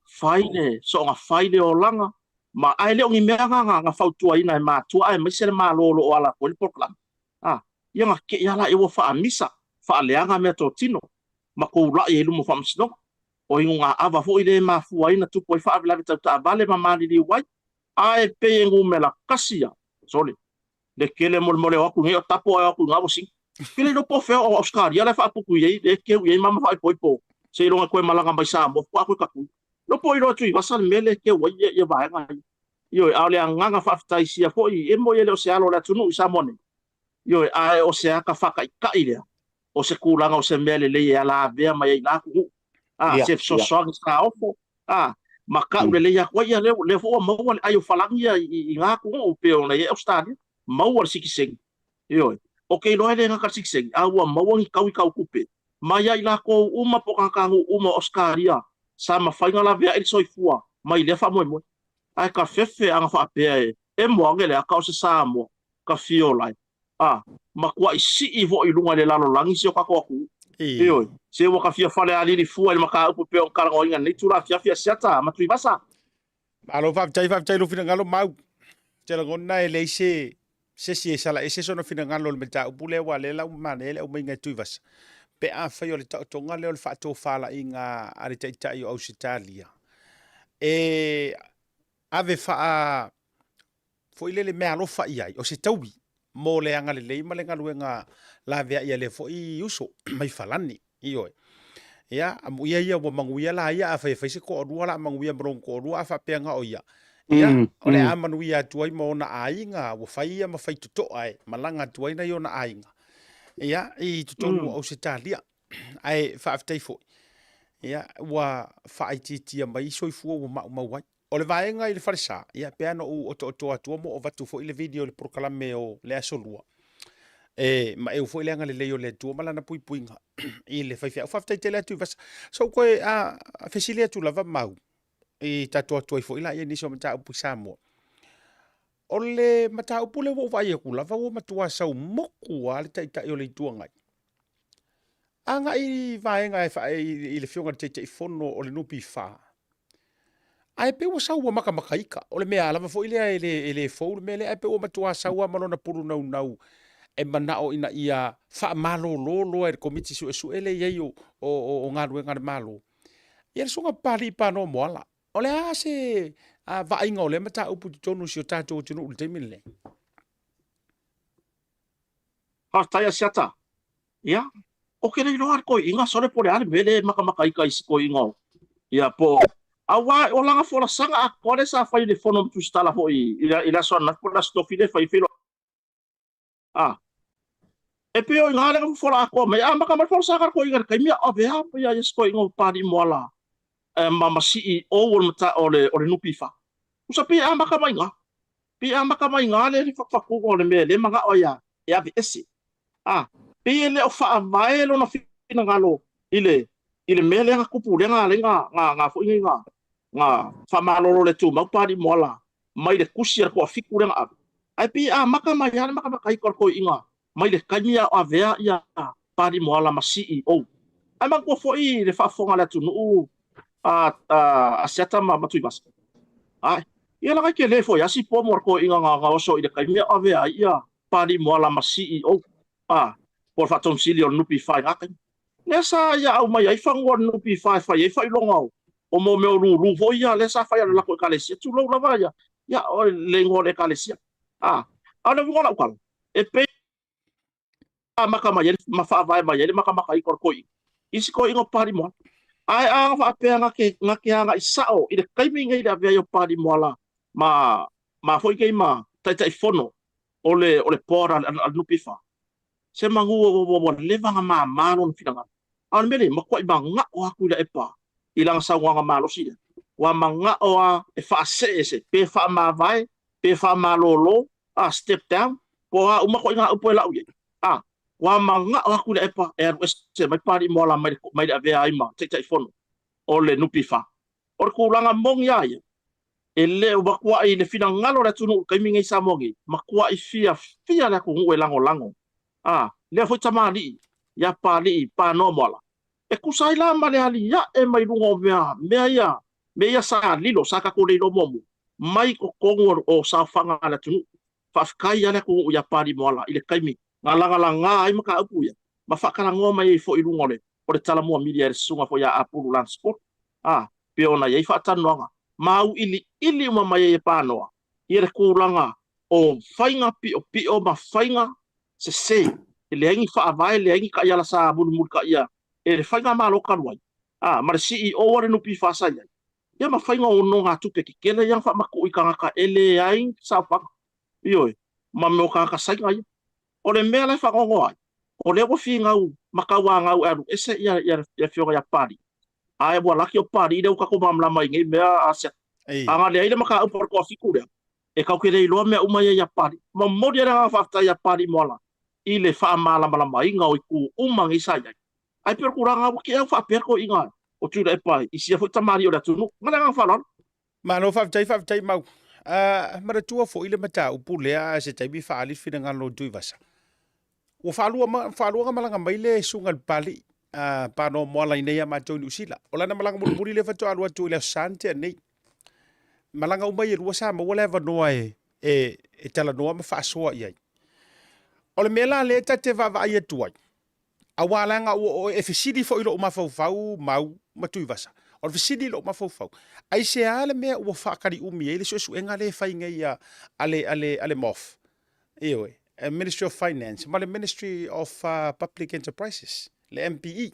faile so nga faile o langa ma ai le ngi mea nga fautua ina ma tua ai mesel ma lo ala ko portland ia nga ke yala e wo fa misa fa leanga me to tino ma ko la e lu mo fam sno o nga ava fo ile ma fu ina tu ko fa la ta vale ma mali di wai ai pe ngu me la kasia sole de kele mol mole o ku ngi tapo o ku ngabo sing kile no po fe o Oscar ia le fa puku ye de ke ye mama fa po se lo ko malanga mai sa mo ko ka ku no po iro tu vasal mele ke wo ye va nga yo ale nga fa fa sia fo e mo ye le se alo la tunu sa mone yo ai o se ka fa ka ile o se kulanga o se mele le ya la ve mai na ku se so sa ofo maka le ya ko ya le fo mo ai o falangi i nga ku o pe o na ye Australia mo o sikiseng yo okay no ele nga kasik awa mawangi kau kupe maya ila ko uma pokangangu uma Oscaria sama fainga la via el soifua mai le fa mo ai ka fefe anga fa pe e mo ngele ka se samo ka fiolai ma kwa isi i vo i lunga le lalo langi sio ka ko ku Io, se waka fia fale ali ni fua ni maka upu pe on karango inga ni tura fia siata matui basa. Alo fai lo fina ngalo mau. Tela ngona e leise se sala e se sono fina ngalo le meta upule wa le lau mane le o mainga tuivas. Pe a fai o le tonga le o le fato fala inga ari tai o Ausitalia. E ave fa foi le mea lo fa iai o se taubi mo le anga le ma le ngaluenga la vea ia le fo i uso mai falani io ia amu ia wa manguia la ia fa se ko rua la manguia bron ko rua fa penga o ia ia o le amanu ia tuai mo na ainga wa fa ia ma fai to ai malanga tuai na yo na ainga ia i to o se talia ai fa aftai fo ia wa fa ititi mai soifu o ma wai o le vaenga i le farisa ia peano o to atua mo o vatu fo i le video le proklame o le asolua ma eu fo le ngale le yo le tu mala na pui puinga i le fai fa fa tele tu vas so ko a fesilia tu lava mau i tatu atu fo ila ni so mata pu samo o le mata pu le wo vai ku lava wo matua sau moku ale tai tai o le tuanga anga i vaenga fa i le fionga te fono o le nupi fa ai pe o saua maka ika o le mea lava fo ile ele fo le ai pe o matua saua malona puru nau e mana o ina ia fa malo lo e komiti su ele ye o ngaru ngar malo ia sunga pali pa no moala o le ase a va inga o le mata upu tonu si o tato tonu ulte mille Hartaya siata. Ia. O ke nei loar ko inga sore pore ale mele maka ika isko inga. Ia po awa o langa fola sanga a kore sa fai le fono tu stala fo ila sona por la stofile fai filo. E pe o ngale ko fola ko me maka mal fola sanga ko inga kai mia ave ha po ia isko inga pari moala. Mama CEO o mata o le nupi fa. Usa pe maka mai nga. Pe maka mai nga le fa ku o le me le manga o ia e ave esi. Pe le o fa vai lo na fina ngalo ile mele nga kupu le nga fo inga nga fa malolo le tu mau pari mola mai le kusia ko fiku le nga ai pi maka mai maka kai ko inga mai le kanya o avea ia pari mola ma CEO ai mang ko fo i le fa fonga le tu no seta ma tu bas ai ia la ke le fo ya si po mor ko inga nga oso ile kanya o avea ia pari mola ma CEO por fa tom silio nupi fai akan lesa ya au mai ai fangon nupi fai fai longo o mo me ru vo ya lesa fai la ko kalesia tu lo lava ya o le ngole kalesia ana ngona ukal e pe maka mai ma fa vai mai maka i koi isi ko ingo pari mo ai fa pe ngake anga isao i de kaimi ngai da via pari mo la ma foi ke ma tai fono o le pora al nupi fa se mangu wo levanga ma non finanga an mele makwai banga o aku da epa ilang sa wanga malo si wa manga o e fa se pe fa ma vai pe fa ma lolo step down po uma ko nga upo la uye wa manga o aku da epa se mai pari mola mai da vea ima tai fono o le nupi fa or ku langa mong ya ele o bakwa i le finanga lo da tunu kai mingi sa mongi makwa i fia la ku ngwe lango le foi tamali ya pali pa no mola e kusai la male ali ya e mai lungo me ya sa lilo saka ko le lo momu mai ko kongo o sa fanga la tu fa kai ya ko ya pali mola ile kaimi ngala ai maka apu ya ma fa kala ngoma i fo i lungo le o le tala mo milia sunga fo ya apulu land sport pe ona ye fa tanonga mau ili ma mai e panoa ire kulanga o fainga pi o ma fainga se le ngi fa vai le ngi ka ya la sa mul ka ya e fa nga malo ka wai ma CEO ore no pi fa sa ya ma fa nga no nga tu pe ki kele yang fa ma ku i ka ele ai sa fa yo ma me ka sa nga o le me la fa ngo ai o le go fi nga u ma ka wa nga u ese ya fio ya pari ai bo la ki o pari de ka ko mam la mai ngi me a se anga le ile ma ka u por ko fi ku e ka ke le lo me u mai ya pari ma mo dia nga fa ta ya pari mola ile fa mala inga o ku umangi sa ya ai per kuranga ke fa per ko inga o tu dai pai isi fo tamari o da tu ngana nga fa lon ma no fa tai mau mara tua fo ile mata upule se tai bi fa ali fina ngalo tu vasa o fa lu ma malanga mai le sunga pali pano moala nei ma tonu usila ola na malanga muri le fato alwa tu le sante nei malanga umai e sa ma wala va noa e tala noa ma fa so ia ole mela le te va va ia tuai awala nga o e fisidi fo ilo ma fau mau matui vasa o fisidi lo ma fau ai se ale me o fa kali umi ele so enga le fa inga ia ale mof ewe Ministry of Finance ma le Ministry of Public Enterprises le MPE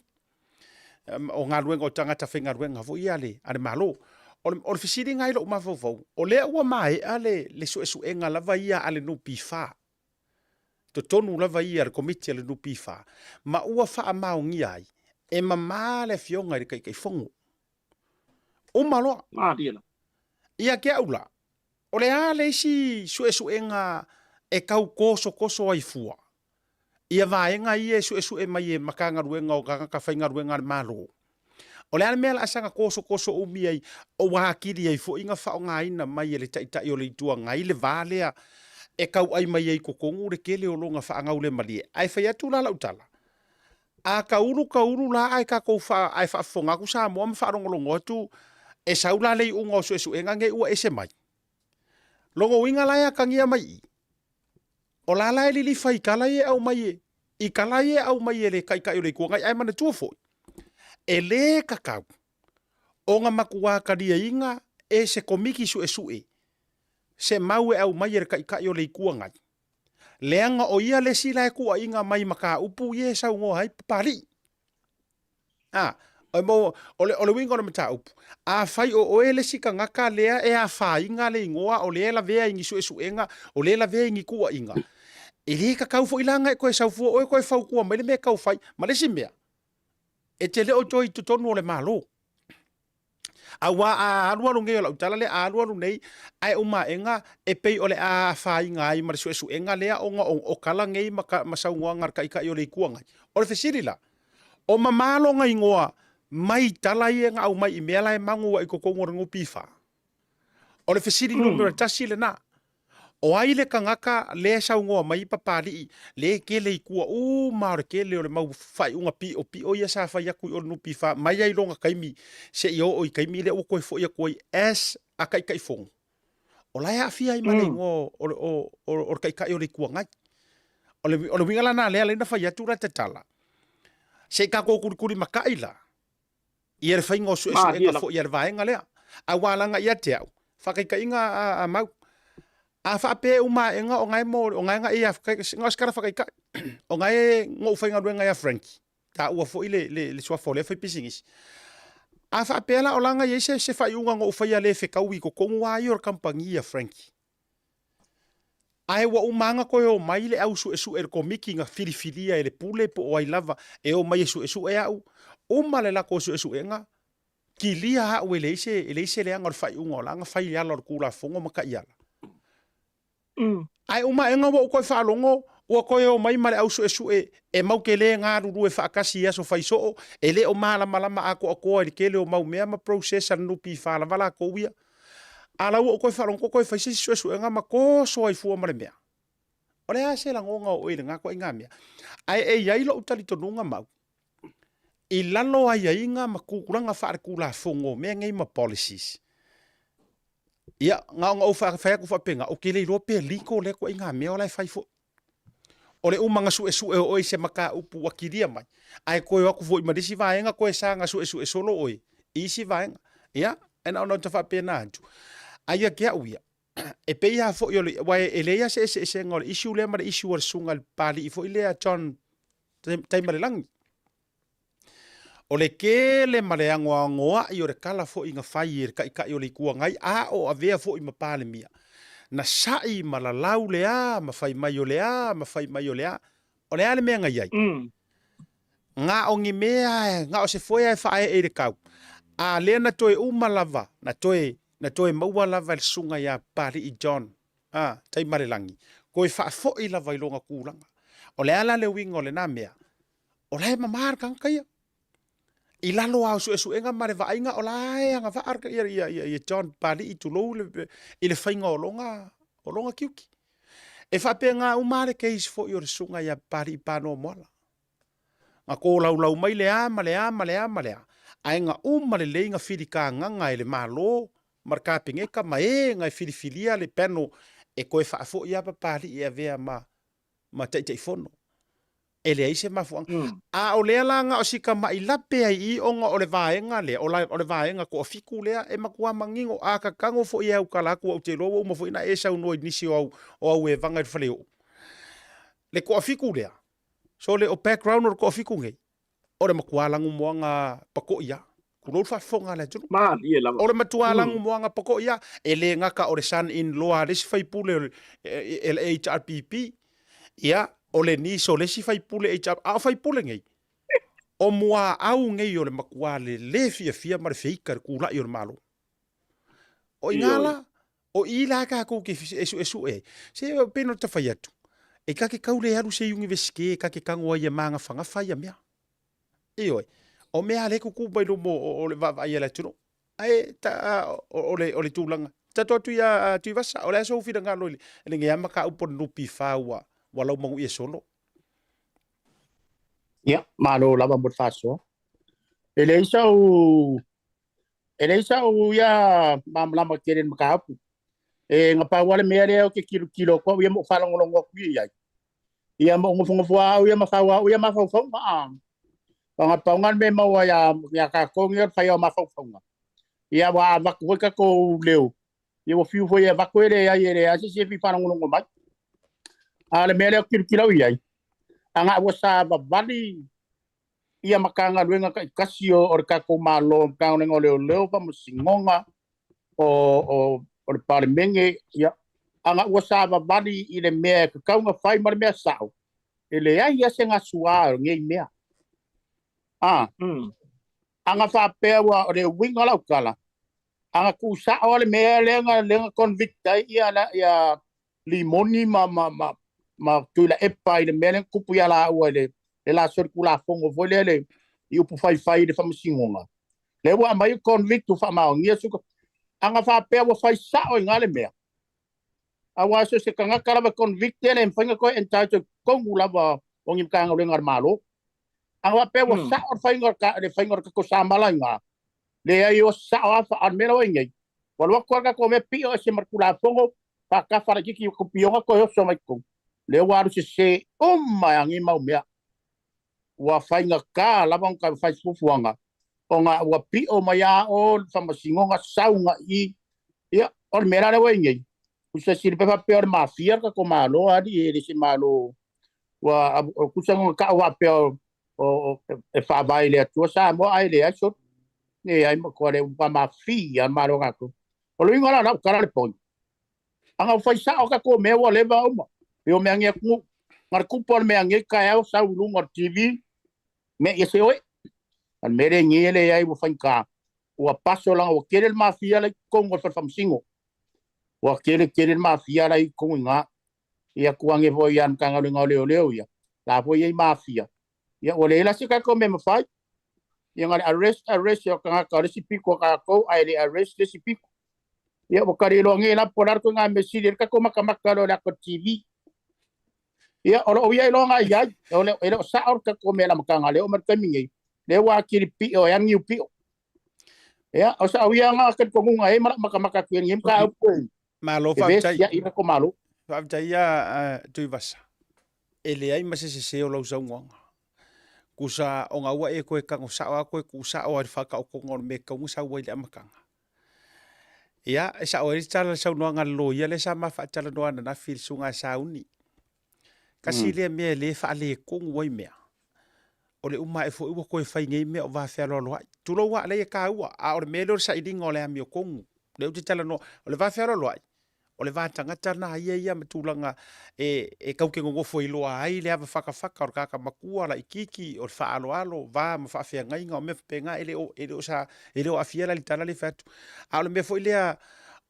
o ngā ruenga o tangata whenga ruenga fo ia le malo o fisidi ngai lo ma fau o le ua mai ale le so enga lava ia ale no pifa to tonu lava ia le komiti ale no pifa ma ua fa maungi ai e mama le fionga i kai fongo o malo ia ke aula o le ale si so enga e kau koso ai fua ia vaenga ia su e mai e makanga ruenga o ka whainga ruenga le malo o le ale mea la asanga koso umi ai o wakiri ai fo inga whao ngā ina mai e le tai o le itua ngai le valea e kau ai mai ai kokongu le kele o longa whaangau le malie ai whai atu la lautala a kauru la ai ka kou ai whaafonga ku sa mua mwhaarongolongo atu e saula lei unga o su enga nge ua ese mai longo winga la ya kangia mai o la la li fai kala ye au mai i kala ye au mai le kai o le kuanga ai mana tua foi e le kakau o nga makua karia inga e se komiki su se mau e au mai le kai o le kuanga leanga o ia le sila e kua inga mai maka upu ye sa ngo hai pali o le winga o mata upu a fai o ele sika ngaka lea e a fai inga le ingoa o le la vea ingi su enga o le la vea ingi kua inga e le kakau fo ilanga e koe saufu o e koe fau kua mai le me kau fai ma le simea e te le o toi tutonu o le malo awa a alualu ngeo la utala le alualu nei ai uma enga e pei o le a fai ngai ma su enga lea o kala ngei ma saungoa ngar kai o le kua ngai o le fesirila o mamalo ngai ngoa mai talai nga au mai imela e mangu wa i kokongo ringu pifa o le fesiri numero tasi le na o ai le kangaka le saungoa mai papali le kele ikua maore kele o le mau fai unga pi o ia sa fai aku o le nupi fa mai ai longa kaimi se i o i kaimi le o koe fo ia koe es a kai fongo o lai a fia i male ngo o kai o le kua ngai o le wingala na lea le na fai atu ra te tala se ka kuri makaila ia le whainga o su enga fo ia le vaenga lea a walanga ia te au whakaika inga a mau a whape uma enga o ngai mo o ngai nga ia nga skara whakaika o ngai ngau whainga ruenga ia Frankie ta ua fo le sua fo le whai pisingis a whape la o langa ia se whai unga ngau whaia le whekau i ko kongu a ior kampangi ia Frankie ai wa umanga ko o mai le au su ko mikinga filifilia ele pule po o ai lava e o mai su e au uma le la ko su enga ki lia ha o le se anga fai unga langa fai ya lor kula fongo maka ia ai uma enga wo ko fa longo o ko o mai male au su e mau ke le nga ru e fa kasi ya so fai so ele o mala ako e ke le o mau mea ma processor no pi fa la vala ko wia ala o ko fa longo ko fa su enga ma ko so ai fu ma mea o le a se la ngonga o ile nga ko inga mea ai ai lo utali to nunga mau i lalo ai inga makukuranga whaare kula fongo mea ngei ma policies. Ia, nga o whae ku whapenga, o kele i rope liko le ko inga mea o lai whai fo. O le umanga su oi se maka upu wakiria mai. Ai koe waku fo i marisi vaenga koe sanga su solo oi. Isi vaenga. Ia, ena ona ta whapena antu. Ai a kia uia. E pei ha fo i ole, wai e leia se ngore issue le mara issue ar sunga pali i fo i lea John taimare langi. O le kele male angoa i o re kala fo i nga whai e kai o le kua ngai a o a vea fo i mapale mia. Na sai malalau lea, ma whai mai o lea, ma whai mai o lea. O lea le mea ngai ai. Ngā o ngi mea, ngā o se foia e whae e re kau. A lea na toe umalava, na toe maua lava le sunga ia pari i John. Tai mare langi. Koe wha fo i lava i longa kūranga. O lea la le winga o le nā mea. O lea mamar kankaia. I lalo au su enga mare vainga o lae anga vaarka ia John pali i tulou i le whainga o longa kiuki. E whape ngā umare keis fo i o sunga ia pali i pāno moala. nga ko lau mai le ama le ama le ama le ai nga le le nga filika nganga ele malo marka pingeka mai nga filifilia le peno e koe fa fo ia papali ia vea ma te fono ele ai se mafu a o le langa o sika mai lape ai I onga o le vaenga le o le vaenga ko fiku le e makua mangingo a ka kango fo ia u kala ku o te lo mo fo ina e sa no nisi o e vanga faleo le ko fiku le so le o background o ko fiku ngai o le makua langu moanga pako ia ku lo fa fonga le tunu Ma ie la. o le matua langu moanga pako ia ele ngaka o le son in law le fai pule el HRPP ia o le ni so le si fai pule a fai pule ngai o mua au ngai o le makua le fia ma le feika ku la i o malo o ingala o ila ka ko ke esu se peno ta fai atu e ka ke kaule aru se yungi veske ka ke kango ia manga fanga fai a mea o mea le ku bai lo mo o le va ia la tuno ai ta o le tulanga ta to tu ia tu vasa o le so fi ngalo le ngai maka upon lupi fawa walau mangu ia solo. Ya, malo lava mot faso. Ele isau ya lama kirin makapu. Ngapa wale mere o ke kilo ko ia mo falong longo ku ia. Ia mo ngofo ia mafawa ia mafau ma. Pangapangan me mau ya ka ko ngia fa ia mafau. Ia wa vaku ka ko leu. Ia wo fiu foi vaku ele ia se fi falong longo mai. Ale mere o kilo ia. Anga wasa babali ia makanga luenga ka kasio o ka ko malo ka ngo leo pa musingonga o parmenge ia anga wasa babali ile me ka nga fai mar me sao ele ia senga sua ngai me anga fa pewa o le winga la kala anga ku sa o le me lenga convict ia la ia limoni ma tu la epa ile melen kupu ya la wale le la circula fongo volele i upu fai de famsingonga le wa mai convict tu fa ma ngia su anga fa pe wa fai sa o ngale me awa so se kanga kala ba convict le mfanga ko entacho kongula ba ongim kanga le ngar malo anga pe wa sa o fai ngor ka ko samalanga le ai o sa wa fa armero ngai walwa ko ka ko me pio se marcula fongo pa ka fara ki ko pionga ko so mai ko le waru se mai mau mea wa fainga ka labang ka fai fufuanga onga wa pi o maya o famasingonga saunga I ia or mera le wengi usa sirpe pa peor mafia ka ko malo adi e se malo wa kusango ka wa peor o e fa baile tu sa mo ai le aso e ai mo ko le pa mafia malo ka ko o lo ingola na kara le pon anga fai sa o ka ko me wa le ba o eu me angia ku ngar ku por me angia ka eu sa lu ngar TV me ese oi al mere ngele ai wo fanka o paso lang o kere mafia la con o famsingo o kere mafia la con nga ia ku ange vo yan ka ngalo leo ia la vo ia mafia ia o le la se ka ko me fai ia ngar arrest yo ka ka recipe ko ka ko ai le arrest recipe ia o kare lo ngela polar ko nga me sidir ka ko makamaka lo la ko TV ia ora o ia longa ia ele sa or ka ko mela makanga le o markamingi le wa kiri pi o yang yu pi ia o sa ia nga ka ko ngai makamaka ku ngim ka po malo fa tai ia ina ko malo fa tai ia tu vasa ele ai ma se o lo saunga kusa o nga wa e ko ka sa wa ko ku sa o fa ka ko ngor me ka musa wa ile makanga ia sa o ri tala sa no nga lo ia le sa ma fa tala no na fil sunga sauni kasi le me le fa le kong wai me o le uma e fo i ko fai ngai me o va fa lo lo tu lo wa le ka wa a o me lo sa iding o le ami o kong le u tala no o le va fa lo lo o le va tanga tana ia matulanga e kau ke ngo fo i lo ai le ava faka o ka makua la ikiki o fa alo va ma fa fa ngai ngo me penga ele o sa ele o afia la litala le fatu a o me fo ile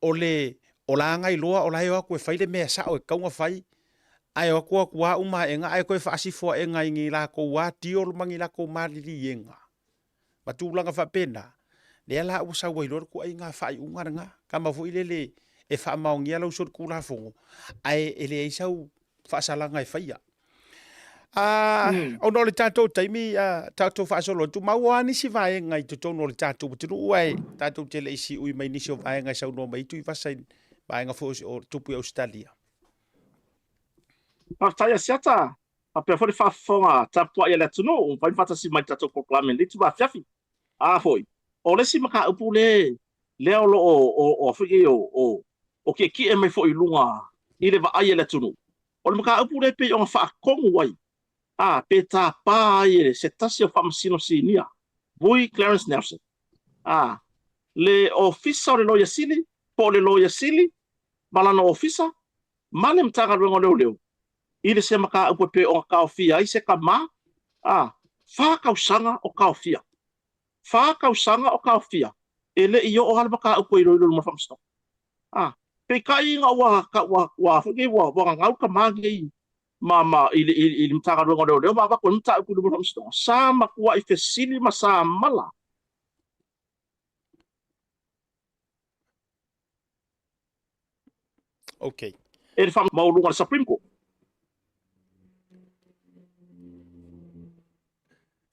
o la ngai lo o la yo ko fai le me sa o ka ngo fai ai o ko uma enga ai ko fa asifo enga ngi la ko wa tiol mangi la ko malili yenga batulanga fa pena le la u sa wai lor ko ai nga fa unga nga kama fu ile e fa maungia lo sur kula fongo ai ele ai sau fa sala ngai fa ia O no le tātou taimi, tātou whaasolo, tu maua nisi vaenga i tutou no le tātou putinu uai, tātou te le isi ui mai nisi o vaenga sau no mai tui vasain, vaenga fo o tupu Australia. Partai siata, apa foi fafonga tapua ia letuno, vai fatasi mai tatou proclamen litu va fiafi. Foi. O le si maka upu le lo o figi o ke ki e mai fo i lunga i le va ai letuno. O le maka upu le pe o fa kongu wai. Pe tā pā e se tasi o whamasino sinia. Vui Clarence Nelson. Le ofisa o le loia sili, po le loia sili, malana ofisa, male mtanga ruengo leo leo. I le se maka upu pe o kaofia, i se ka mā, whakausanga o kaofia. Whakausanga o kaofia. E le i o hale maka upu i roilo luma whamasino. Pe ka inga wa ngau ka māngi mama ili mtaka rungo leo ma ko mta ku lu sto sama kuwa i fesili ma sa mala Okay. e fa ma lu ngal Supreme Court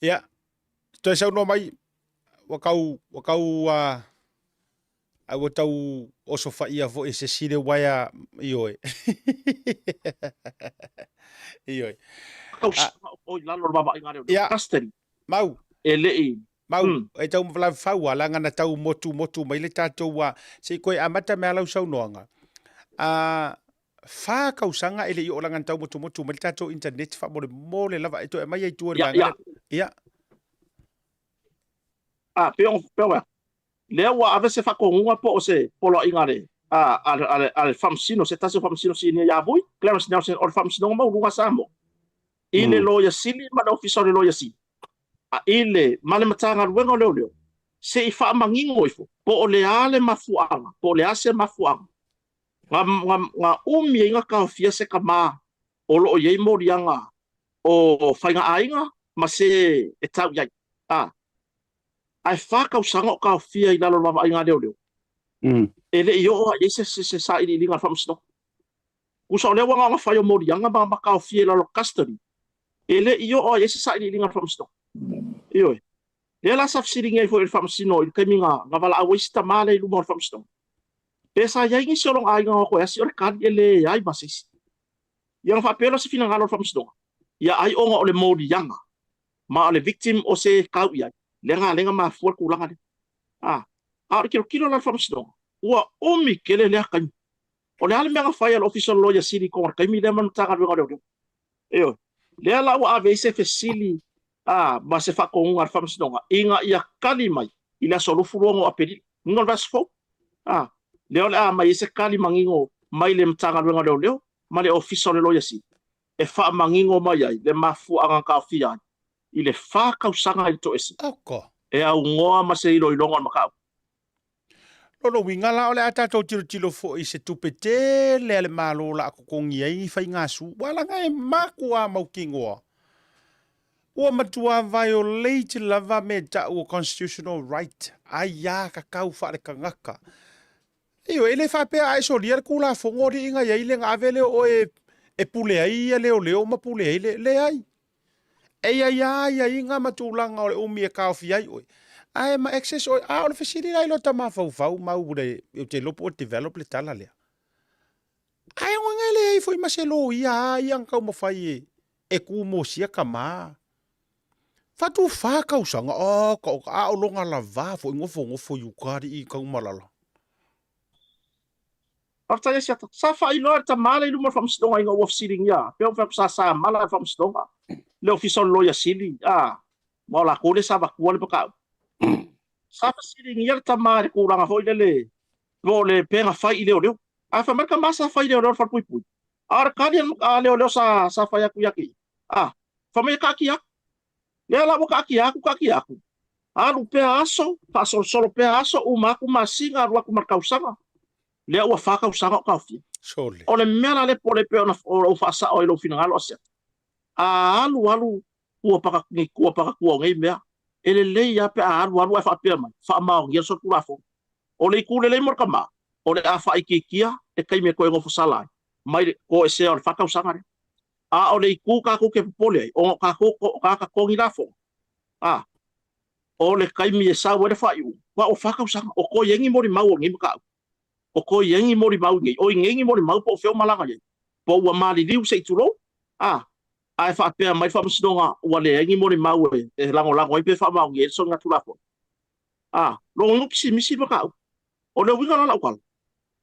Ya. Toi sau no mai wakau ai o tau o sofa ia vo e se sire waya ioe. Ioe. o lalo baba inga leo Ya. custody Mau. ele Mau, e tau mwhala whau ala ngana tau motu mai le tātou wa se koe amata mea lau sau noanga. Wha kausanga ele i o langan tau motu mai le tātou internet wha mole lava e to e mai ai tua ya Ia. pewa le wa ave se fa ko ngua po se polo inga le al famsino se tasi famsino sini ya vui Clarence Nelson or famsino ma lunga samo ile loya sili ma da officer loya sili ile male matanga luengo leo se i fa mangingo ifo po le ale mafuanga po le ase mafuanga nga inga ka fia se kama o lo ye morianga o fainga ainga ma se e tau yai ai fa ka usanga ka fia ina lo lava inga leo ele yo ese se sa ili linga famsino usa le wanga fa yo morianga ba ka fia lo custody ele yo ese sa ili linga famsino iyo le la saf siringa fo il famsino il kaminga ngavala awista male lu mo famsino pesa ya ngi solong ai nga ko asi or kan ele ai basis yang fa pelo se fina ngalo famsino ya ai onga ole modi yanga ma ole victim o se kau ya lenga ma fuor kulanga de kilo la famsino wa omi kele le kan ole ale menga file official lawyer city court kami le man tanga ngado iyo le la wa avese fesili ma se fa ko ngar famsino inga ia kali mai ila solo furongo apedi ngol vasfo leo la mai se kali mangingo mai le mtanga leo ma le official lawyer si e fa mangingo mai ai le mafu anga ka fia ile fa ka usanga to esi Oko. e au ngoa ma se ilo ilonga maka Lolo winga la ole ata tau tilo fo i se tupete le malo la ko kongi ai fai ngasu wala ngai makua maukingoa. Ua matua violate lava me ta o constitutional right. Ai ka kau fa le kangaka. Iyo ele fa pe ai so lier kula fongo ri inga ia ile nga vele o e pule ai leo ma pule ai le ai. Ia inga matulanga o le umi e kaufi ai oi. Ai ma access oi o le fasiri ai lo tama fau mau bude eu te lopo develop le tala le. Ai ngele ai foi maselo ia ang kau mo fai e ku mo sia kama. Fatu fa ka usanga ko o longa lava fo ngofo yukari I kau malala. After ya sa fa ilo ta mala ilu mo famsino inga of sitting ya pe sa mala famsino le official lawyer sili mo la ko le sa ba ko le ka sa fa sitting ya ta mala ko ranga ho le mo le penga fa ile fa marka masa fa ile fa pui ar kadian le sa fa ya ku yaki fa me ka ki le la bo ka ki aku alu pe aso fa solo pe aso maku masinga ru aku marka usanga le ua fa ka usanga ka fi Sole. o le mena le pole pe ona o fa sa o lo finalo asia alu ua paka ngai mea ele le ya pe alu fa pe mai fa ma o yeso kula fo o le kule le morka ma o le afa ikikia e kai me ko ngo fo sala mai ko e se o fa ka usanga A o le iku ka ko ke pole o ka ko ngi la fo. A o le kai mi sa wa fa yu. Wa o fa ka usanga o ko yengi mori mau ngi ka. O ko yengi mori mau ngi. O yengi mori mau po fe malanga ye. Po wa mali liu se tulo. A ai fa pe mai fa msdonga wa le yengi mori mau e lango i pe fa mau ngi so nga tula fo. A lo ngi si misi ba ka. O le winga la ka.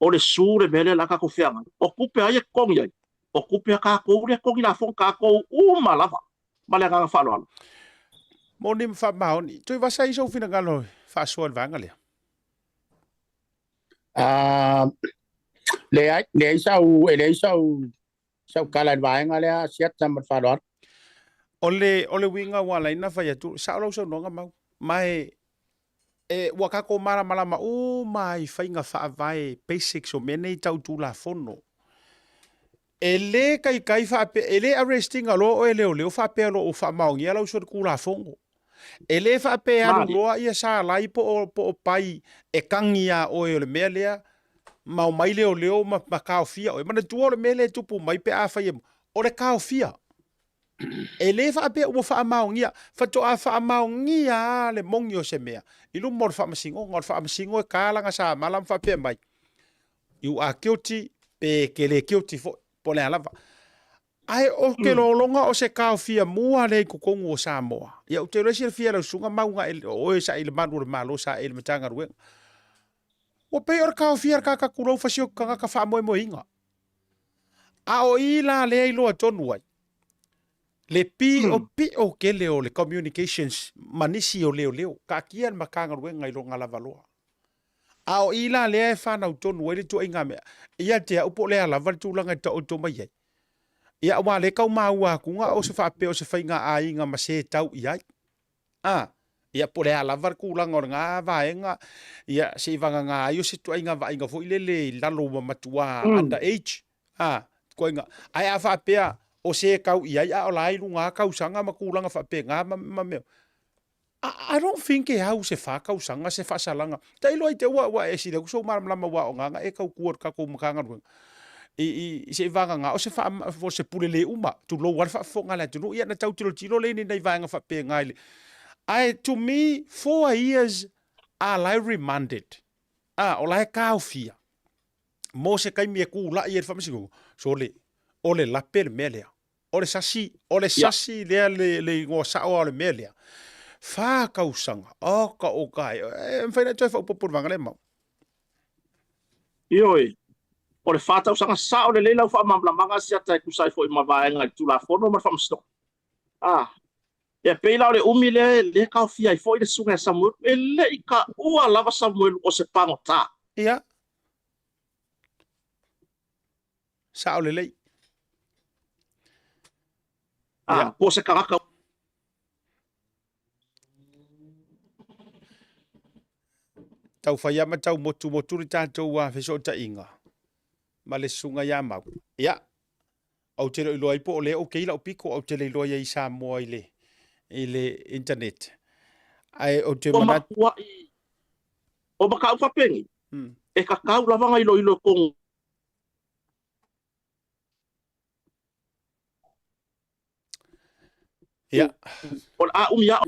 O le su le mele la ka ko fianga. O kupe ai ko ngi. O kupe ka ko le ko ngi la fo ka ko u malava. Male ka fa lo. Mo ni fa maoni. Toi va sai so fina ngalo fa so vanga le. Le sau kala vai nga le siat sam fa dot Ole winga wala ina fa tu sa lo so no nga mau. Mai waka ko mara ma o mai fainga fa vai basics o mene tau tu la fono. Ele kai fa pe ele arresting alo o ele o fa pe lo o fa maungi ala so ku la fongo. Ele fa pe anu loa ia sa lai po pai e kangia o le melea mau mai leo ma ka fia o mana tu o mele tupu mai pe a fa o le ka fia. Ele fa pe o fa maungia fa to a fa maungia le mongio se mea. Ilu mor fa masingo ngor fa masingo ka la nga sa malam fa pe mai. You are guilty pe kele guilty fo po le ala. Ai o ke lo longa o se ka fia mua le ko kongo o Samoa. Ia o te resi fia lo sunga maunga o sa ile manu le malo sa ile matanga ruenga. O pe or ka fia ka kuro fa sio ka fa mo inga. A o ila le ilo tonu ai. Le pi o ke le communications manisi o leo ka kia makanga ruenga ilo ngala valoa. A o ila le fa na tonu ele to inga me. Ia te upo le ala val tu langa to to mai. Ia wa le kau maua kunga o se fa pe o se fainga ai nga ma se tau ia. Ia pole ala var ku langa nga vaenga. Ia se vanga nga ayo se tu inga va inga fo ile lalo matua under age. Ko inga ai a fa pe o se kau ia o lai lunga kau sanga ma ku langa fa pe nga ma me. I don't think how se fa kau sanga se fa salanga. Tai loi te wa e si le so mar lama wa nga e kau kuor ka ko mkanga ru. I se vanga nga o se fa fo se pule le uma tu lo war fa fo nga la tu ia na tau tilo le ni nei vanga fa pe nga ile. To me 4 years I remanded. O la ka fia. Mo se kai me ku la ia fa masigo. So le ole la per melea. Ole sasi le ngo sa o le melea. Fa ka usanga. O ka o kai. Fa na toi fa por vanga le mau. Ioi. O le fata usanga sa o le leila fa mamlamanga sia tai kusai fo ma vaenga tu la fono ma famsto. E peila o le umi le ka fia i fo i le sunga Samuel e le ka ua lava Samuel o se pangota. Ia. Sa o le lei. Po se karaka tau fai ama tau motu ri tātou wa feso ta inga. Ma le sunga ya mau. Ia. Au te ilo ai po o le o keila o piko au te ilo ai Samoa ile internet. Ai o te mana o baka u fapengi. E ka kau lavanga ilo kong. Ia. O a umia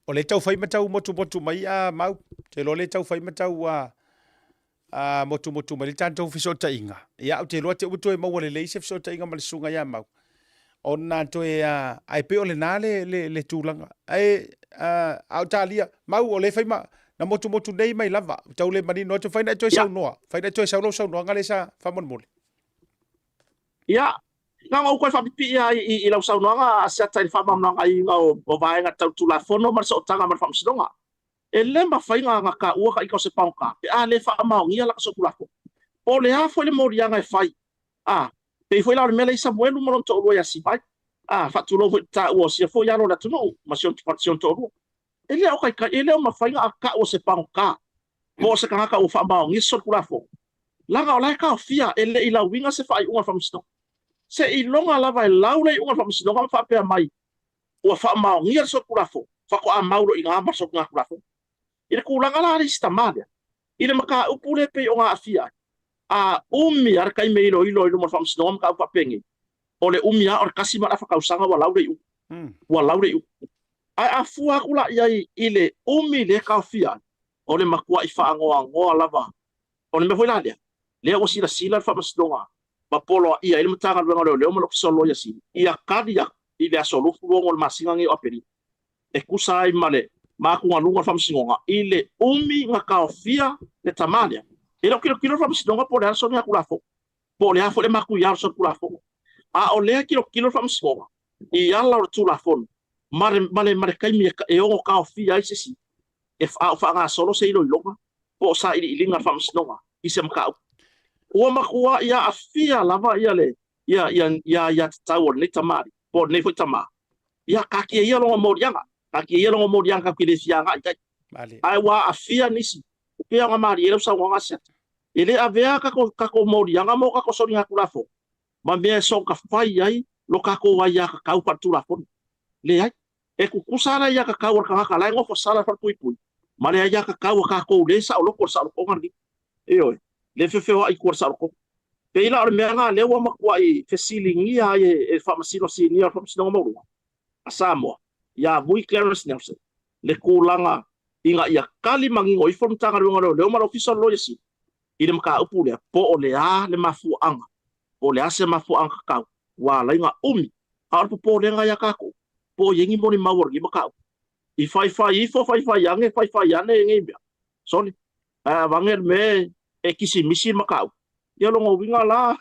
o le tau fai matau motu mai a mau. Te lo le tau fai matau motu mai le tātou fiso ta inga. Ia au te loa te uto e mau le leise fiso ta inga ma le sunga ia mau. O nā to ai pe o le nā le tūlanga. Au tālia, mau o le fai ma, na motu nei mai lava. Tau le mani no te fai na to e sau noa. Fai na to e sau noa ngale sa whamon mole. Ia. Nga ngau koe whapipi ia i lau sau noanga a sea tai whamamnanga i ngau o vaenga tau tu la fono mar sa o tanga mar whamsidonga. E le ma whainga nga ka ua ka i kau se pauka. Pe a le whamao ngia laka so kulako. O le a fo le morianga e whai. Pe i fo i lau le mele i Samuelu moron to urua i asi vai. Whatu lo fo ta ua sia fo i alo na tunu. Ma sion to urua. E le au kai e le o ma whainga a ka ua se pauka. Mo se kanga ka ua whamao ngia so kulako. Langa o lai ka o fia e le i lau winga se whai unga whamsidonga. Se i longa lava e laule i unga whamsidonga whapea mai. Ua whamao ngia so kulafo. Whako a mauro i ngā maso ngā kulafo. I le kulanga la arista malia. I le maka upule pe o ngā afia. a umi ar kai me ilo mo fam sino ka pa pengi ole umi a or kasi ma fa kausanga wa laure u wa laure u a fua kula ia ile umi le ka fia ole makua I fa ngo lava ole me foi la le o sila fa masdonga pa polo ia ile mtanga lo le mo solo ya si ia kadia ile asolu fu ngol masinga ngi operi e kusai male ma ku ngalunga fa msingonga ile umi nga ka fia le tamalia ile kilo fa msingonga po le so nya kula fo po le afo le maku ya so kula fo a ole kilo fa msingonga I ala o tu la fon mare kai mi e o ka fia I si e fa nga solo se ilo longa po sa ili nga fa msingonga I se mka o makua ia afia lava ia le ia tau ni tamari po ne foi tama ia ka ki ia longa morianga ka ki ia longa morianga ki le fianga ai wa afia nisi pe nga mari ele sa nga set ele avea ka ko morianga mo ka ko soni ha kula fo ma me so ka fai ai lo ka ko wa ia ka kau patula fo le ai e ku kusala ia ka kau ka la ngo fo sala fa pui ma le ia ka kau ka ko le sa lo ko sa lo ngani le fefeo ai kursa ko pe ila or menga le wa makwa I fesilingi ai e famasino senior from sino mo asamo ya vui Clarence Nelson le kulanga inga ia kali mangingo I form tanga ngoro le ma official lo yesi ile maka upu le po ole a le mafu anga ole ase mafu anga ka wa la inga ar po le nga ya ka ko po yengi mo ni mawor gi maka I fai yange fai yane ngi soni vanger me e kisi misi makau ia longo winga la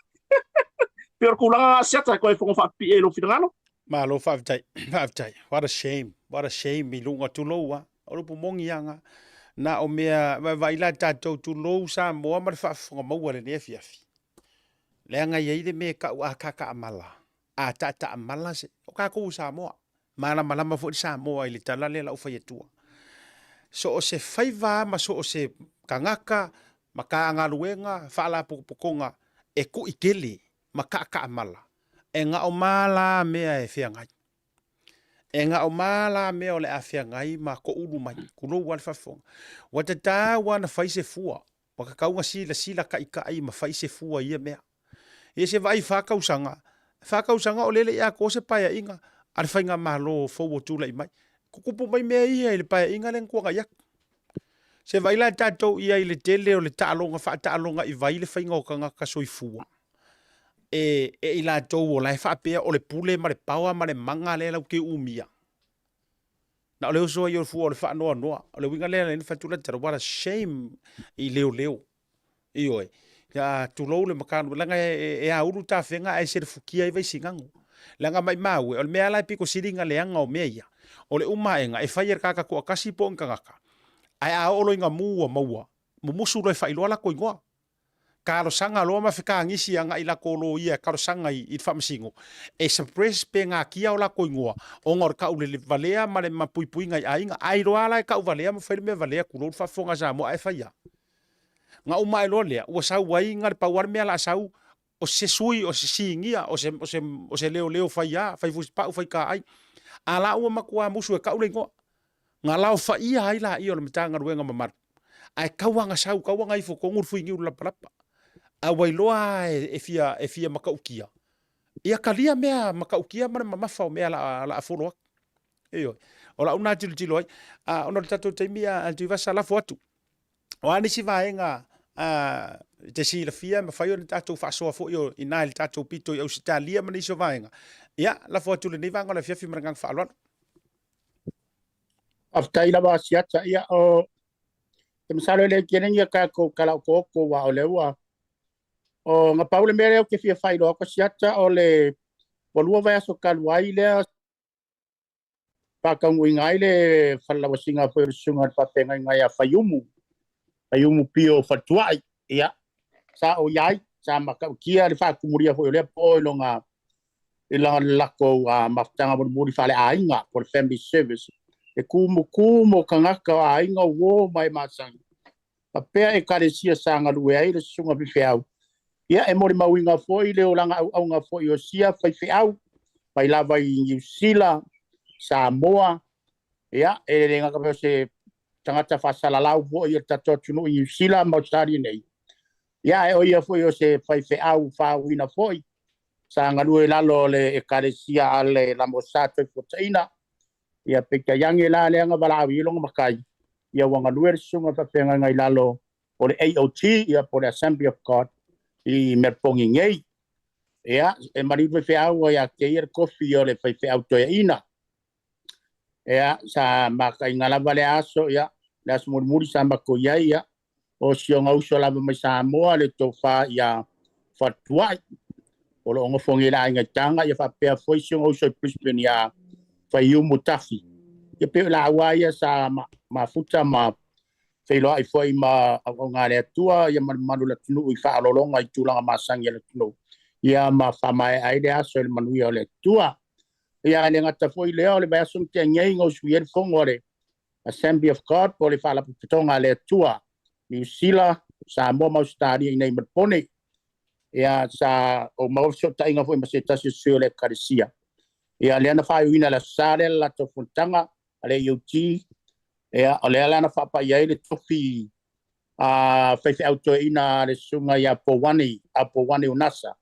per kulanga seta ko fo fa pi lo finalo ma lo fa tai what a shame mi lunga tu loa o po mongi anga na o mea vai la tatou tu lo sa mo ma fa fo mo wale ne fiafi le nga ye de me ka wa ka amala a ta amala se o ka ko sa mo mala ma fo sa mo ile tala le la o fa yetua so o se faiva ma so o se kangaka maka nga luenga fala pokonga e ku ikele maka amala e nga o mala mea e fianga e nga o mala mea o le afianga ma ko ulu mai kulo wal fafong watata wana faise fua maka kaunga sila ka ai ma faise fua ia mea e se vai faka usanga o lele ya ko se paia inga ar fainga malo fo tula I mai kupu mai mea ia ile paia inga len ko ga se vai la tatou ia ile tele o le ta'alonga fa ta'alonga I vai le fainga o kanga ka soifua e ila tou o la fa pe o le pule ma le paua ma le manga le lau ke umia na le so yo fu o le fa no o le winga le fa tula tera what a shame I leo io ya tu lo le makano langa e a uru ta fenga ai se fukia I vai singango langa mai mawe o le mea la piko siringa le anga o meia o le umaenga e fire kaka ko kasi po ngaka ai a olo inga mua maua musu lo fa ilola ko ingoa karo sanga lo ma fika ngisi anga ila ko lo ia karo sanga I famsingo e surprise pe nga kia ola ko ingoa o ngor ka ule valea ma le mapui ngai ainga ai ro ala ka valea ma fer me valea ku lo fa fonga za mo ai fa ia nga o mai lo le o sa wai ngar pa war me ala sau o se sui o se singia o se leo fa ia fa fu pa fa ka ai ala o makua musu ka ule ingoa nga lao fa ia ai la io le matanga ruenga mamar ai kawanga sau kawanga I fo kongur fu ngi ula plapa a wailoa e fia makaukia ia kalia mea makaukia ma mafa o mea la folo io ola una tilo ai ona tatou taimia tu vasa la fotu o ani si vaenga te sila fia ma fai o tatou fa so fo io ina il tatou pito o Italia ma ni so vaenga ia la fotu le ni vanga la fia fi marang fa alwan aftai la siata ia o temsalo le kenen ia ka ko kala ko wa o lewa o nga paule mere ke fia fai lo ko siata o le polua va so kalwai le pa ka ngui ngai le fala wasinga fo sunga pa penga ngai a fayumu pio fatuai ia sa o yai sa maka kia le fa kumuria fo le po longa ila lako maftanga mo fale ainga por family service e kumo kangaka ainga wo mai masang papea e karesia sanga lue ai le sunga bifeau ia e mori mawinga foi le olanga au nga foi o sia fai feau pai lava I New Zealand Samoa ia e renga ka se tangata fa sala lau vo ia tato tunu I New Zealand mo tari nei Ia e o ia foi o se fai fe au fa wina foi. Sa nganu e lalo le e karesia ale la mosato fo taina. Ia peka yangi la le nga bala wi long makai. Ia wanga luer sunga fa penga ngai lalo o le AOT ia po le Assembly of God I merpongi ngei. Ia e mariwe fe au ia ke ir kofi o le fai fe au toia ina. Ia sa makai ngala vale aso ia le aso muri sa mako ia o sionga uso la mai Samoa le tofa ia fatuai. O lo ngo fongi la inga tanga ia fa pe foi sionga uso Brisbane ia fai umutafi. Ia pe la waia sa mafuta ma feilo ai foi ma o ngare tua ia manu la tunu I fa lolonga I tulanga masang ia la tunu. Ia ma fa mai ai de aso le manu ia le tua. Ia le ngata foi leo le basum te ngai ngo suier fongore. Assembly of God po le fa la putonga le tua. New Zealand Samoa mau stadi nei merpone. Ia sa o mau so ta inga foi ma se tasi le karesia. Ia le ana fa uina la sale la to funtanga ale UT. Ia ole ala na fa pa ia le tofi fai auto ina le sunga ia Powani unasa.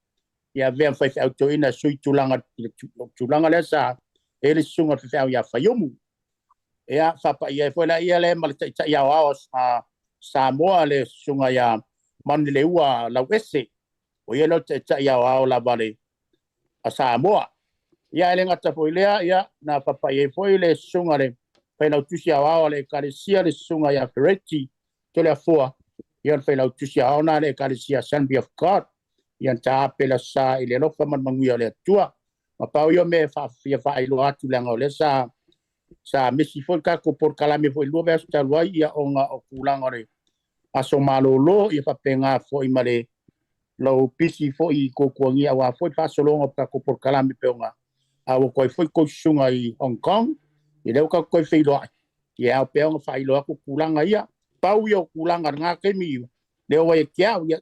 Ia ve fai auto ina sui tulanga le sa ele sunga fai ia fayomu. Ia fa pa ia foi la ia le mal ta ia aos Samoa le sunga ia manleua la wese. O ia lo ta ia ao la vale a Samoa. Ia le ngata foi lea ia na fa pa ia foi le sunga le fai lau tusi ao le karesia le sunga ia Ferretti to le afua. Ia fai lau tusi ao na le karesia Assembly of God. Ia ta pela sa ile lo fa man manguia le tua. Ma pau yo me fa ilo atu le ngole sa mesi foi ka ko por kalame foi lo ves ta loi ia onga o kulanga re aso malolo ia fa penga foi male lo pisi foi ko kuangi awa foi fa solonga ka ko por kalame peonga awo ko foi ko sunga I Hong Kong I le ka ko foi lo ia peonga fa ilo ko kulanga ia pau yo kulanga nga ke mi le o ia kia ia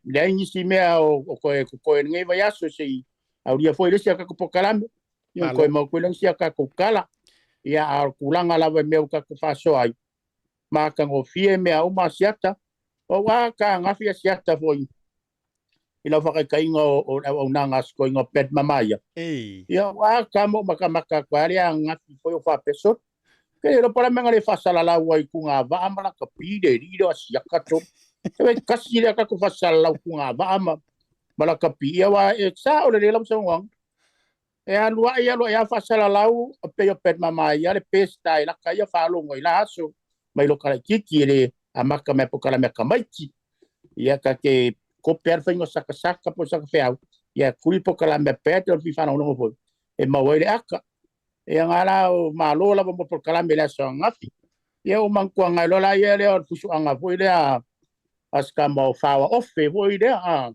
le ni si me o ko ngai vai aso sei auria foi le sia ka ko por kalame Ia koe mau koe lang sia ka kukala. Ia ar kulanga lawa meu ka kufaso ai. Ma ka ngofie mea uma siata. O wa ka ngafia siata foi. Ila whaka kainga o nangas ko ingo pet mamaya. Ia wa ka mo maka kwari a ngafi foi o whapesot. Ke ilo para menga le fasala lau ai kunga vaama la ka pide rido a siaka to. Ewe kasi le ka kufasala lau kunga vaama. Mala ka pia wa e sa o le lam sa wang. E alua ia fasala lau pe o pet mama ia le pesta ila ka ia falongo ila aso mai lo kala kiki le amaka me pokala me kamaiti ia ka ke ko perfengo saka po saka fea ia kuri pokala me pet o fifana no fo e mawele aka e ngala o malo la bo pokala me la so ngafi ia o manku anga lo la ia le o fusu anga fo ile a aska mo fawa ofe fo ile a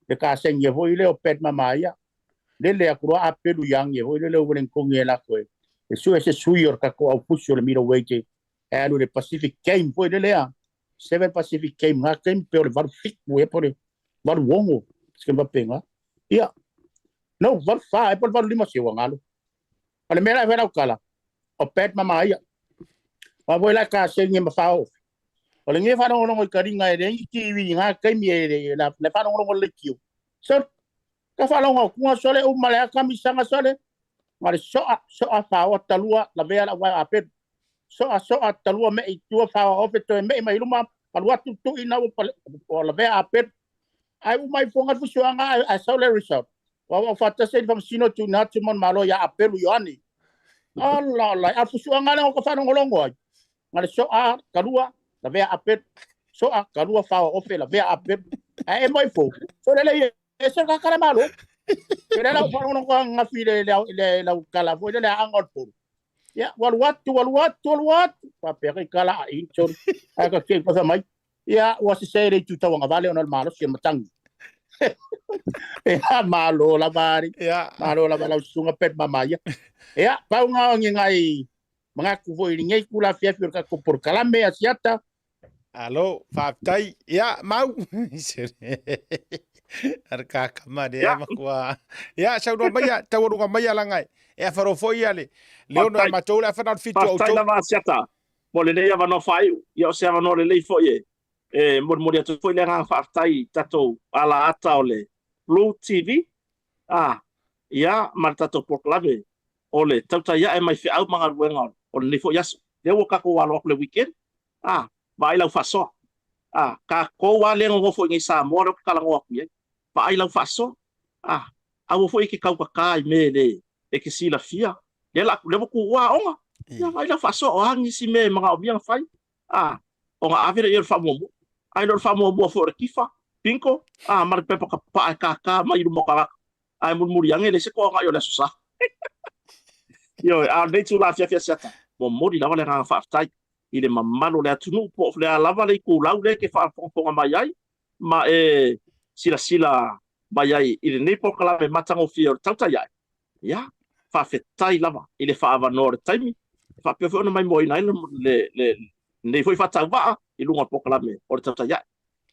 de ka senye fo ile o pet mama ia le akura apelu yang ye ho le wen konge la ko e su ese suior ka ko au puso le miro weke e le Pacific Game foi le a 7 Pacific Game ha kem pe le var fit mo e por var wongo skemba penga ia no var fa e por var lima se wangalo ale mera vera kala o pet mama ia wa voi la ka se ngi ma fa o le ngi fa no no ka ringa e ki wi nga kem ye la le fa no no le kiu so ka falonga kunga sole o male kami sanga sole mare soa fa o talua la vea la wa apet soa talua me I tua fa o feto me mai luma palua tu ina o la vea apet ai o mai fonga fusuanga a sole resort wa fata se fam sino tu na tu mon malo ya apelu yoani alla la a fusuanga le ko fa no longo mare soa kalua la vea apet soa kalua fa o fe la vea apet ai mai fo so le eso ka kara malo era la fa no ko ngafi le la kala fo le angot por ya wal wat pa pe kala inchor aka ke ko mai ya was se re tu tawanga vale on malo si matang ya malo la bari ya malo la bala sunga pet mamaya ya pa nga ngai mga ku foi ngai kula fia ka ko por kala me asiata alo fa tai ya mau arka kamade makwa ya saudon maya tawru maya langai e faro foi ale leono matola fa not fit to auto na masiata mo le ia va no fai ia se va no le lei foi Mori atu foi le nga whaatai tatou ala ata o le Blue TV. Ia, ma tatou proklame o le tautai ia e mai whi au mga ruenga o le nifo yasu. Le wo kako walo le weekend. Ma ai lau whasoa. Ka ko wa le ngofo ngi sa mo ro kala ngo ku ye. Ma ai lau whasoa. Au fo iki kau kai me le e ke sila fia. Le wo ku wa onga. Ia ai lau whasoa o hangi si me mga o biang fai. O nga avere i fa mo. Ai lo fa mo fo re kifa. Pinko. Mar pepa ka mai ru mo ka. Ai muri ange le se ko nga yo le susa. Yo, nei tu la fia sata. Mo mori la wale nga whaatai. I le mamalo le atunu po le lava le ku lau le ke whaafonga mai ai. Ma sila mai ai. I le nei po kala me matango fia o tautai ai. Ia, whaafetai lava. I le whaavano re taimi. Whaapewhi ona mai mo ina le nei foi whatau waa. I lunga po kala me o tautai ai.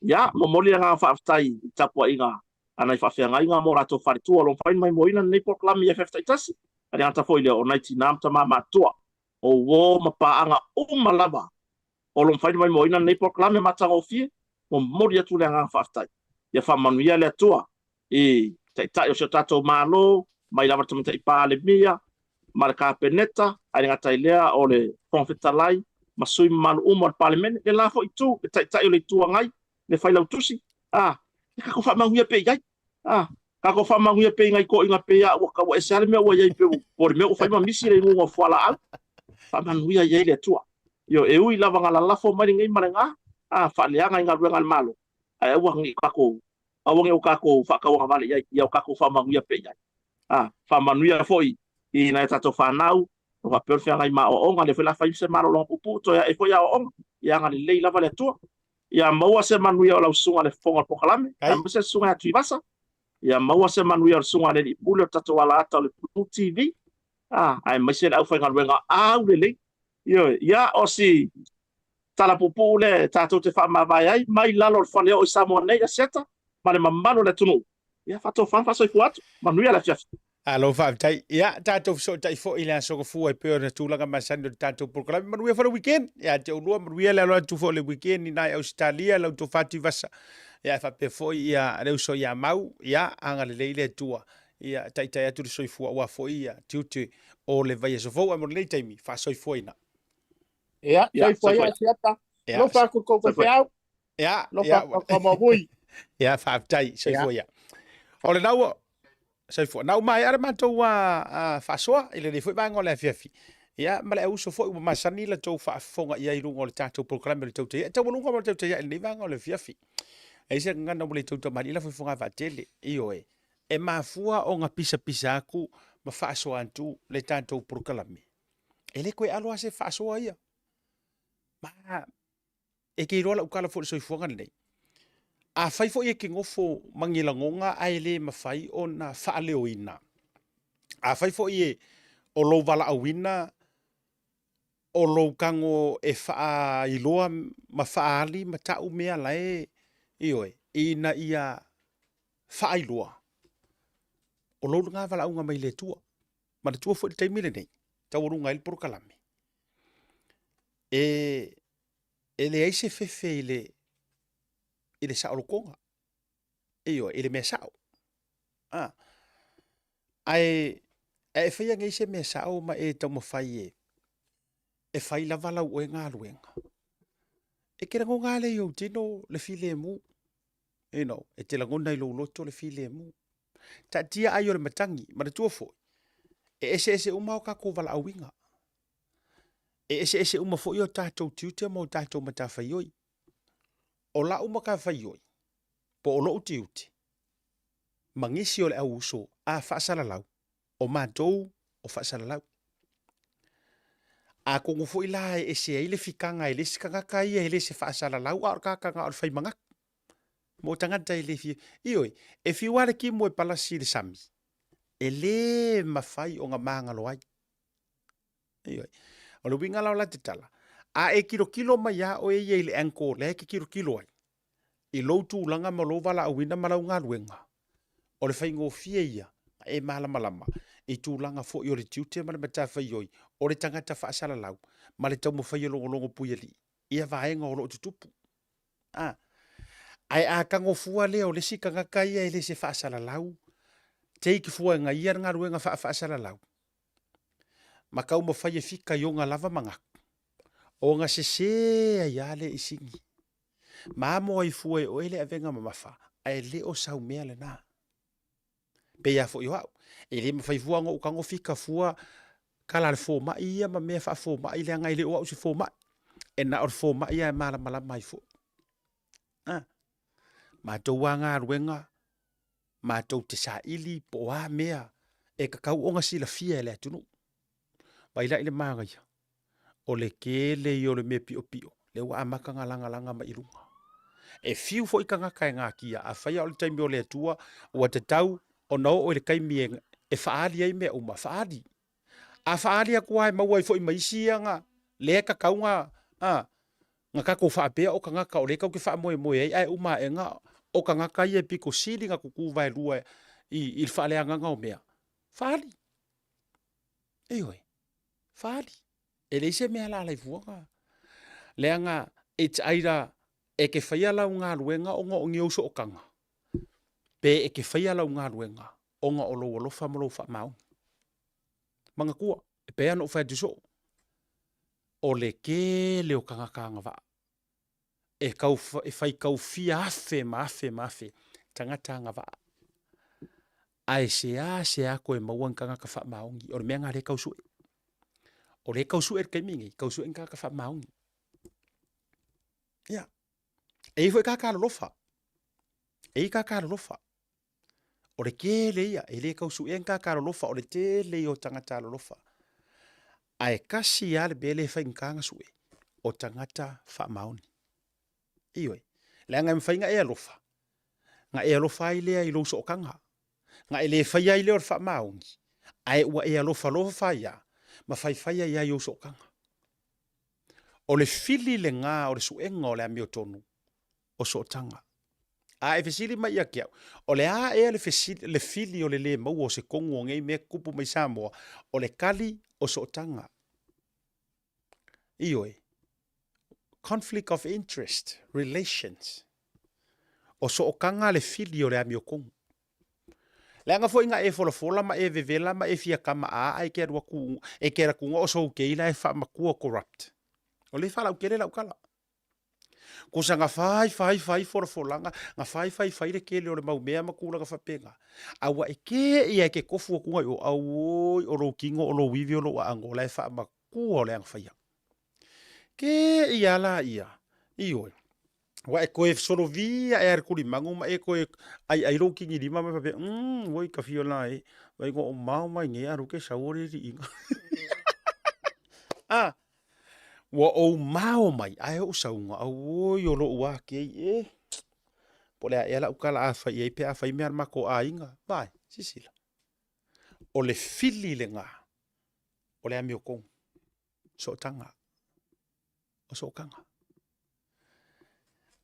Ia, mo mori nga whaatai i tapua inga. Anai whaafeanga inga mo rato wharitua. Lo whain mai mo ina nei po kala me e wheftai tasi. Ari anta foi le o naiti namta matua o wo mapaanga umalava o lo fai mai moina nei proklame matanga o fie o mori atu le nga whaftai ia whamanuia le atua i tai o se tato malo mai lava tamita i pāle mia ma le kapeneta ari ngata i lea o le konfetalai ma sui malu umo al parliament le lafo i tu le tai o le tua ngai le fai lau tusi le kako whamanuia pe iai kako whamanguia pe ngai ko inga pe a waka wa esale me wa yai pe por me o fai ma misi le ngunga fala al whamanguia yai le tua yo e ui lava ngala lafo mari ngai marenga whaleanga inga ruenga al malo ai ua ngi kako awange o kako whakawanga vale yai ia o kako whamanguia pe yai whamanguia foi i nai tato whanau o whapeo whia ngai ma o onga le whela whai se maro longa pupu to ya e foi a o onga ia ngani lei lava le tua ia maua se manuia o lau sunga le fonga pokalame ia mbese sunga ya tuivasa ia maua se manuia o sunga le i pule o tato wala ata o le Blue TV ai mai se au whainga ruenga au le lei ia o si tala pupu le tato te whamawai ai mai lalo le whaneo i Samoa nei a seta ma le mamano le tunu ia whato whanwhaso i fuatu manuia le fiafi Alo whaamtai. Ia, tātou so tai fo i lea soko fua i peo na tūlanga masando tātou proklami. Manuia whara weekend. Ia, te unua manuia le aloa tu fo le weekend ni nai Australia lau tu whatu vasa. Ia, whape fo ia reu so ia mau. Ia, anga le leile tua. Ia, tai atu le soi fua ua fo ia. Tiute o le vai so fo. Amor lei taimi. Wha soi fo ina. Ia, soi fo ia siata. Lo whaku koko whiau. Ia, Lo whaku kama vui. Ia, whaamtai. Soi fo ia. O le naua. Sai fo na mai ara matou fa soa ile le foi bango le fiafi ia ma le uso foi ma sani la tou fa fonga ia ilu ngol tatou programa le tou te tou lunga mo tou te ia le bango le fiafi e se ngana mo le tou mari la foi fonga va tele io e ma fua o nga pisa aku ma fa soa antu le tatou programa ele koe alo se fa soa ia ma e ke rola u kala fo so fonga nei a fai fo e ke ngofo mangilangonga ai le mafai o na whaaleoina. A fai fo e o lo wala awina o lo kango e wha iloa ma whaali ma tau mea lae ioe ina ia wha iloa. O lo ngā wala unga mai le tua. Ma le tua fo i taimile nei. Tau runga il porokalame. E le aise fefe ile sao lokonga iyo ile me sao ai e fai ngai se me sao ma e tamo fai e fai la vala o nga luenga e kera nga le yo tino le file mu e te la ngona ilo loto le file mu ta tia ayo le matangi ma le tuofo e ese uma ka ko vala awinga e ese uma fo yo tatou tiute mo tatou mata fai yoi o la uma ka faioi po o lo utiuti mangisi o le au uso a whaasalalau o mātou o whaasalalau a kongo fo ila e se ile fikanga ile sikanga kai ile se whaasalalau a kakanga o whai mangak mo tangata ile fi ioi e fi wale ki mo e palasi le sami e le mawhai o ngā māngalo ai ioi o le winga lau la te tala a e kilo mai a o e le anko le ke kilo ai i loutu langa ma lo wala awina ma lau ngā luenga o le whaingo fia ia e malama i tu langa fo i o le tiute ma le mata whaioi o le tangata whaasala lau ma le taumo whai longo pui ali ia vaenga o lo tutupu Ai a kangofua leo le si kangaka ia le se faasalalau. Te ki fua nga ia nga ruenga faasalalau. Makau mo fai e fika yo nga lava manga. O nga se ia le isingi. Mamo ai fua e oele avenga mamafa. Ai le o sau mea le na. Pe ia fo iwau. E le mawhai fua ngo ukango fika fua kala le fo ma ia ma mea fa fo ma ile ngai le o au se fo ma. E na or fo ma ia mala mala mai fo. Ma tau wanga ruenga. Ma tau te sa ili po a mea. E kakau onga sila fia ele atunu. Waila ile maa ia. O le kele i o le me pio pio. Le wa amaka nga langa langa ma ilunga. E fiu fo ika ngaka e ngā kia. A whaia o le taimi o le atua. O te tau o nao o le kaimi e whaali ai mea uma. Whaali. A whaali a kua e maua i fo i maisi nga. Le kakau nga. Nga kako whaapea o ka ngaka o le kau ke wha moe moe ai. Ai uma e nga. O ka ngaka i e piko sili nga kuku vai lua i whaale a nganga o mea. Whaali. Eioi. Whaali. E le ise mea la lai fuanga. Lea nga e taira e ke whaia lau ngā luenga o ngā o ngiuso o kanga. Pe e ke whaia lau ngā luenga o ngā o lo lofa mo lo wha mau. Manga kua, e pe ano whai duso. O le ke leo kanga kanga wa. E whai kau fia afe ma afe. Tangata nga wa. Ai se a koe mauang kanga ka wha maungi. O le mea ngā re kau sue. O le kau sue e kaimingi. Kau sue nga ka wha maungi. Ia. E fo ka lofa. E ka lofa. O le ke le ia. E le kau sue nga ka lofa. O le te le o tangata lofa. Ai kasi ale bele whai nganga sue. O tangata wha mauni. Ioi. Le ngai mwhainga e alofa. Nga e alofa i lea i lo so kanga. Nga e le whai ai leo wha maungi. Ai ua e alofa lofa whai ia. Ma whai ia i o so kanga. O le fili le ngā o le suenga o le amio tonu. O so tanga. A e fesili mai a kiau. O le a e le fili o le mau o se kongu o ngei mea kupu mai Samoa. O le kali o so tanga. Ioi. Conflict of interest. Relations. O so kanga le fili o le amio kongu. Le anga fo inga e fola ma e vevela ma e fia kama a e ke rua ku e ke ra kunga o so keila e fa makua corrupt. O le fala u kele la ukala. Ko sa nga fai folanga, nga fai le kele o le mau mea makula ka whapenga. Awa e ke ia ke kofu o kunga o au o lo kingo o lo wivi o lo angola e wha makua o le anga whaia. Ke ia la ia. Ioi. Wa e koe soro via e arkuri mangu ma e koe ai lo kingi lima ma pape. Woi ka fio la e. Wai ko o mau mai nge aru ke saore ri inga. Wa o mau mai ai o saunga au o lo wa ke e. Pole a ela ukala a fai e pe a fai me ma ko a inga. Vai, sisila. O le fili le nga. O le amio kong. So tanga. O so kanga.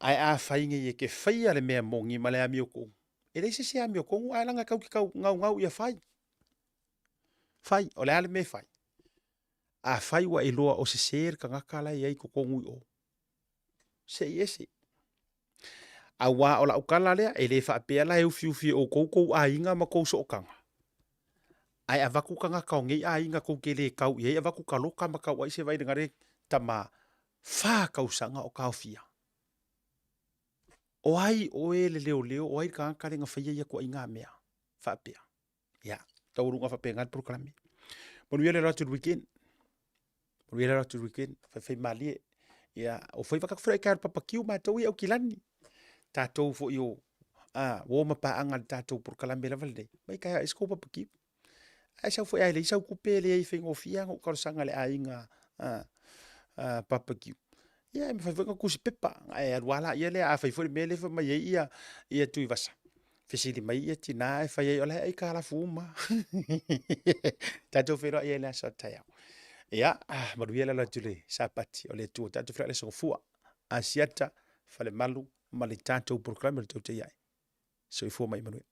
Ai a fai nge e ke fai ale mea mongi ma le amio kong. E reise se amio kong ai langa kau ki kau ngau ia fai. Fai, o le ale me fai. A fai wa e loa o se ser ka ngakala i ai ko kongu o. Se i ese. A wa o la ukala lea e le wha pea la e ufiufi o kou a inga ma kou so kanga. Ai a waku ka ngakao ngei a inga kou ke le kau i ai a waku ka loka ma kau ai se vai ngare tama wha kau sanga o kau fia. O ai o e le leo o ai ka ngakare nga whaia ia kua inga mea. Wha pea. Ia. Taurunga wha pea ngat proklami. Monu le ratu weekend. Ruela ratu weekend, fai malie. Ia, o fai wakakawhara i kāra papakiu mātou i au kilani. Tātou fo i o, wō mapaanga tātou por kalame la valde. Mai kai esko papakiu. Ai sau fo ai le sau kupe le ai fengo fianga o karosanga le ainga papakiu. Ia, me fai waka kusi pepa. Ai aruala ia le a fai fo mele fa mai ia tui vasa. Fesili mai ia tina e fai ai ola ai kāra fuma. Tātou whero ia le asa taiau. Ia, maruia la tule sapati o le tua tatu fra le sofua asiata fale malu mali tatu proklame le tau te iai. So i fua mai manuia.